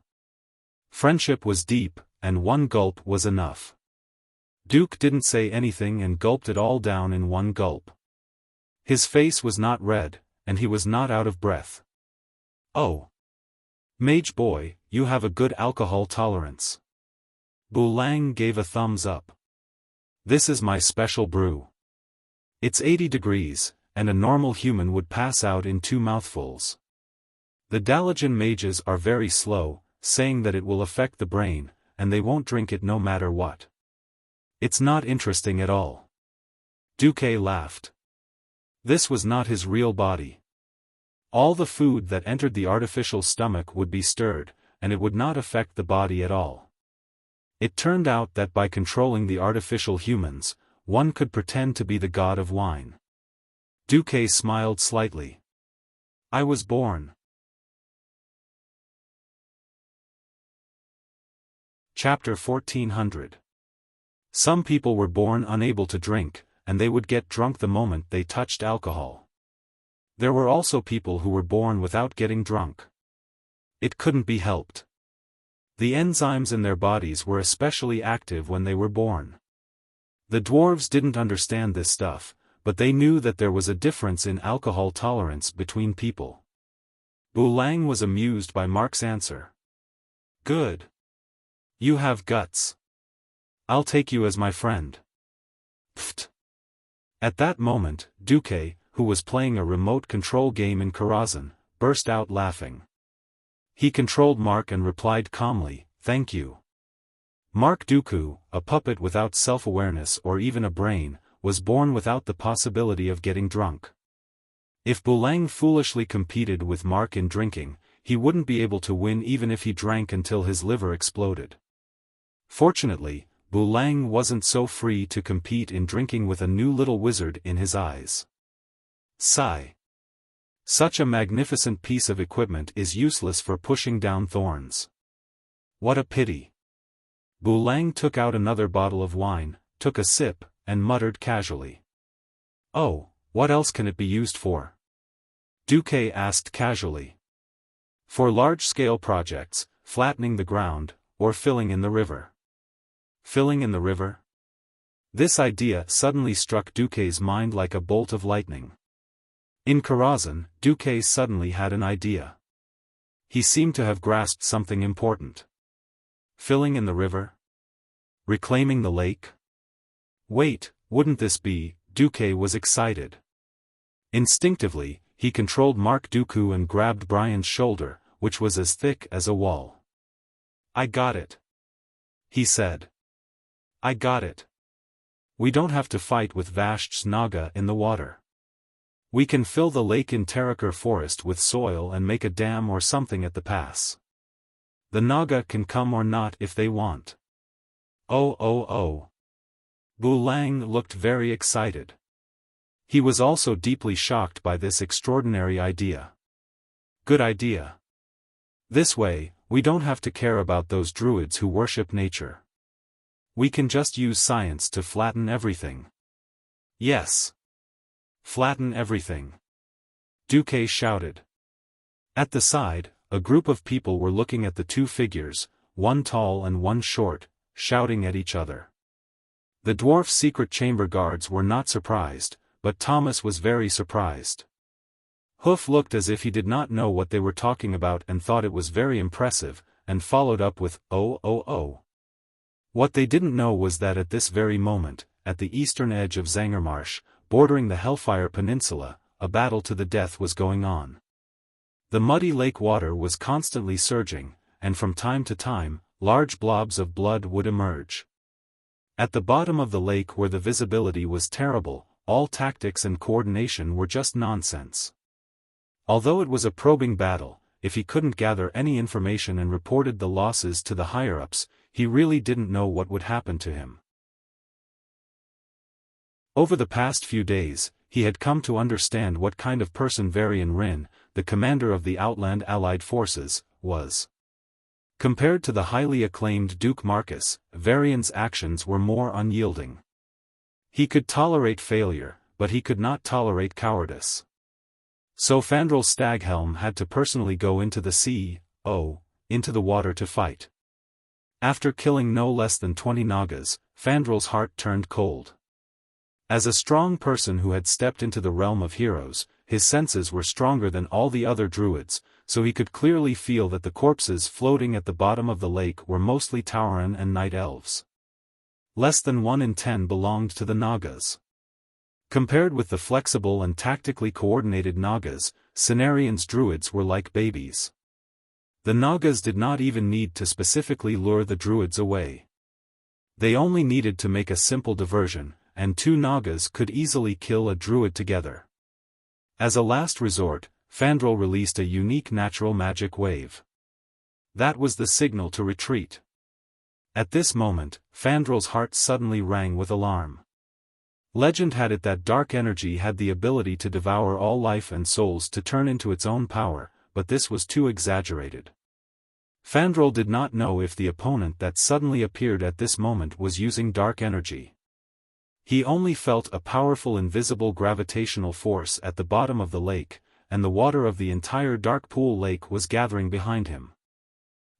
Friendship was deep, and one gulp was enough. Duke didn't say anything and gulped it all down in one gulp. His face was not red, and he was not out of breath. "Oh. Mage boy, you have a good alcohol tolerance." Bulang gave a thumbs up. "This is my special brew. It's 80 degrees, and a normal human would pass out in 2 mouthfuls. The Dalijan mages are very slow, saying that it will affect the brain, and they won't drink it no matter what. It's not interesting at all." Duque laughed. This was not his real body. All the food that entered the artificial stomach would be stirred, and it would not affect the body at all. It turned out that by controlling the artificial humans, one could pretend to be the god of wine. Duque smiled slightly. "I was born." Chapter 1400. Some people were born unable to drink, and they would get drunk the moment they touched alcohol. There were also people who were born without getting drunk. It couldn't be helped. The enzymes in their bodies were especially active when they were born. The dwarves didn't understand this stuff, but they knew that there was a difference in alcohol tolerance between people. Bulang was amused by Mark's answer. "Good. You have guts. I'll take you as my friend." Pfft. At that moment, Duque, who was playing a remote control game in Karazhan, burst out laughing. He controlled Mark and replied calmly, "Thank you." Mark Dooku, a puppet without self-awareness or even a brain, was born without the possibility of getting drunk. If Bulang foolishly competed with Mark in drinking, he wouldn't be able to win even if he drank until his liver exploded. Fortunately, Bulang wasn't so free to compete in drinking with a new little wizard in his eyes. Sigh. Such a magnificent piece of equipment is useless for pushing down thorns. What a pity. Bulang took out another bottle of wine, took a sip, and muttered casually. "Oh, what else can it be used for?" Duque asked casually. "For large-scale projects, flattening the ground, or filling in the river." Filling in the river? This idea suddenly struck Duque's mind like a bolt of lightning. In Karazhan, Duque suddenly had an idea. He seemed to have grasped something important. Filling in the river? Reclaiming the lake? Wait, wouldn't this be? Duque was excited. Instinctively, he controlled Mark Dooku and grabbed Brian's shoulder, which was as thick as a wall. "I got it," he said. "I got it. We don't have to fight with Vash's Naga in the water. We can fill the lake in Terakar forest with soil and make a dam or something at the pass. The Naga can come or not if they want." Oh. Bulang looked very excited. He was also deeply shocked by this extraordinary idea. Good idea. This way, we don't have to care about those druids who worship nature. We can just use science to flatten everything. Yes. Flatten everything. Duque shouted. At the side, a group of people were looking at the two figures, one tall and one short, shouting at each other. The dwarf secret chamber guards were not surprised, but Thomas was very surprised. Hoof looked as if he did not know what they were talking about and thought it was very impressive, and followed up with, Oh. What they didn't know was that at this very moment, at the eastern edge of Zangermarsh, bordering the Hellfire Peninsula, a battle to the death was going on. The muddy lake water was constantly surging, and from time to time, large blobs of blood would emerge. At the bottom of the lake where the visibility was terrible, all tactics and coordination were just nonsense. Although it was a probing battle, if he couldn't gather any information and reported the losses to the higher-ups, he really didn't know what would happen to him. Over the past few days, he had come to understand what kind of person Varian Rin, the commander of the Outland Allied Forces, was. Compared to the highly acclaimed Duke Marcus, Varian's actions were more unyielding. He could tolerate failure, but he could not tolerate cowardice. So Fandral Staghelm had to personally go into the into the water to fight. After killing no less than 20 Nagas, Fandral's heart turned cold. As a strong person who had stepped into the realm of heroes, his senses were stronger than all the other druids, so he could clearly feel that the corpses floating at the bottom of the lake were mostly Tauren and night elves. Less than 1 in 10 belonged to the Nagas. Compared with the flexible and tactically coordinated Nagas, Cenarian's druids were like babies. The Nagas did not even need to specifically lure the druids away. They only needed to make a simple diversion, and 2 Nagas could easily kill a druid together. As a last resort, Fandral released a unique natural magic wave. That was the signal to retreat. At this moment, Fandral's heart suddenly rang with alarm. Legend had it that dark energy had the ability to devour all life and souls to turn into its own power, but this was too exaggerated. Fandral did not know if the opponent that suddenly appeared at this moment was using dark energy. He only felt a powerful invisible gravitational force at the bottom of the lake, and the water of the entire dark pool lake was gathering behind him.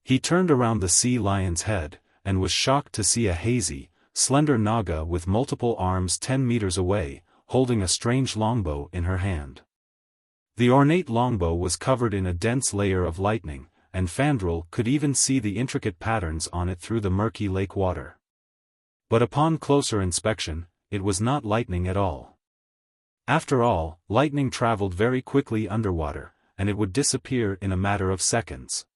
He turned around the sea lion's head, and was shocked to see a hazy, slender Naga with multiple arms 10 meters away, holding a strange longbow in her hand. The ornate longbow was covered in a dense layer of lightning, and Fandral could even see the intricate patterns on it through the murky lake water. But upon closer inspection, it was not lightning at all. After all, lightning traveled very quickly underwater, and it would disappear in a matter of seconds.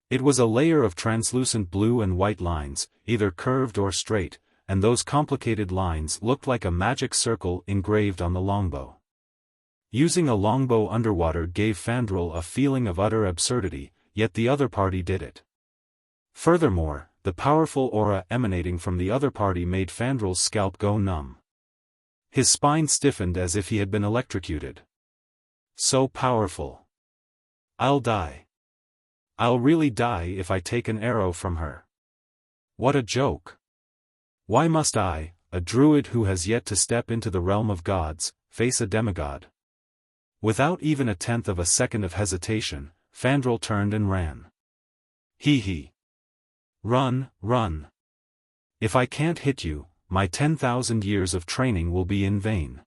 It was a layer of translucent blue and white lines, either curved or straight, and those complicated lines looked like a magic circle engraved on the longbow. Using a longbow underwater gave Fandral a feeling of utter absurdity, yet the other party did it. Furthermore, the powerful aura emanating from the other party made Fandral's scalp go numb. His spine stiffened as if he had been electrocuted. So powerful. I'll die. I'll really die if I take an arrow from her. What a joke. Why must I, a druid who has yet to step into the realm of gods, face a demigod? Without even a tenth of a second of hesitation, Fandral turned and ran. Hee. Run, run. If I can't hit you, my 10,000 years of training will be in vain.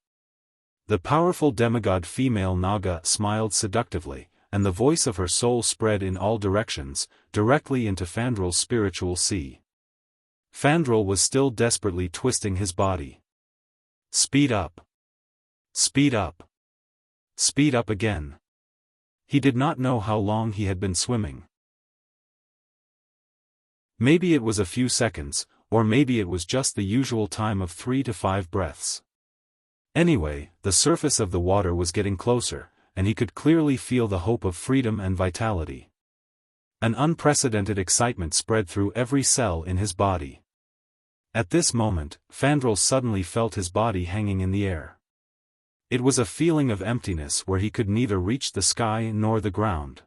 The powerful demigod female Naga smiled seductively, and the voice of her soul spread in all directions, directly into Fandral's spiritual sea. Fandral was still desperately twisting his body. Speed up. Speed up. Speed up again. He did not know how long he had been swimming. Maybe it was a few seconds, or maybe it was just the usual time of 3 to 5 breaths. Anyway, the surface of the water was getting closer, and he could clearly feel the hope of freedom and vitality. An unprecedented excitement spread through every cell in his body. At this moment, Fandral suddenly felt his body hanging in the air. It was a feeling of emptiness where he could neither reach the sky nor the ground.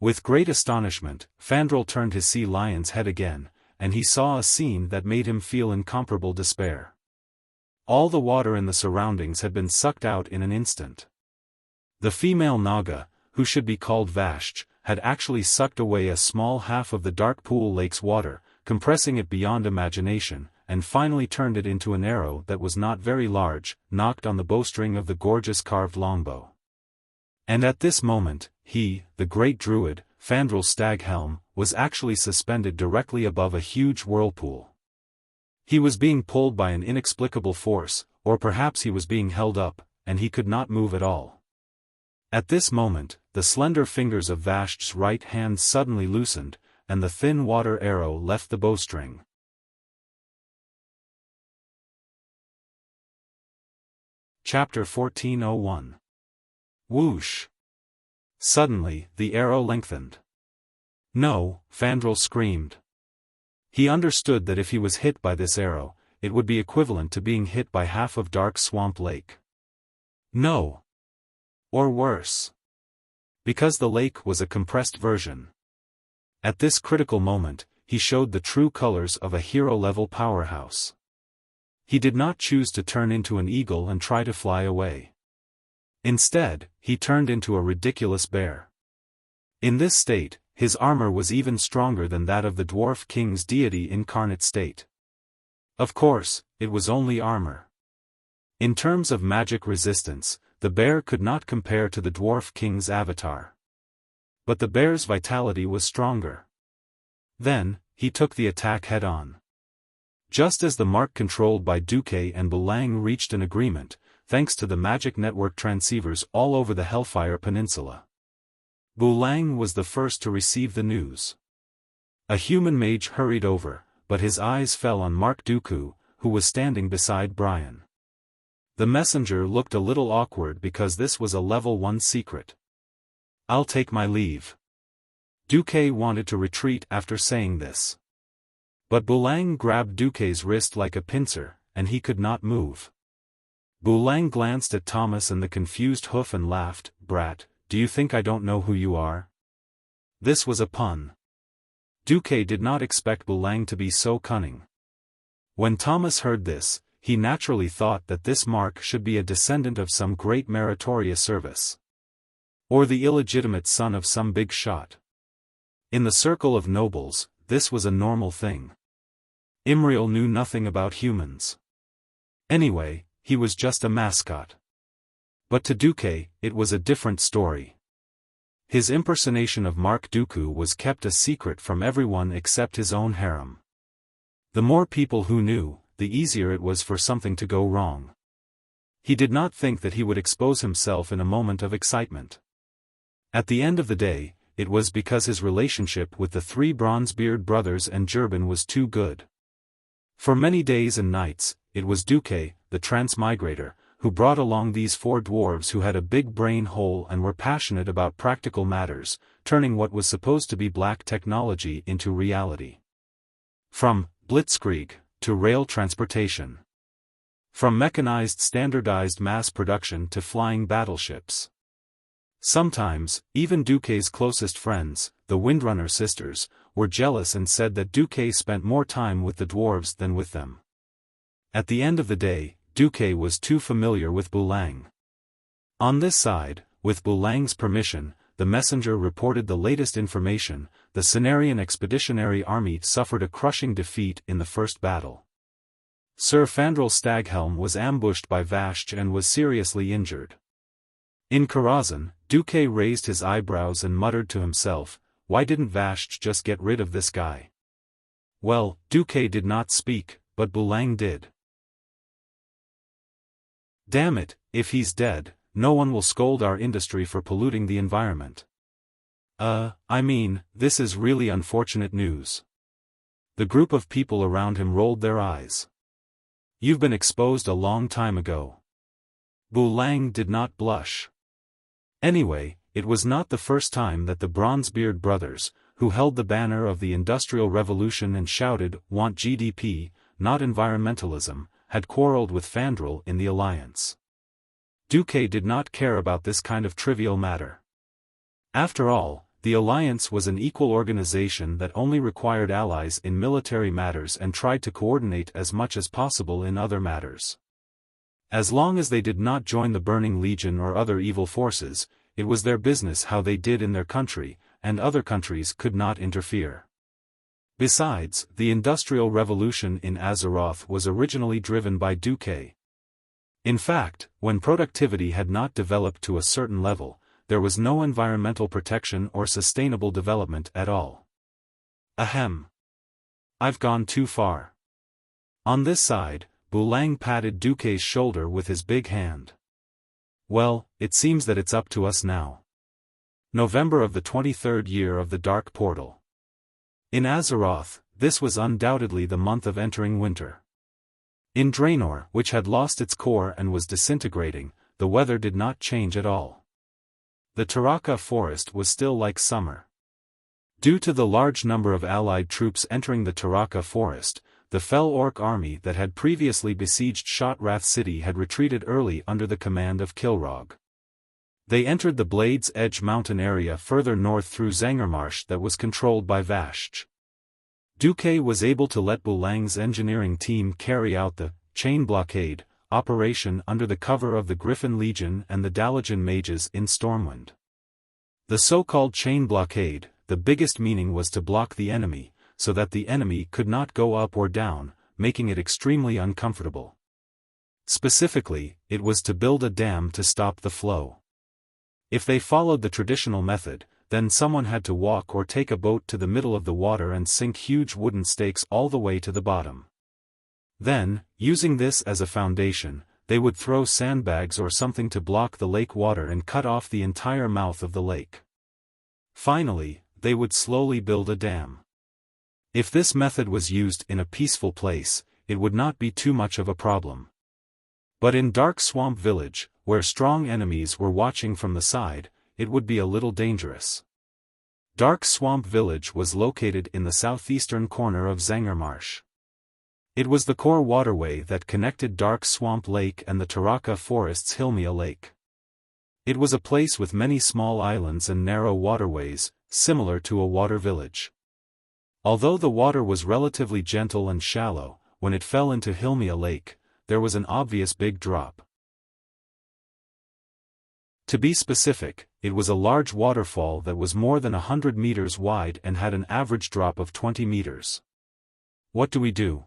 With great astonishment, Fandral turned his sea lion's head again, and he saw a scene that made him feel incomparable despair. All the water in the surroundings had been sucked out in an instant. The female Naga, who should be called Vasht, had actually sucked away a small half of the dark pool lake's water, compressing it beyond imagination, and finally turned it into an arrow that was not very large, knocked on the bowstring of the gorgeous carved longbow. And at this moment, he, the great druid, Fandral Staghelm, was actually suspended directly above a huge whirlpool. He was being pulled by an inexplicable force, or perhaps he was being held up, and he could not move at all. At this moment, the slender fingers of Vasht's right hand suddenly loosened, and the thin water arrow left the bowstring. Chapter 1401. Whoosh! Suddenly, the arrow lengthened. No, Fandral screamed. He understood that if he was hit by this arrow, it would be equivalent to being hit by half of Dark Swamp Lake. No. Or worse. Because the lake was a compressed version. At this critical moment, he showed the true colors of a hero-level powerhouse. He did not choose to turn into an eagle and try to fly away. Instead, he turned into a ridiculous bear. In this state, his armor was even stronger than that of the Dwarf King's deity incarnate state. Of course, it was only armor. In terms of magic resistance, the the bear could not compare to the dwarf king's avatar. But the bear's vitality was stronger. Then, he took the attack head-on. Just as the mark controlled by Duque and Bulang reached an agreement, thanks to the magic network transceivers all over the Hellfire Peninsula. Bulang was the first to receive the news. A human mage hurried over, but his eyes fell on Mark Dooku, who was standing beside Brian. The messenger looked a little awkward because this was a level 1 secret. "I'll take my leave." Duque wanted to retreat after saying this. But Bulang grabbed Duque's wrist like a pincer, and he could not move. Bulang glanced at Thomas and the confused Hoof and laughed, "Brat, do you think I don't know who you are?" This was a pun. Duque did not expect Bulang to be so cunning. When Thomas heard this, he naturally thought that this mark should be a descendant of some great meritorious service. Or the illegitimate son of some big shot. In the circle of nobles, this was a normal thing. Imriel knew nothing about humans. Anyway, he was just a mascot. But to Duque, it was a different story. His impersonation of Mark Dooku was kept a secret from everyone except his own harem. The more people who knew, the easier it was for something to go wrong. He did not think that he would expose himself in a moment of excitement. At the end of the day, it was because his relationship with the 3 Bronzebeard brothers and Jurban was too good. For many days and nights, it was Duque, the transmigrator, who brought along these 4 dwarves who had a big brain hole and were passionate about practical matters, turning what was supposed to be black technology into reality. From blitzkrieg to rail transportation. From mechanized standardized mass production to flying battleships. Sometimes, even Duque's closest friends, the Windrunner sisters, were jealous and said that Duque spent more time with the dwarves than with them. At the end of the day, Duque was too familiar with Bulang. On this side, with Bulang's permission, the messenger reported the latest information: the Cenarian Expeditionary Army suffered a crushing defeat in the first battle. Sir Fandral Staghelm was ambushed by Vashj and was seriously injured. In Karazhan, Duque raised his eyebrows and muttered to himself, "Why didn't Vashj just get rid of this guy?" Well, Duque did not speak, but Bulang did. "Damn it, if he's dead, no one will scold our industry for polluting the environment. This is really unfortunate news." The group of people around him rolled their eyes. "You've been exposed a long time ago." Bulang did not blush. Anyway, it was not the first time that the Bronzebeard brothers, who held the banner of the Industrial Revolution and shouted, "Want GDP, not environmentalism," had quarreled with Fandral in the alliance. Duque did not care about this kind of trivial matter. After all, the alliance was an equal organization that only required allies in military matters and tried to coordinate as much as possible in other matters. As long as they did not join the Burning Legion or other evil forces, it was their business how they did in their country, and other countries could not interfere. Besides, the Industrial Revolution in Azeroth was originally driven by Duque. In fact, when productivity had not developed to a certain level, there was no environmental protection or sustainable development at all. Ahem. I've gone too far. On this side, Bulang patted Duque's shoulder with his big hand. Well, it seems that it's up to us now. November of the 23rd year of the Dark Portal. In Azeroth, this was undoubtedly the month of entering winter. In Draenor, which had lost its core and was disintegrating, the weather did not change at all. The Taraka forest was still like summer. Due to the large number of allied troops entering the Taraka forest, the Fel Orc army that had previously besieged Shotrath City had retreated early under the command of Kilrog. They entered the Blade's Edge mountain area further north through Zangarmarsh that was controlled by Vashj. Duque was able to let Bulang's engineering team carry out the chain blockade operation under the cover of the Griffin Legion and the Dalajan mages in Stormwind. The so-called chain blockade, the biggest meaning was to block the enemy, so that the enemy could not go up or down, making it extremely uncomfortable. Specifically, it was to build a dam to stop the flow. If they followed the traditional method, then someone had to walk or take a boat to the middle of the water and sink huge wooden stakes all the way to the bottom. Then, using this as a foundation, they would throw sandbags or something to block the lake water and cut off the entire mouth of the lake. Finally, they would slowly build a dam. If this method was used in a peaceful place, it would not be too much of a problem. But in Dark Swamp Village, where strong enemies were watching from the side, it would be a little dangerous. Dark Swamp Village was located in the southeastern corner of Zangermarsh. It was the core waterway that connected Dark Swamp Lake and the Taraka Forest's Hilmia Lake. It was a place with many small islands and narrow waterways, similar to a water village. Although the water was relatively gentle and shallow, when it fell into Hilmia Lake, there was an obvious big drop. To be specific, it was a large waterfall that was more than 100 meters wide and had an average drop of 20 meters. What do we do?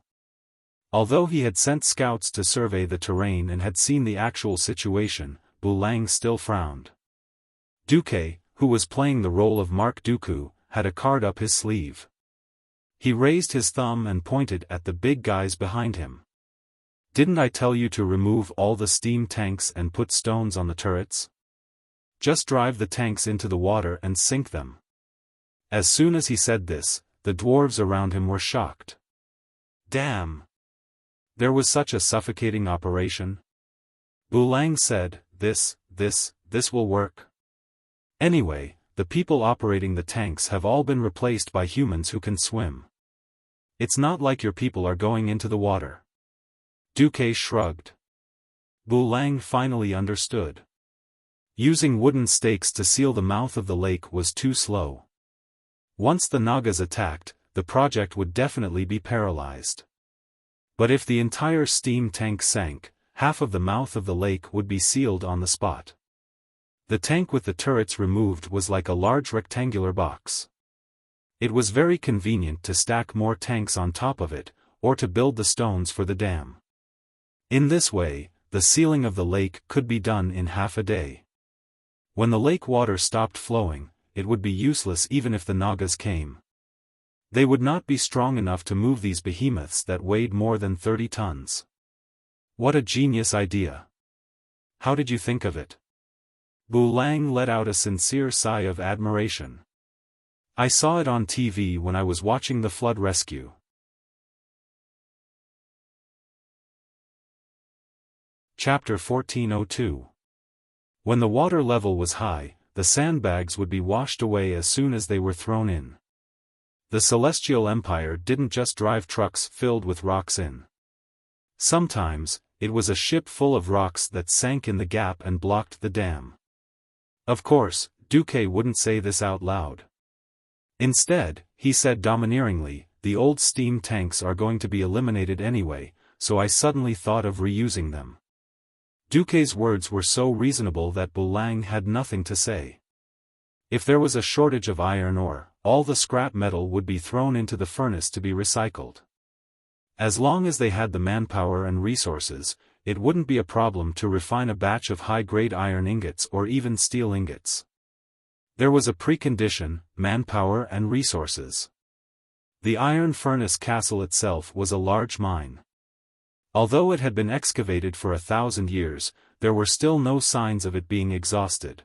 Although he had sent scouts to survey the terrain and had seen the actual situation, Bulang still frowned. Duque, who was playing the role of Mark Dooku, had a card up his sleeve. He raised his thumb and pointed at the big guys behind him. "Didn't I tell you to remove all the steam tanks and put stones on the turrets? Just drive the tanks into the water and sink them." As soon as he said this, the dwarves around him were shocked. Damn! There was such a suffocating operation? Bulang said, This will work. Anyway, the people operating the tanks have all been replaced by humans who can swim. It's not like your people are going into the water. Duque shrugged. Bulang finally understood. Using wooden stakes to seal the mouth of the lake was too slow. Once the Nagas attacked, the project would definitely be paralyzed. But if the entire steam tank sank, half of the mouth of the lake would be sealed on the spot. The tank with the turrets removed was like a large rectangular box. It was very convenient to stack more tanks on top of it, or to build the stones for the dam. In this way, the sealing of the lake could be done in half a day. When the lake water stopped flowing, it would be useless even if the Nagas came. They would not be strong enough to move these behemoths that weighed more than 30 tons. What a genius idea! How did you think of it? Bulang let out a sincere sigh of admiration. I saw it on TV when I was watching the flood rescue. Chapter 1402. When the water level was high, the sandbags would be washed away as soon as they were thrown in. The Celestial Empire didn't just drive trucks filled with rocks in. Sometimes, it was a ship full of rocks that sank in the gap and blocked the dam. Of course, Duque wouldn't say this out loud. Instead, he said domineeringly, "The old steam tanks are going to be eliminated anyway, so I suddenly thought of reusing them." Duque's words were so reasonable that Bulang had nothing to say. If there was a shortage of iron ore, all the scrap metal would be thrown into the furnace to be recycled. As long as they had the manpower and resources, it wouldn't be a problem to refine a batch of high-grade iron ingots or even steel ingots. There was a precondition: manpower and resources. The iron furnace castle itself was a large mine. Although it had been excavated for 1,000 years, there were still no signs of it being exhausted.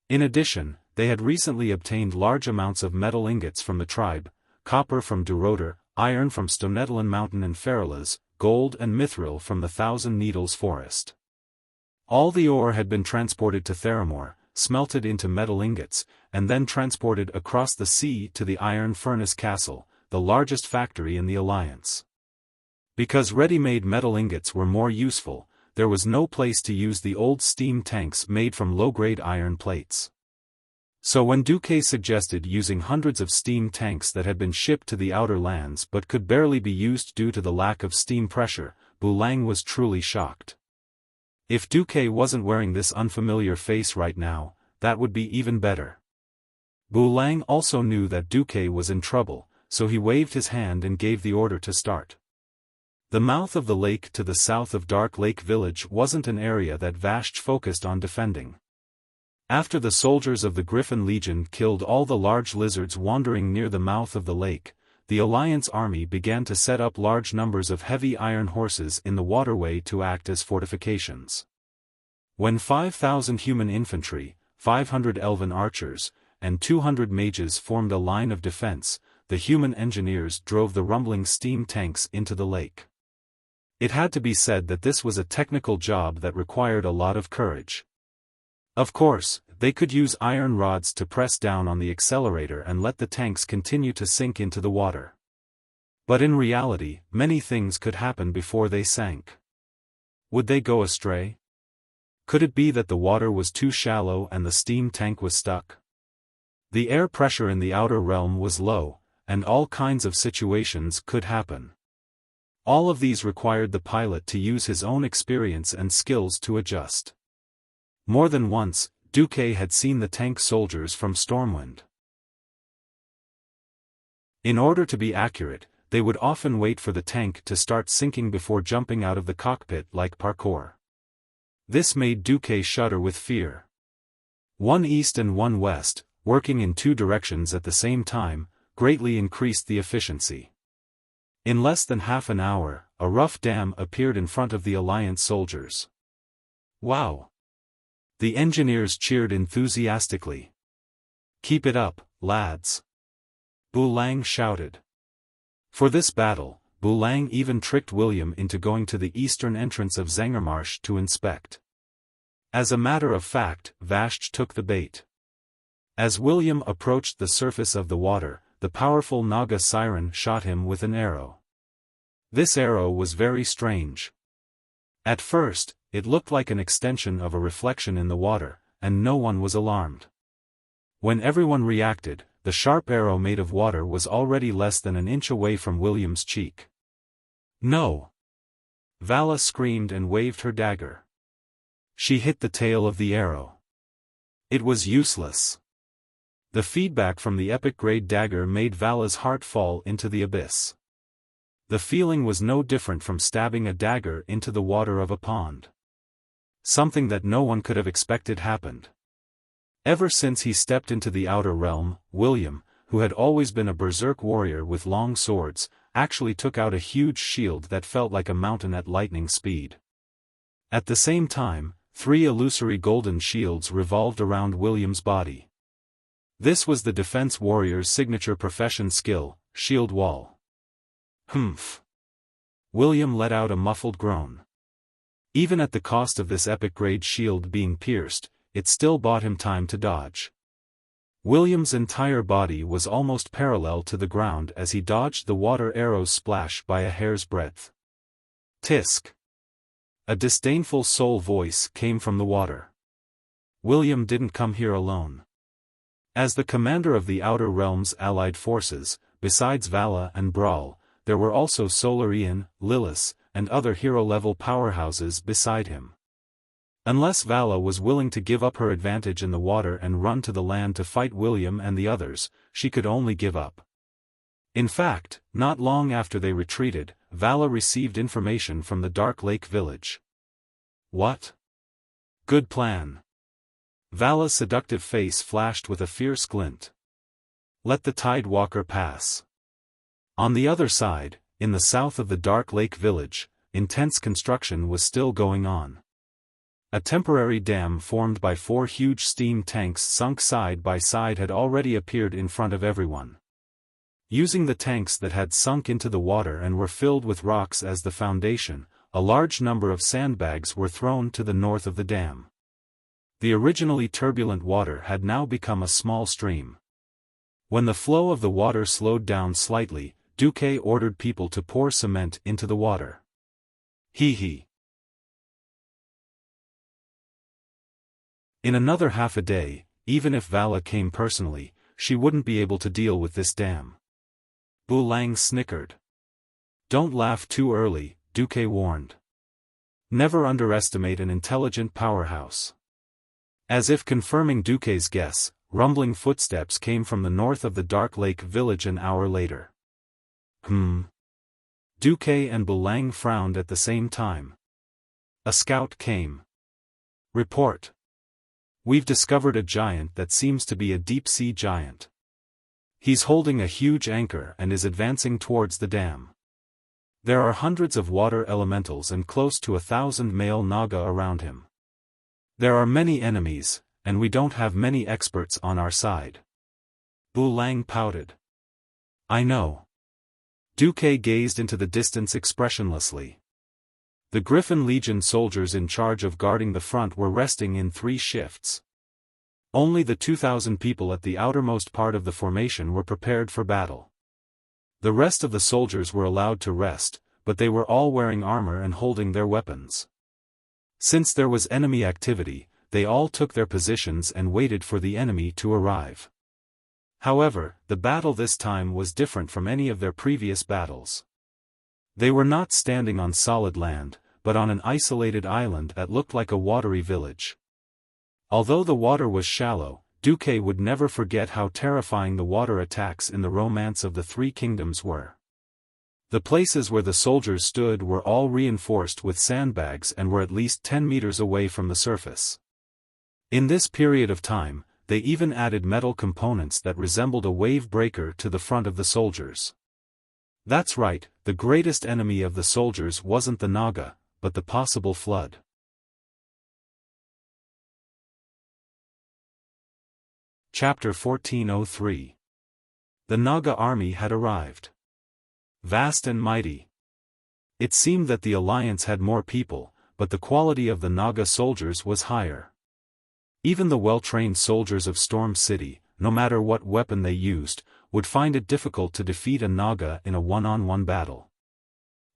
In addition, they had recently obtained large amounts of metal ingots from the tribe, copper from Duroder, iron from Stonetlan Mountain and Feralas, gold and mithril from the Thousand Needles Forest. All the ore had been transported to Theramore, smelted into metal ingots, and then transported across the sea to the Iron Furnace Castle, the largest factory in the Alliance. Because ready-made metal ingots were more useful, there was no place to use the old steam tanks made from low-grade iron plates. So when Duque suggested using hundreds of steam tanks that had been shipped to the outer lands but could barely be used due to the lack of steam pressure, Bulang was truly shocked. If Duque wasn't wearing this unfamiliar face right now, that would be even better. Bulang also knew that Duque was in trouble, so he waved his hand and gave the order to start. The mouth of the lake to the south of Dark Lake Village wasn't an area that Vashj focused on defending. After the soldiers of the Griffin Legion killed all the large lizards wandering near the mouth of the lake, the Alliance army began to set up large numbers of heavy iron horses in the waterway to act as fortifications. When 5,000 human infantry, 500 elven archers, and 200 mages formed a line of defense, the human engineers drove the rumbling steam tanks into the lake. It had to be said that this was a technical job that required a lot of courage. Of course, they could use iron rods to press down on the accelerator and let the tanks continue to sink into the water. But in reality, many things could happen before they sank. Would they go astray? Could it be that the water was too shallow and the steam tank was stuck? The air pressure in the outer realm was low, and all kinds of situations could happen. All of these required the pilot to use his own experience and skills to adjust. More than once, Duque had seen the tank soldiers from Stormwind. In order to be accurate, they would often wait for the tank to start sinking before jumping out of the cockpit like parkour. This made Duque shudder with fear. One east and one west, working in two directions at the same time, greatly increased the efficiency. In less than half an hour, a rough dam appeared in front of the Alliance soldiers. Wow! The engineers cheered enthusiastically. "Keep it up, lads!" Bulang shouted. For this battle, Bulang even tricked William into going to the eastern entrance of Zangermarsh to inspect. As a matter of fact, Vashj took the bait. As William approached the surface of the water, the powerful Naga siren shot him with an arrow. This arrow was very strange. At first, it looked like an extension of a reflection in the water, and no one was alarmed. When everyone reacted, the sharp arrow made of water was already less than an inch away from William's cheek. "No!" Vala screamed and waved her dagger. She hit the tail of the arrow. It was useless. The feedback from the epic-grade dagger made Vala's heart fall into the abyss. The feeling was no different from stabbing a dagger into the water of a pond. Something that no one could have expected happened. Ever since he stepped into the outer realm, William, who had always been a berserk warrior with long swords, actually took out a huge shield that felt like a mountain at lightning speed. At the same time, 3 illusory golden shields revolved around William's body. This was the defense warrior's signature profession skill, shield wall. Humph. William let out a muffled groan. Even at the cost of this epic-grade shield being pierced, it still bought him time to dodge. William's entire body was almost parallel to the ground as he dodged the water arrow's splash by a hair's breadth. Tisk. A disdainful soul voice came from the water. William didn't come here alone. As the commander of the Outer Realms allied forces, besides Vala and Brawl, there were also Solarian, Lilith, and other hero-level powerhouses beside him. Unless Vala was willing to give up her advantage in the water and run to the land to fight William and the others, she could only give up. In fact, not long after they retreated, Vala received information from the Dark Lake village. What? Good plan. Vala's seductive face flashed with a fierce glint. Let the Tidewalker pass. On the other side, in the south of the Dark Lake village, intense construction was still going on. A temporary dam formed by 4 huge steam tanks sunk side by side had already appeared in front of everyone. Using the tanks that had sunk into the water and were filled with rocks as the foundation, a large number of sandbags were thrown to the north of the dam. The originally turbulent water had now become a small stream. When the flow of the water slowed down slightly, Duque ordered people to pour cement into the water. Hee. In another half a day, even if Vala came personally, she wouldn't be able to deal with this dam. Bulang snickered. Don't laugh too early, Duque warned. Never underestimate an intelligent powerhouse. As if confirming Duque's guess, rumbling footsteps came from the north of the Dark Lake village an hour later. Duque and Bulang frowned at the same time. A scout came. Report. We've discovered a giant that seems to be a deep-sea giant. He's holding a huge anchor and is advancing towards the dam. There are hundreds of water elementals and close to 1,000 male Naga around him. There are many enemies, and we don't have many experts on our side. Bulang pouted. I know. Duque gazed into the distance expressionlessly. The Griffin Legion soldiers in charge of guarding the front were resting in 3 shifts. Only the 2,000 people at the outermost part of the formation were prepared for battle. The rest of the soldiers were allowed to rest, but they were all wearing armor and holding their weapons. Since there was enemy activity, they all took their positions and waited for the enemy to arrive. However, the battle this time was different from any of their previous battles. They were not standing on solid land, but on an isolated island that looked like a watery village. Although the water was shallow, Duque would never forget how terrifying the water attacks in the Romance of the Three Kingdoms were. The places where the soldiers stood were all reinforced with sandbags and were at least 10 meters away from the surface. In this period of time, they even added metal components that resembled a wave breaker to the front of the soldiers. That's right, the greatest enemy of the soldiers wasn't the Naga, but the possible flood. Chapter 1403. The Naga army had arrived. Vast and mighty. It seemed that the alliance had more people, but the quality of the Naga soldiers was higher. Even the well-trained soldiers of Storm City, no matter what weapon they used, would find it difficult to defeat a Naga in a one-on-one battle.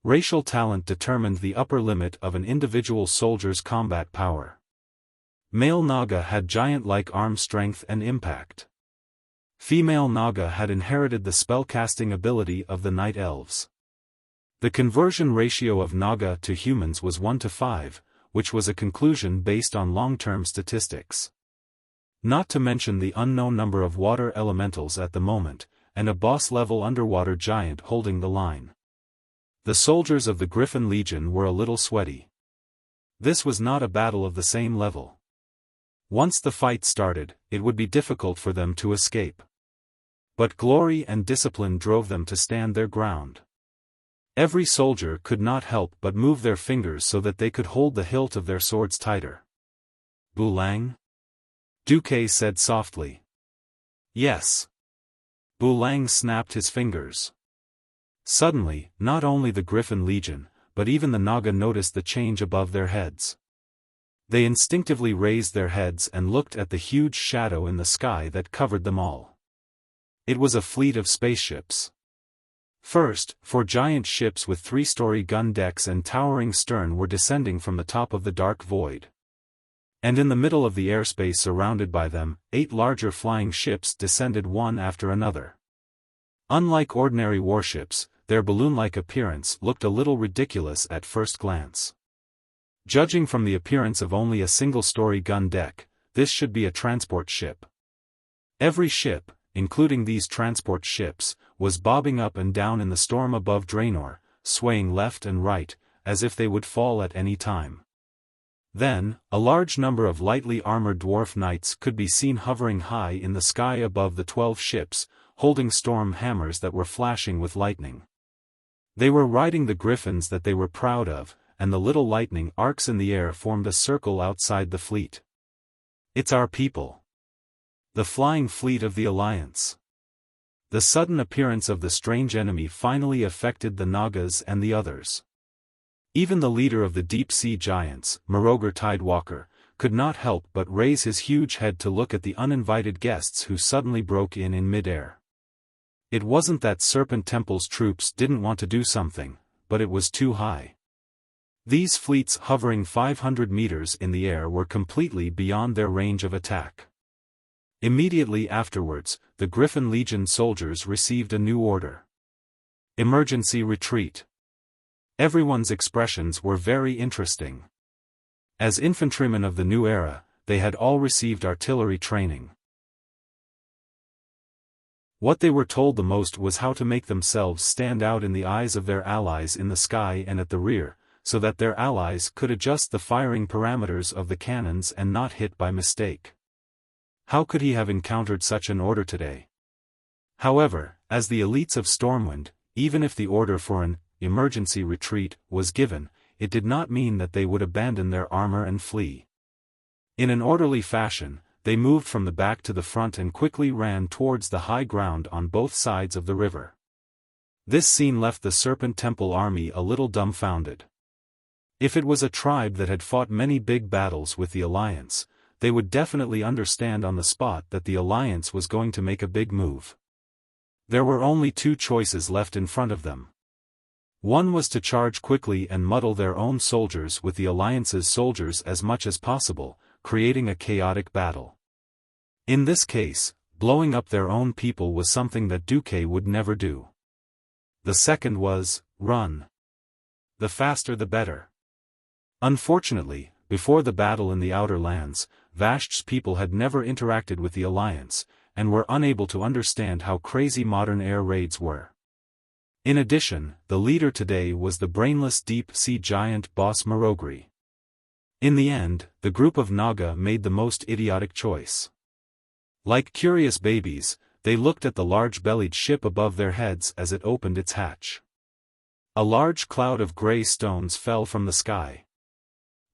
Racial talent determined the upper limit of an individual soldier's combat power. Male Naga had giant-like arm strength and impact. Female Naga had inherited the spellcasting ability of the Night Elves. The conversion ratio of Naga to humans was 1:5, which was a conclusion based on long-term statistics. Not to mention the unknown number of water elementals at the moment, and a boss-level underwater giant holding the line. The soldiers of the Griffin Legion were a little sweaty. This was not a battle of the same level. Once the fight started, it would be difficult for them to escape. But glory and discipline drove them to stand their ground. Every soldier could not help but move their fingers so that they could hold the hilt of their swords tighter. Bulang? Duque said softly. Yes. Bulang snapped his fingers. Suddenly, not only the Griffin Legion, but even the Naga noticed the change above their heads. They instinctively raised their heads and looked at the huge shadow in the sky that covered them all. It was a fleet of spaceships. First, 4 giant ships with 3-story gun decks and towering stern were descending from the top of the dark void. And in the middle of the airspace surrounded by them, 8 larger flying ships descended one after another. Unlike ordinary warships, their balloon-like appearance looked a little ridiculous at first glance. Judging from the appearance of only a single-story gun deck, this should be a transport ship. Every ship, including these transport ships, was bobbing up and down in the storm above Draenor, swaying left and right, as if they would fall at any time. Then, a large number of lightly armored dwarf knights could be seen hovering high in the sky above the 12 ships, holding storm hammers that were flashing with lightning. They were riding the griffins that they were proud of, and the little lightning arcs in the air formed a circle outside the fleet. It's our people. The flying fleet of the Alliance. The sudden appearance of the strange enemy finally affected the Nagas and the others. Even the leader of the deep-sea giants, Moroger Tidewalker, could not help but raise his huge head to look at the uninvited guests who suddenly broke in mid-air. It wasn't that Serpent Temple's troops didn't want to do something, but it was too high. These fleets hovering 500 meters in the air were completely beyond their range of attack. Immediately afterwards, the Griffin Legion soldiers received a new order. Emergency retreat. Everyone's expressions were very interesting. As infantrymen of the new era, they had all received artillery training. What they were told the most was how to make themselves stand out in the eyes of their allies in the sky and at the rear, so that their allies could adjust the firing parameters of the cannons and not hit by mistake. How could he have encountered such an order today? However, as the elites of Stormwind, even if the order for an emergency retreat was given, it did not mean that they would abandon their armor and flee. In an orderly fashion, they moved from the back to the front and quickly ran towards the high ground on both sides of the river. This scene left the Serpent Temple army a little dumbfounded. If it was a tribe that had fought many big battles with the Alliance, they would definitely understand on the spot that the Alliance was going to make a big move. There were only two choices left in front of them. One was to charge quickly and muddle their own soldiers with the Alliance's soldiers as much as possible, creating a chaotic battle. In this case, blowing up their own people was something that Duque would never do. The second was, run. The faster the better. Unfortunately, before the battle in the Outer Lands, Vasht's people had never interacted with the Alliance, and were unable to understand how crazy modern air raids were. In addition, the leader today was the brainless deep-sea giant boss Marogri. In the end, the group of Naga made the most idiotic choice. Like curious babies, they looked at the large-bellied ship above their heads as it opened its hatch. A large cloud of gray stones fell from the sky.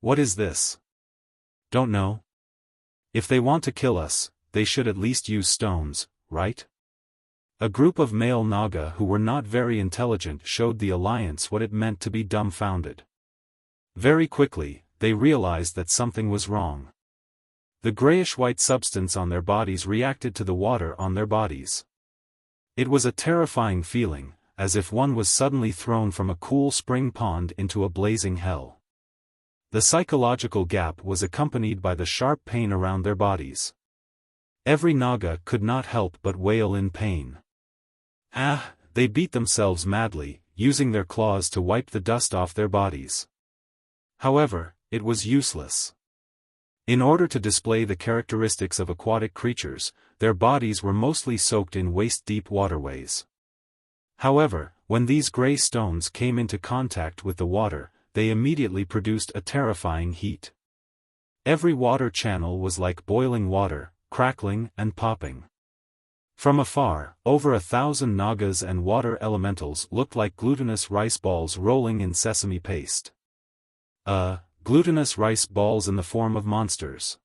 What is this? Don't know. If they want to kill us, they should at least use stones, right? A group of male Naga who were not very intelligent showed the Alliance what it meant to be dumbfounded. Very quickly, they realized that something was wrong. The grayish-white substance on their bodies reacted to the water on their bodies. It was a terrifying feeling, as if one was suddenly thrown from a cool spring pond into a blazing hell. The psychological gap was accompanied by the sharp pain around their bodies. Every Naga could not help but wail in pain. They beat themselves madly, using their claws to wipe the dust off their bodies. However, it was useless. In order to display the characteristics of aquatic creatures, their bodies were mostly soaked in waist-deep waterways. However, when these gray stones came into contact with the water, they immediately produced a terrifying heat. Every water channel was like boiling water, crackling and popping. From afar, over 1,000 Nagas and water elementals looked like glutinous rice balls rolling in sesame paste. Glutinous rice balls in the form of monsters.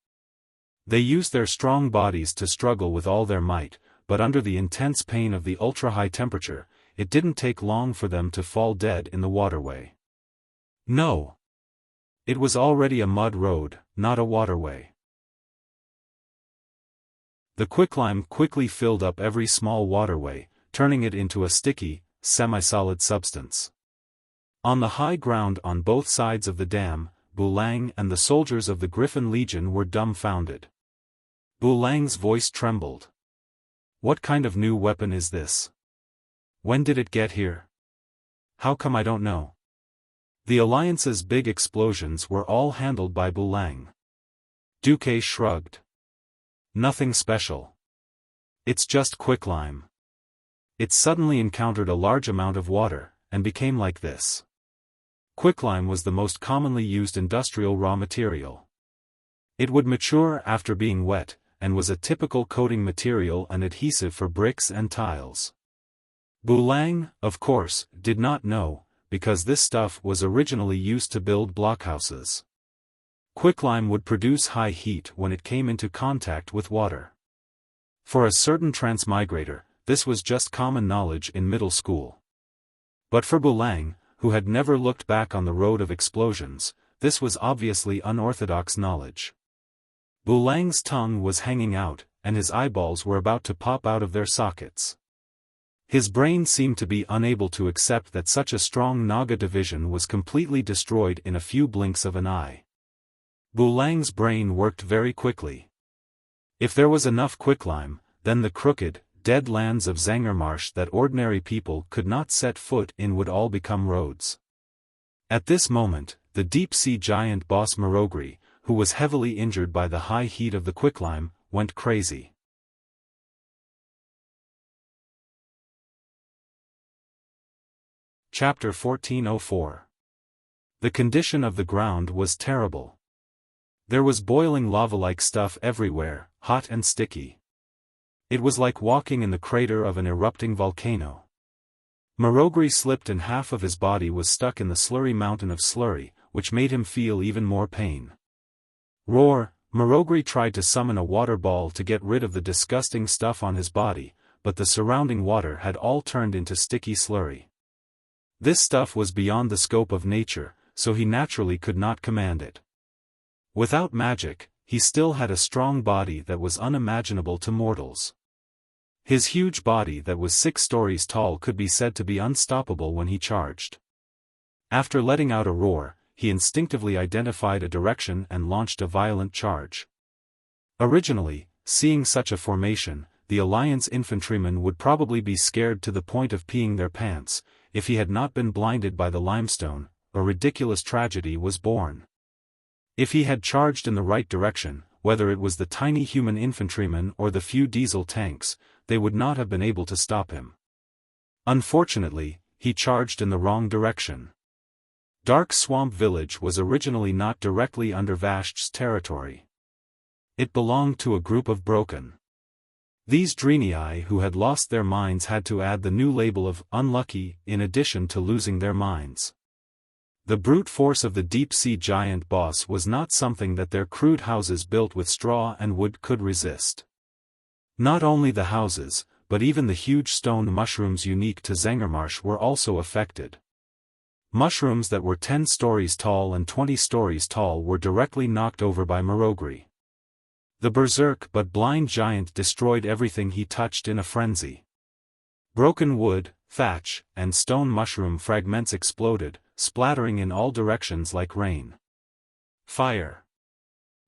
They used their strong bodies to struggle with all their might, but under the intense pain of the ultra-high temperature, it didn't take long for them to fall dead in the waterway. No. It was already a mud road, not a waterway. The quicklime quickly filled up every small waterway, turning it into a sticky, semi-solid substance. On the high ground on both sides of the dam, Bulang and the soldiers of the Griffin Legion were dumbfounded. Bulang's voice trembled. What kind of new weapon is this? When did it get here? How come I don't know? The Alliance's big explosions were all handled by Bulang. Duque shrugged. Nothing special. It's just quicklime. It suddenly encountered a large amount of water, and became like this. Quicklime was the most commonly used industrial raw material. It would mature after being wet, and was a typical coating material and adhesive for bricks and tiles. Bulang, of course, did not know, because this stuff was originally used to build blockhouses. Quicklime would produce high heat when it came into contact with water. For a certain transmigrator, this was just common knowledge in middle school. But for Bulang, who had never looked back on the road of explosions, this was obviously unorthodox knowledge. Bulang's tongue was hanging out, and his eyeballs were about to pop out of their sockets. His brain seemed to be unable to accept that such a strong Naga division was completely destroyed in a few blinks of an eye. Bulang's brain worked very quickly. If there was enough quicklime, then the crooked, dead lands of Zangermarsh that ordinary people could not set foot in would all become roads. At this moment, the deep-sea giant boss Marogri, who was heavily injured by the high heat of the quicklime, went crazy. Chapter 1404. The condition of the ground was terrible. There was boiling lava-like stuff everywhere, hot and sticky. It was like walking in the crater of an erupting volcano. Marogri slipped and half of his body was stuck in the slurry mountain of slurry, which made him feel even more pain. Roar! Marogri tried to summon a water ball to get rid of the disgusting stuff on his body, but the surrounding water had all turned into sticky slurry. This stuff was beyond the scope of nature, so he naturally could not command it. Without magic, he still had a strong body that was unimaginable to mortals. His huge body that was 6 stories tall could be said to be unstoppable when he charged. After letting out a roar, he instinctively identified a direction and launched a violent charge. Originally, seeing such a formation, the Alliance infantrymen would probably be scared to the point of peeing their pants. If he had not been blinded by the limestone, a ridiculous tragedy was born. If he had charged in the right direction, whether it was the tiny human infantrymen or the few diesel tanks, they would not have been able to stop him. Unfortunately, he charged in the wrong direction. Dark Swamp Village was originally not directly under Vashch's territory. It belonged to a group of broken. These Drenii who had lost their minds had to add the new label of unlucky in addition to losing their minds. The brute force of the deep-sea giant boss was not something that their crude houses built with straw and wood could resist. Not only the houses, but even the huge stone mushrooms unique to Zengermarsh were also affected. Mushrooms that were 10 stories tall and 20 stories tall were directly knocked over by Marogri. The berserk but blind giant destroyed everything he touched in a frenzy. Broken wood, thatch, and stone mushroom fragments exploded, splattering in all directions like rain. Fire!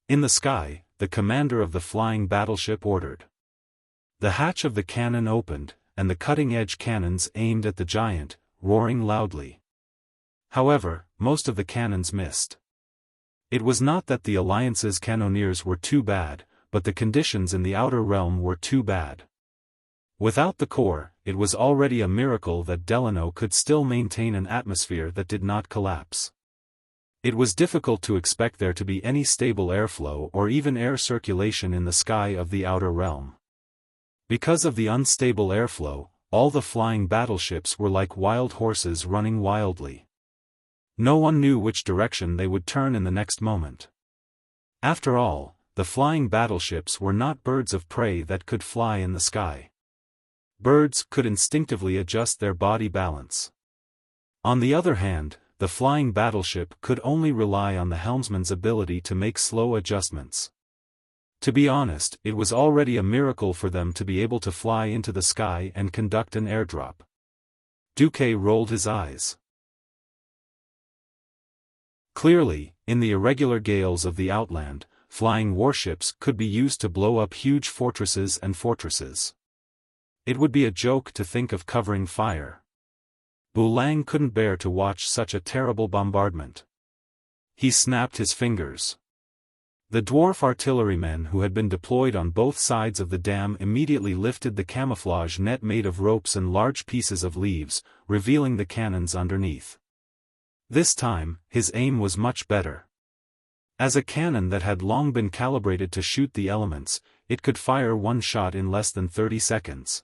In the sky, the commander of the flying battleship ordered. The hatch of the cannon opened, and the cutting-edge cannons aimed at the giant, roaring loudly. However, most of the cannons missed. It was not that the Alliance's cannoneers were too bad, but the conditions in the outer realm were too bad. Without the core, it was already a miracle that Delano could still maintain an atmosphere that did not collapse. It was difficult to expect there to be any stable airflow or even air circulation in the sky of the outer realm. Because of the unstable airflow, all the flying battleships were like wild horses running wildly. No one knew which direction they would turn in the next moment. After all, the flying battleships were not birds of prey that could fly in the sky. Birds could instinctively adjust their body balance. On the other hand, the flying battleship could only rely on the helmsman's ability to make slow adjustments. To be honest, it was already a miracle for them to be able to fly into the sky and conduct an airdrop. Duque rolled his eyes. Clearly, in the irregular gales of the Outland, flying warships could be used to blow up huge fortresses and fortresses. It would be a joke to think of covering fire. Bulang couldn't bear to watch such a terrible bombardment. He snapped his fingers. The dwarf artillerymen who had been deployed on both sides of the dam immediately lifted the camouflage net made of ropes and large pieces of leaves, revealing the cannons underneath. This time, his aim was much better. As a cannon that had long been calibrated to shoot the elements, it could fire one shot in less than 30 seconds.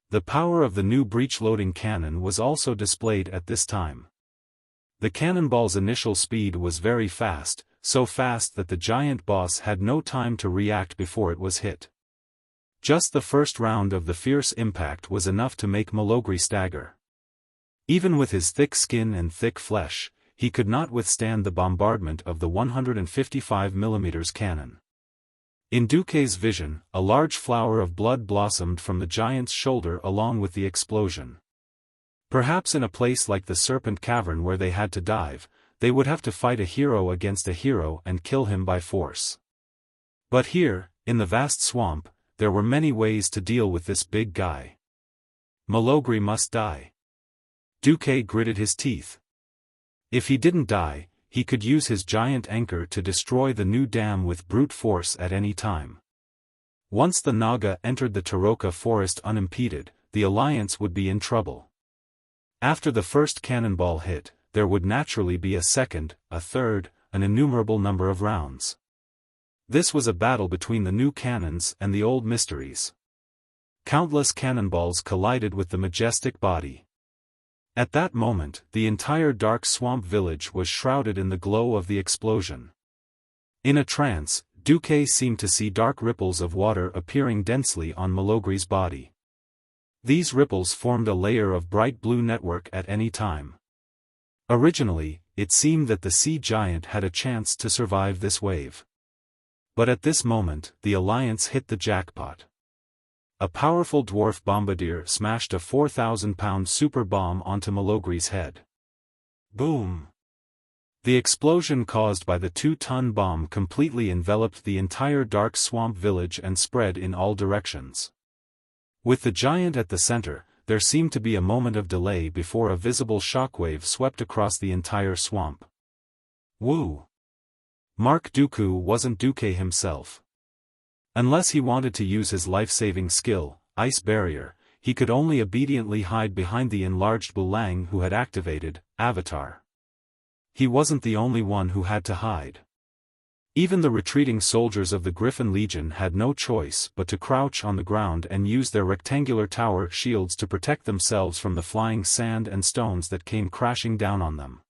The power of the new breech-loading cannon was also displayed at this time. The cannonball's initial speed was very fast, so fast that the giant boss had no time to react before it was hit. Just the first round of the fierce impact was enough to make Marogri stagger. Even with his thick skin and thick flesh, he could not withstand the bombardment of the 155mm cannon. In Duque's vision, a large flower of blood blossomed from the giant's shoulder along with the explosion. Perhaps in a place like the Serpent Cavern where they had to dive, they would have to fight a hero against a hero and kill him by force. But here, in the vast swamp, there were many ways to deal with this big guy. Marogri must die. Duque gritted his teeth. If he didn't die, he could use his giant anchor to destroy the new dam with brute force at any time. Once the Naga entered the Taroka forest unimpeded, the Alliance would be in trouble. After the first cannonball hit, there would naturally be a second, a third, an innumerable number of rounds. This was a battle between the new cannons and the old mysteries. Countless cannonballs collided with the majestic body. At that moment, the entire dark swamp village was shrouded in the glow of the explosion. In a trance, Duque seemed to see dark ripples of water appearing densely on Malogri's body. These ripples formed a layer of bright blue network at any time. Originally, it seemed that the sea giant had a chance to survive this wave. But at this moment, the Alliance hit the jackpot. A powerful dwarf bombardier smashed a 4,000-pound super bomb onto Malogri's head. Boom! The explosion caused by the 2-ton bomb completely enveloped the entire dark swamp village and spread in all directions. With the giant at the center, there seemed to be a moment of delay before a visible shockwave swept across the entire swamp. Woo! Mark Dooku wasn't Duque himself. Unless he wanted to use his life-saving skill, Ice Barrier, he could only obediently hide behind the enlarged Bulang who had activated Avatar. He wasn't the only one who had to hide. Even the retreating soldiers of the Griffin Legion had no choice but to crouch on the ground and use their rectangular tower shields to protect themselves from the flying sand and stones that came crashing down on them.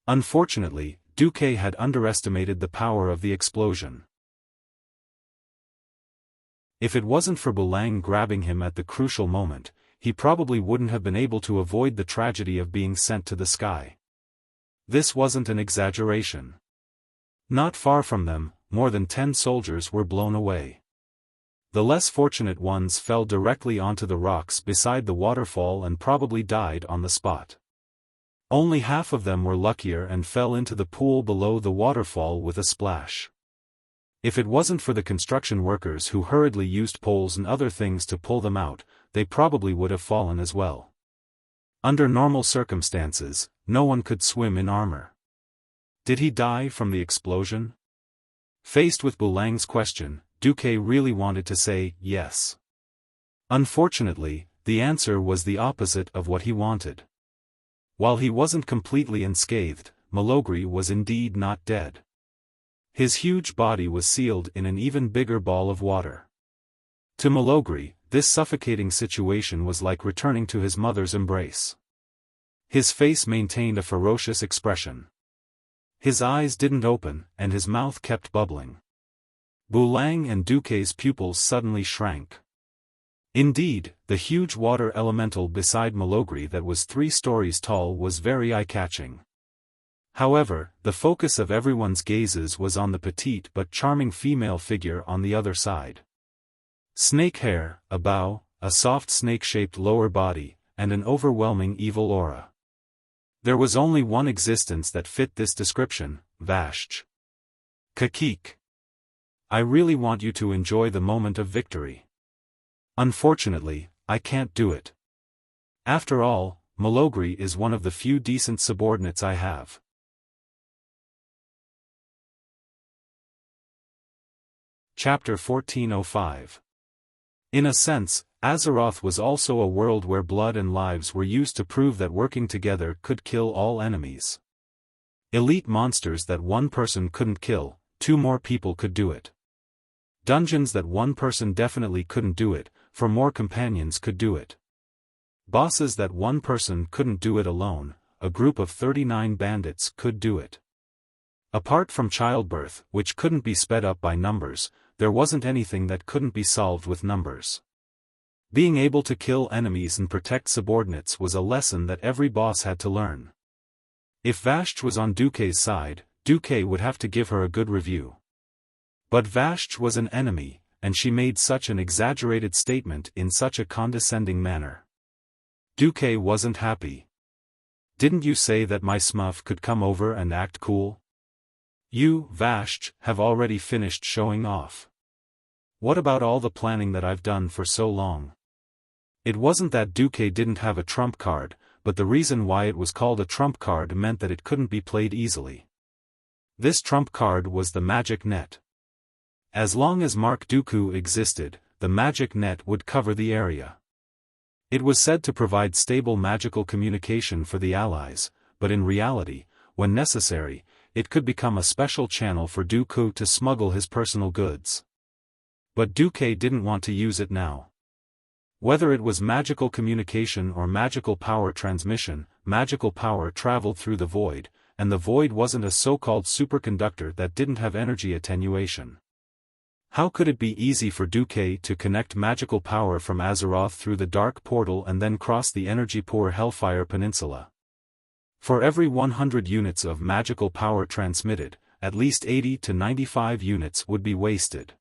Unfortunately, Duque had underestimated the power of the explosion. If it wasn't for Bulang grabbing him at the crucial moment, he probably wouldn't have been able to avoid the tragedy of being sent to the sky. This wasn't an exaggeration. Not far from them, more than 10 soldiers were blown away. The less fortunate ones fell directly onto the rocks beside the waterfall and probably died on the spot. Only half of them were luckier and fell into the pool below the waterfall with a splash. If it wasn't for the construction workers who hurriedly used poles and other things to pull them out, they probably would have fallen as well. Under normal circumstances, no one could swim in armor. Did he die from the explosion? Faced with Bulang's question, Duque really wanted to say yes. Unfortunately, the answer was the opposite of what he wanted. While he wasn't completely unscathed, Malogri was indeed not dead. His huge body was sealed in an even bigger ball of water. To Malogri, this suffocating situation was like returning to his mother's embrace. His face maintained a ferocious expression. His eyes didn't open, and his mouth kept bubbling. Bulang and Duque's pupils suddenly shrank. Indeed, the huge water elemental beside Malogri that was 3 stories tall was very eye-catching. However, the focus of everyone's gazes was on the petite but charming female figure on the other side. Snake hair, a bow, a soft snake-shaped lower body, and an overwhelming evil aura. There was only one existence that fit this description, Vashj. Kakik. I really want you to enjoy the moment of victory. Unfortunately, I can't do it. After all, Malogri is one of the few decent subordinates I have. Chapter 1405. In a sense, Azeroth was also a world where blood and lives were used to prove that working together could kill all enemies. Elite monsters that one person couldn't kill, 2 more people could do it. Dungeons that one person definitely couldn't do it, 4 more companions could do it. Bosses that one person couldn't do it alone, a group of 39 bandits could do it. Apart from childbirth, which couldn't be sped up by numbers, there wasn't anything that couldn't be solved with numbers. Being able to kill enemies and protect subordinates was a lesson that every boss had to learn. If Vashj was on Duque's side, Duque would have to give her a good review. But Vashj was an enemy, and she made such an exaggerated statement in such a condescending manner. Duque wasn't happy. Didn't you say that my smurf could come over and act cool? You, Vashj, have already finished showing off. What about all the planning that I've done for so long? It wasn't that Duque didn't have a trump card, but the reason why it was called a trump card meant that it couldn't be played easily. This trump card was the magic net. As long as Mark Dooku existed, the magic net would cover the area. It was said to provide stable magical communication for the Allies, but in reality, when necessary, it could become a special channel for Dooku to smuggle his personal goods. But Dooku didn't want to use it now. Whether it was magical communication or magical power transmission, magical power traveled through the void, and the void wasn't a so-called superconductor that didn't have energy attenuation. How could it be easy for Dooku to connect magical power from Azeroth through the dark portal and then cross the energy-poor Hellfire Peninsula? For every 100 units of magical power transmitted, at least 80 to 95 units would be wasted.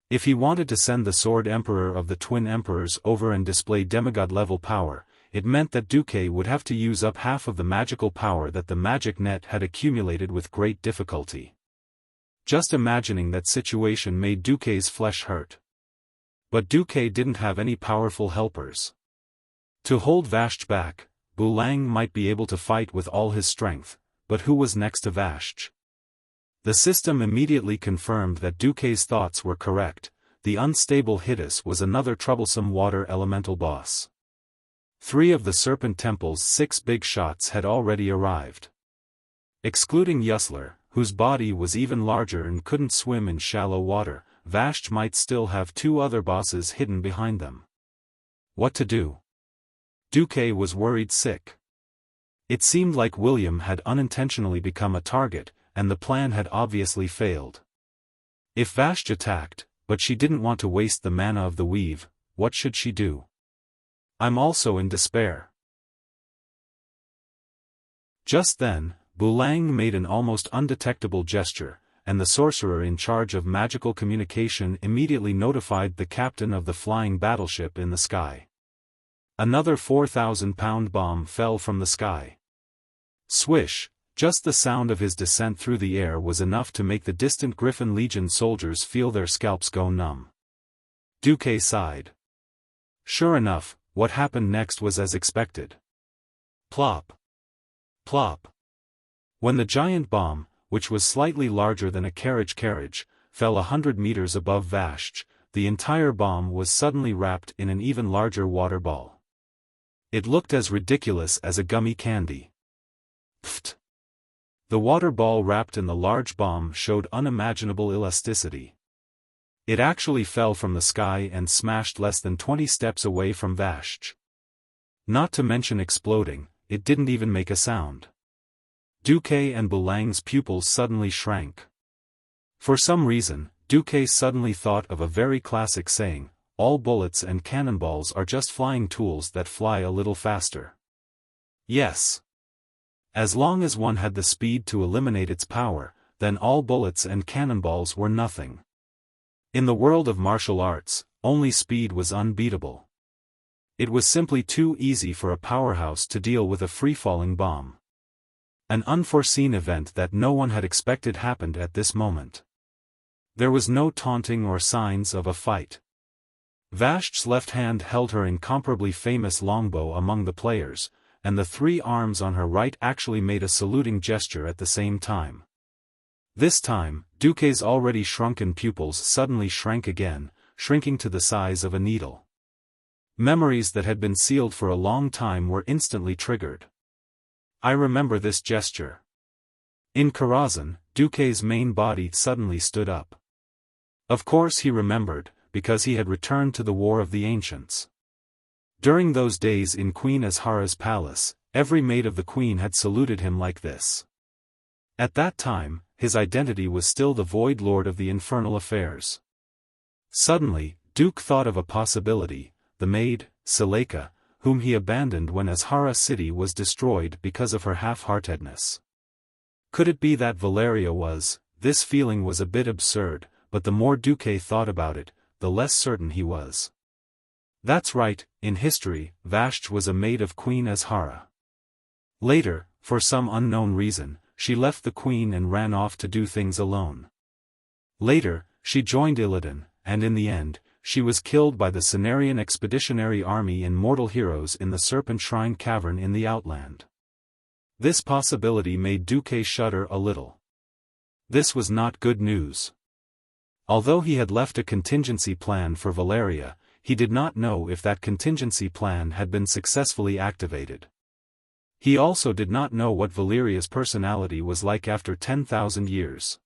If he wanted to send the Sword Emperor of the Twin Emperors over and display demigod-level power, it meant that Dooku would have to use up half of the magical power that the magic net had accumulated with great difficulty. Just imagining that situation made Dooku's flesh hurt. But Dooku didn't have any powerful helpers. To hold Vashj back, Bulang might be able to fight with all his strength, but who was next to Vashj? The system immediately confirmed that Dooku's thoughts were correct. The unstable Hittis was another troublesome water elemental boss. 3 of the Serpent Temple's 6 big shots had already arrived. Excluding Yusler, whose body was even larger and couldn't swim in shallow water, Vashj might still have 2 other bosses hidden behind them. What to do? Dooku was worried sick. It seemed like William had unintentionally become a target, and the plan had obviously failed. If Vashj attacked, but she didn't want to waste the mana of the weave, what should she do? I'm also in despair. Just then, Bulang made an almost undetectable gesture, and the sorcerer in charge of magical communication immediately notified the captain of the flying battleship in the sky. Another 4,000-pound bomb fell from the sky. Swish, just the sound of his descent through the air was enough to make the distant Griffin Legion soldiers feel their scalps go numb. Dooku sighed. Sure enough, what happened next was as expected. Plop. Plop. When the giant bomb, which was slightly larger than a carriage, fell 100 meters above Vashj, the entire bomb was suddenly wrapped in an even larger water ball. It looked as ridiculous as a gummy candy. Pfft. The water ball wrapped in the large bomb showed unimaginable elasticity. It actually fell from the sky and smashed less than 20 steps away from Vashj. Not to mention exploding, it didn't even make a sound. Dooku and Bulang's pupils suddenly shrank. For some reason, Dooku suddenly thought of a very classic saying, all bullets and cannonballs are just flying tools that fly a little faster. Yes. As long as one had the speed to eliminate its power, then all bullets and cannonballs were nothing. In the world of martial arts, only speed was unbeatable. It was simply too easy for a powerhouse to deal with a free-falling bomb. An unforeseen event that no one had expected happened at this moment. There was no taunting or signs of a fight. Vashj's left hand held her incomparably famous longbow among the players, and the 3 arms on her right actually made a saluting gesture at the same time. This time, Dooku's already shrunken pupils suddenly shrank again, shrinking to the size of a needle. Memories that had been sealed for a long time were instantly triggered. I remember this gesture. In Karazhan, Dooku's main body suddenly stood up. Of course he remembered, because he had returned to the War of the Ancients. During those days in Queen Azhara's palace, every maid of the queen had saluted him like this. At that time, his identity was still the Void Lord of the Infernal Affairs. Suddenly, Duke thought of a possibility, the maid, Seleka, whom he abandoned when Azhara city was destroyed because of her half-heartedness. Could it be that Valeria was? This feeling was a bit absurd, but the more Dooku thought about it, the less certain he was. That's right, in history, Vashj was a maid of Queen Azhara. Later, for some unknown reason, she left the queen and ran off to do things alone. Later, she joined Illidan, and in the end, she was killed by the Cenarian Expeditionary Army in Mortal Heroes in the Serpent Shrine Cavern in the Outland. This possibility made Dooku shudder a little. This was not good news. Although he had left a contingency plan for Valeria, he did not know if that contingency plan had been successfully activated. He also did not know what Valeria's personality was like after 10,000 years.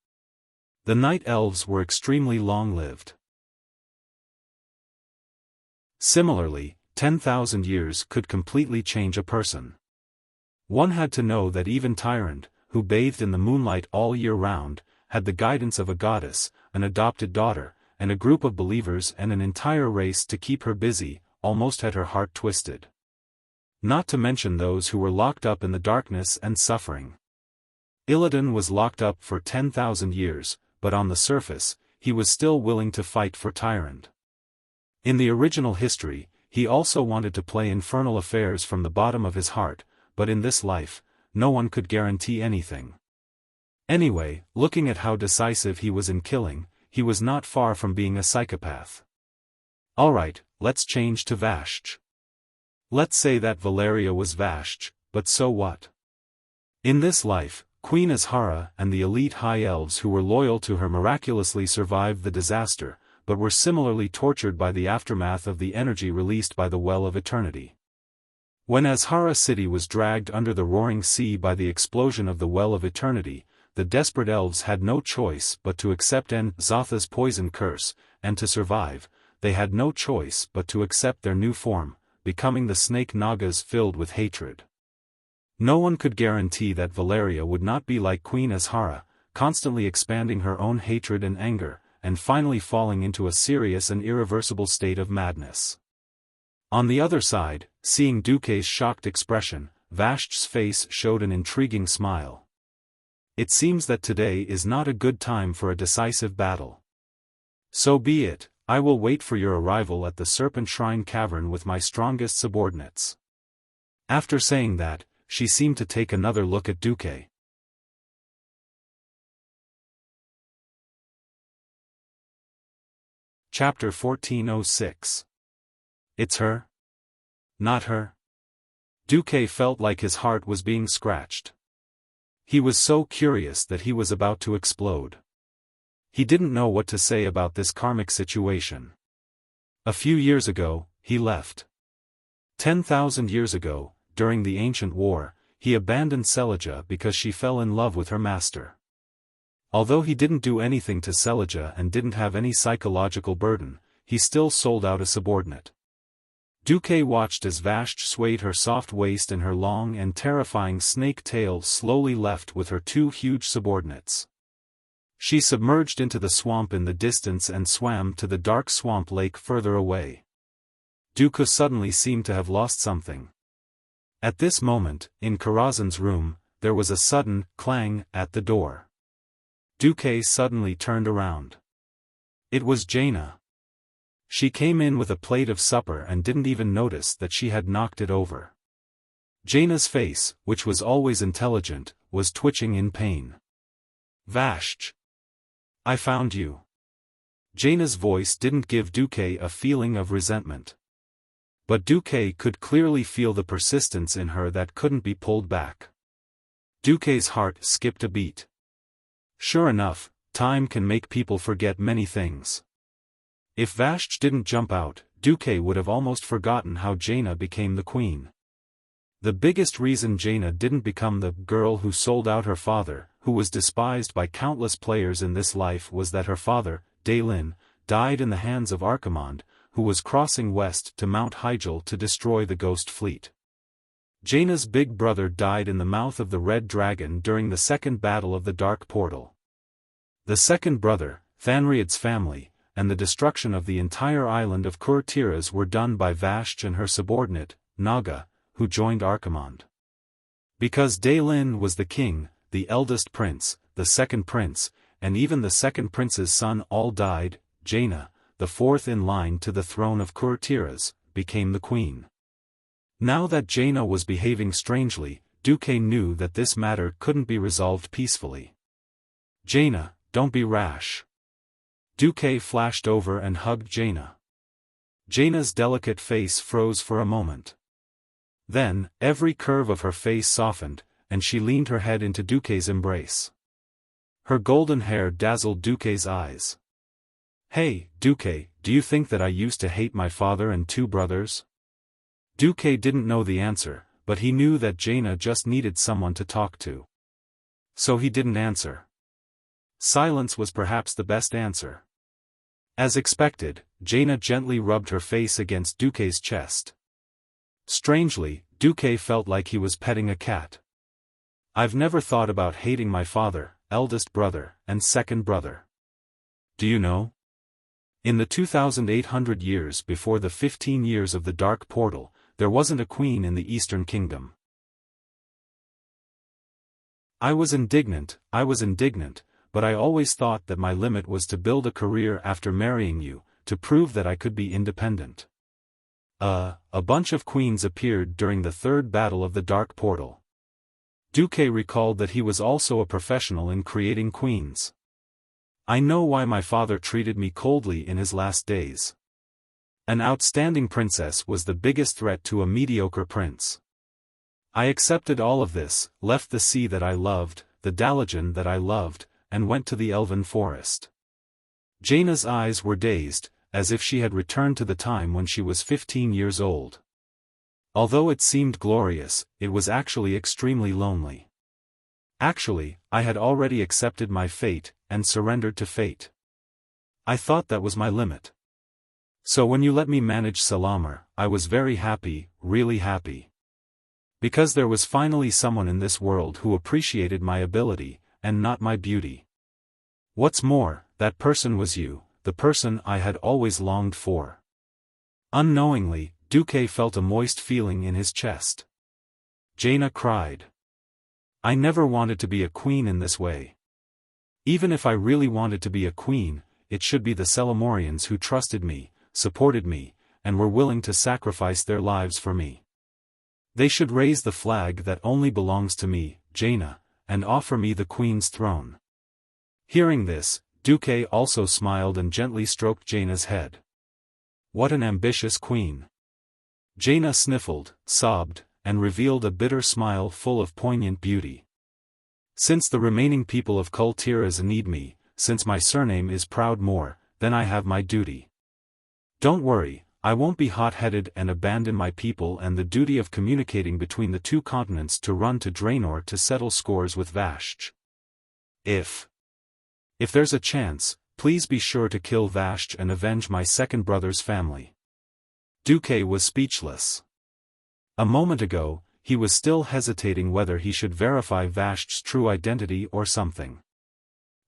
The night elves were extremely long-lived. Similarly, 10,000 years could completely change a person. One had to know that even Tyrant, who bathed in the moonlight all year round, had the guidance of a goddess, an adopted daughter, and a group of believers and an entire race to keep her busy, almost had her heart twisted. Not to mention those who were locked up in the darkness and suffering. Illidan was locked up for 10,000 years, but on the surface, he was still willing to fight for Tyrant. In the original history, he also wanted to play infernal affairs from the bottom of his heart, but in this life, no one could guarantee anything. Anyway, looking at how decisive he was in killing, he was not far from being a psychopath. Alright, let's change to Vashj. Let's say that Valeria was Vashj, but so what? In this life, Queen Azhara and the elite high elves who were loyal to her miraculously survived the disaster, but were similarly tortured by the aftermath of the energy released by the Well of Eternity. When Azhara City was dragged under the roaring sea by the explosion of the Well of Eternity, the desperate elves had no choice but to accept Zotha's poison curse, and to survive, they had no choice but to accept their new form, becoming the snake Nagas filled with hatred. No one could guarantee that Valeria would not be like Queen Azhara, constantly expanding her own hatred and anger, and finally falling into a serious and irreversible state of madness. On the other side, seeing Duque's shocked expression, Vashj's face showed an intriguing smile. It seems that today is not a good time for a decisive battle. So be it, I will wait for your arrival at the Serpent Shrine Cavern with my strongest subordinates. After saying that, she seemed to take another look at Duque. Chapter 1406. It's her? Not her? Duque felt like his heart was being scratched. He was so curious that he was about to explode. He didn't know what to say about this karmic situation. A few years ago, he left. 10,000 years ago, during the ancient war, he abandoned Selija because she fell in love with her master. Although he didn't do anything to Selija and didn't have any psychological burden, he still sold out a subordinate. Duque watched as Vashj swayed her soft waist and her long and terrifying snake tail slowly left with her two huge subordinates. She submerged into the swamp in the distance and swam to the dark swamp lake further away. Duque suddenly seemed to have lost something. At this moment, in Karazhan's room, there was a sudden clang at the door. Duque suddenly turned around. It was Jaina. She came in with a plate of supper and didn't even notice that she had knocked it over. Jaina's face, which was always intelligent, was twitching in pain. Vashj. I found you. Jaina's voice didn't give Duque a feeling of resentment. But Duque could clearly feel the persistence in her that couldn't be pulled back. Duque's heart skipped a beat. Sure enough, time can make people forget many things. If Vashj didn't jump out, Duque would have almost forgotten how Jaina became the queen. The biggest reason Jaina didn't become the girl who sold out her father, who was despised by countless players in this life, was that her father, Daylin, died in the hands of Archimonde, who was crossing west to Mount Hyjal to destroy the Ghost Fleet. Jaina's big brother died in the mouth of the Red Dragon during the Second Battle of the Dark Portal. The second brother, Thanriad's family, and the destruction of the entire island of Kur-Tiras were done by Vashj and her subordinate, Naga, who joined Archimonde. Because Daylin was the king, the eldest prince, the second prince, and even the second prince's son all died, Jaina, the fourth in line to the throne of Kur-Tiras, became the queen. Now that Jaina was behaving strangely, Duque knew that this matter couldn't be resolved peacefully. Jaina, don't be rash. Duque flashed over and hugged Jaina. Jaina's delicate face froze for a moment. Then, every curve of her face softened, and she leaned her head into Duque's embrace. Her golden hair dazzled Duque's eyes. Hey, Duque, do you think that I used to hate my father and two brothers? Duque didn't know the answer, but he knew that Jaina just needed someone to talk to. So he didn't answer. Silence was perhaps the best answer. As expected, Jaina gently rubbed her face against Duque's chest. Strangely, Duque felt like he was petting a cat. I've never thought about hating my father, eldest brother, and second brother. Do you know? In the 2,800 years before the 15 years of the Dark Portal, there wasn't a queen in the Eastern Kingdom. I was indignant, but I always thought that my limit was to build a career after marrying you, to prove that I could be independent. A bunch of queens appeared during the third battle of the Dark Portal. Duque recalled that he was also a professional in creating queens. I know why my father treated me coldly in his last days. An outstanding princess was the biggest threat to a mediocre prince. I accepted all of this, left the sea that I loved, the Dalajan that I loved, and went to the elven forest. Jaina's eyes were dazed, as if she had returned to the time when she was 15 years old. Although it seemed glorious, it was actually extremely lonely. Actually, I had already accepted my fate, and surrendered to fate. I thought that was my limit. So when you let me manage Salamar, I was very happy, really happy. Because there was finally someone in this world who appreciated my ability, and not my beauty. What's more, that person was you, the person I had always longed for. Unknowingly, Duque felt a moist feeling in his chest. Jaina cried. I never wanted to be a queen in this way. Even if I really wanted to be a queen, it should be the Celamorians who trusted me, supported me, and were willing to sacrifice their lives for me. They should raise the flag that only belongs to me, Jaina, and offer me the queen's throne. Hearing this, Duque also smiled and gently stroked Jaina's head. What an ambitious queen. Jaina sniffled, sobbed, and revealed a bitter smile full of poignant beauty. Since the remaining people of Kul Tiraz need me, since my surname is Proudmoore, then I have my duty. Don't worry, I won't be hot-headed and abandon my people and the duty of communicating between the two continents to run to Draenor to settle scores with Vashj. If there's a chance, please be sure to kill Vashj and avenge my second brother's family. Duque was speechless. A moment ago, he was still hesitating whether he should verify Vashj's true identity or something.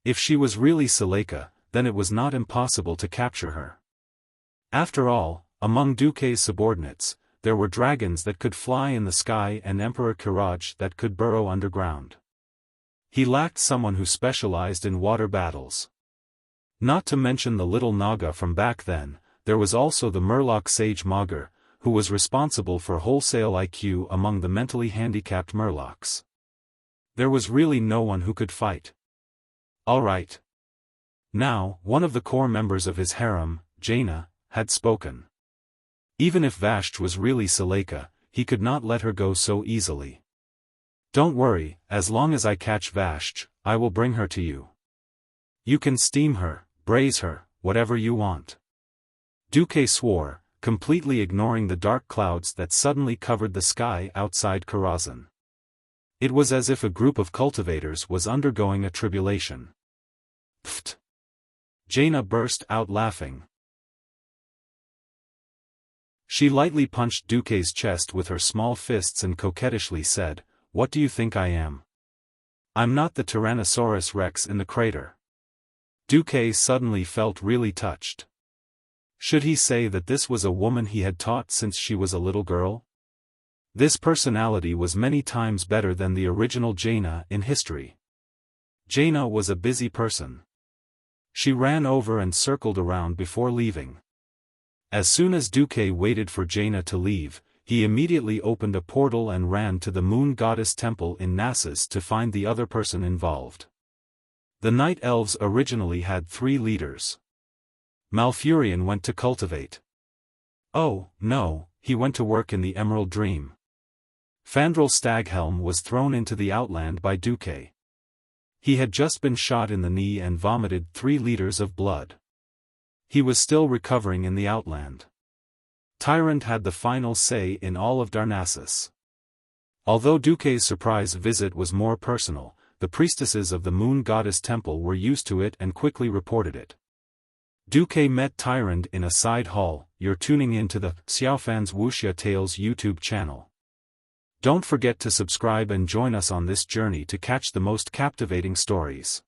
If she was really Seleka, then it was not impossible to capture her. After all, among Duque's subordinates, there were dragons that could fly in the sky and Emperor Kiraj that could burrow underground. He lacked someone who specialized in water battles. Not to mention the little Naga from back then, there was also the Murloc sage Maugre, who was responsible for wholesale IQ among the mentally handicapped Murlocs. There was really no one who could fight. All right. Now, one of the core members of his harem, Jaina, had spoken. Even if Vashj was really Seleka, he could not let her go so easily. Don't worry, as long as I catch Vashj, I will bring her to you. You can steam her, braise her, whatever you want. Duque swore, completely ignoring the dark clouds that suddenly covered the sky outside Karazhan. It was as if a group of cultivators was undergoing a tribulation. Pfft! Jaina burst out laughing. She lightly punched Duque's chest with her small fists and coquettishly said, "What do you think I am? I'm not the Tyrannosaurus Rex in the crater." Duque suddenly felt really touched. Should he say that this was a woman he had taught since she was a little girl? This personality was many times better than the original Jaina in history. Jaina was a busy person. She ran over and circled around before leaving. As soon as Duque waited for Jaina to leave, he immediately opened a portal and ran to the Moon Goddess Temple in Nasus to find the other person involved. The Night Elves originally had 3 leaders. Malfurion went to cultivate. Oh, no, he went to work in the Emerald Dream. Fandral Staghelm was thrown into the Outland by Duque. He had just been shot in the knee and vomited 3 liters of blood. He was still recovering in the Outland. Tyrant had the final say in all of Darnassus. Although Duque's surprise visit was more personal, the priestesses of the Moon Goddess Temple were used to it and quickly reported it. Duque met Tyrant in a side hall. You're tuning in to the Xiaofan's Wuxia Tales YouTube channel. Don't forget to subscribe and join us on this journey to catch the most captivating stories.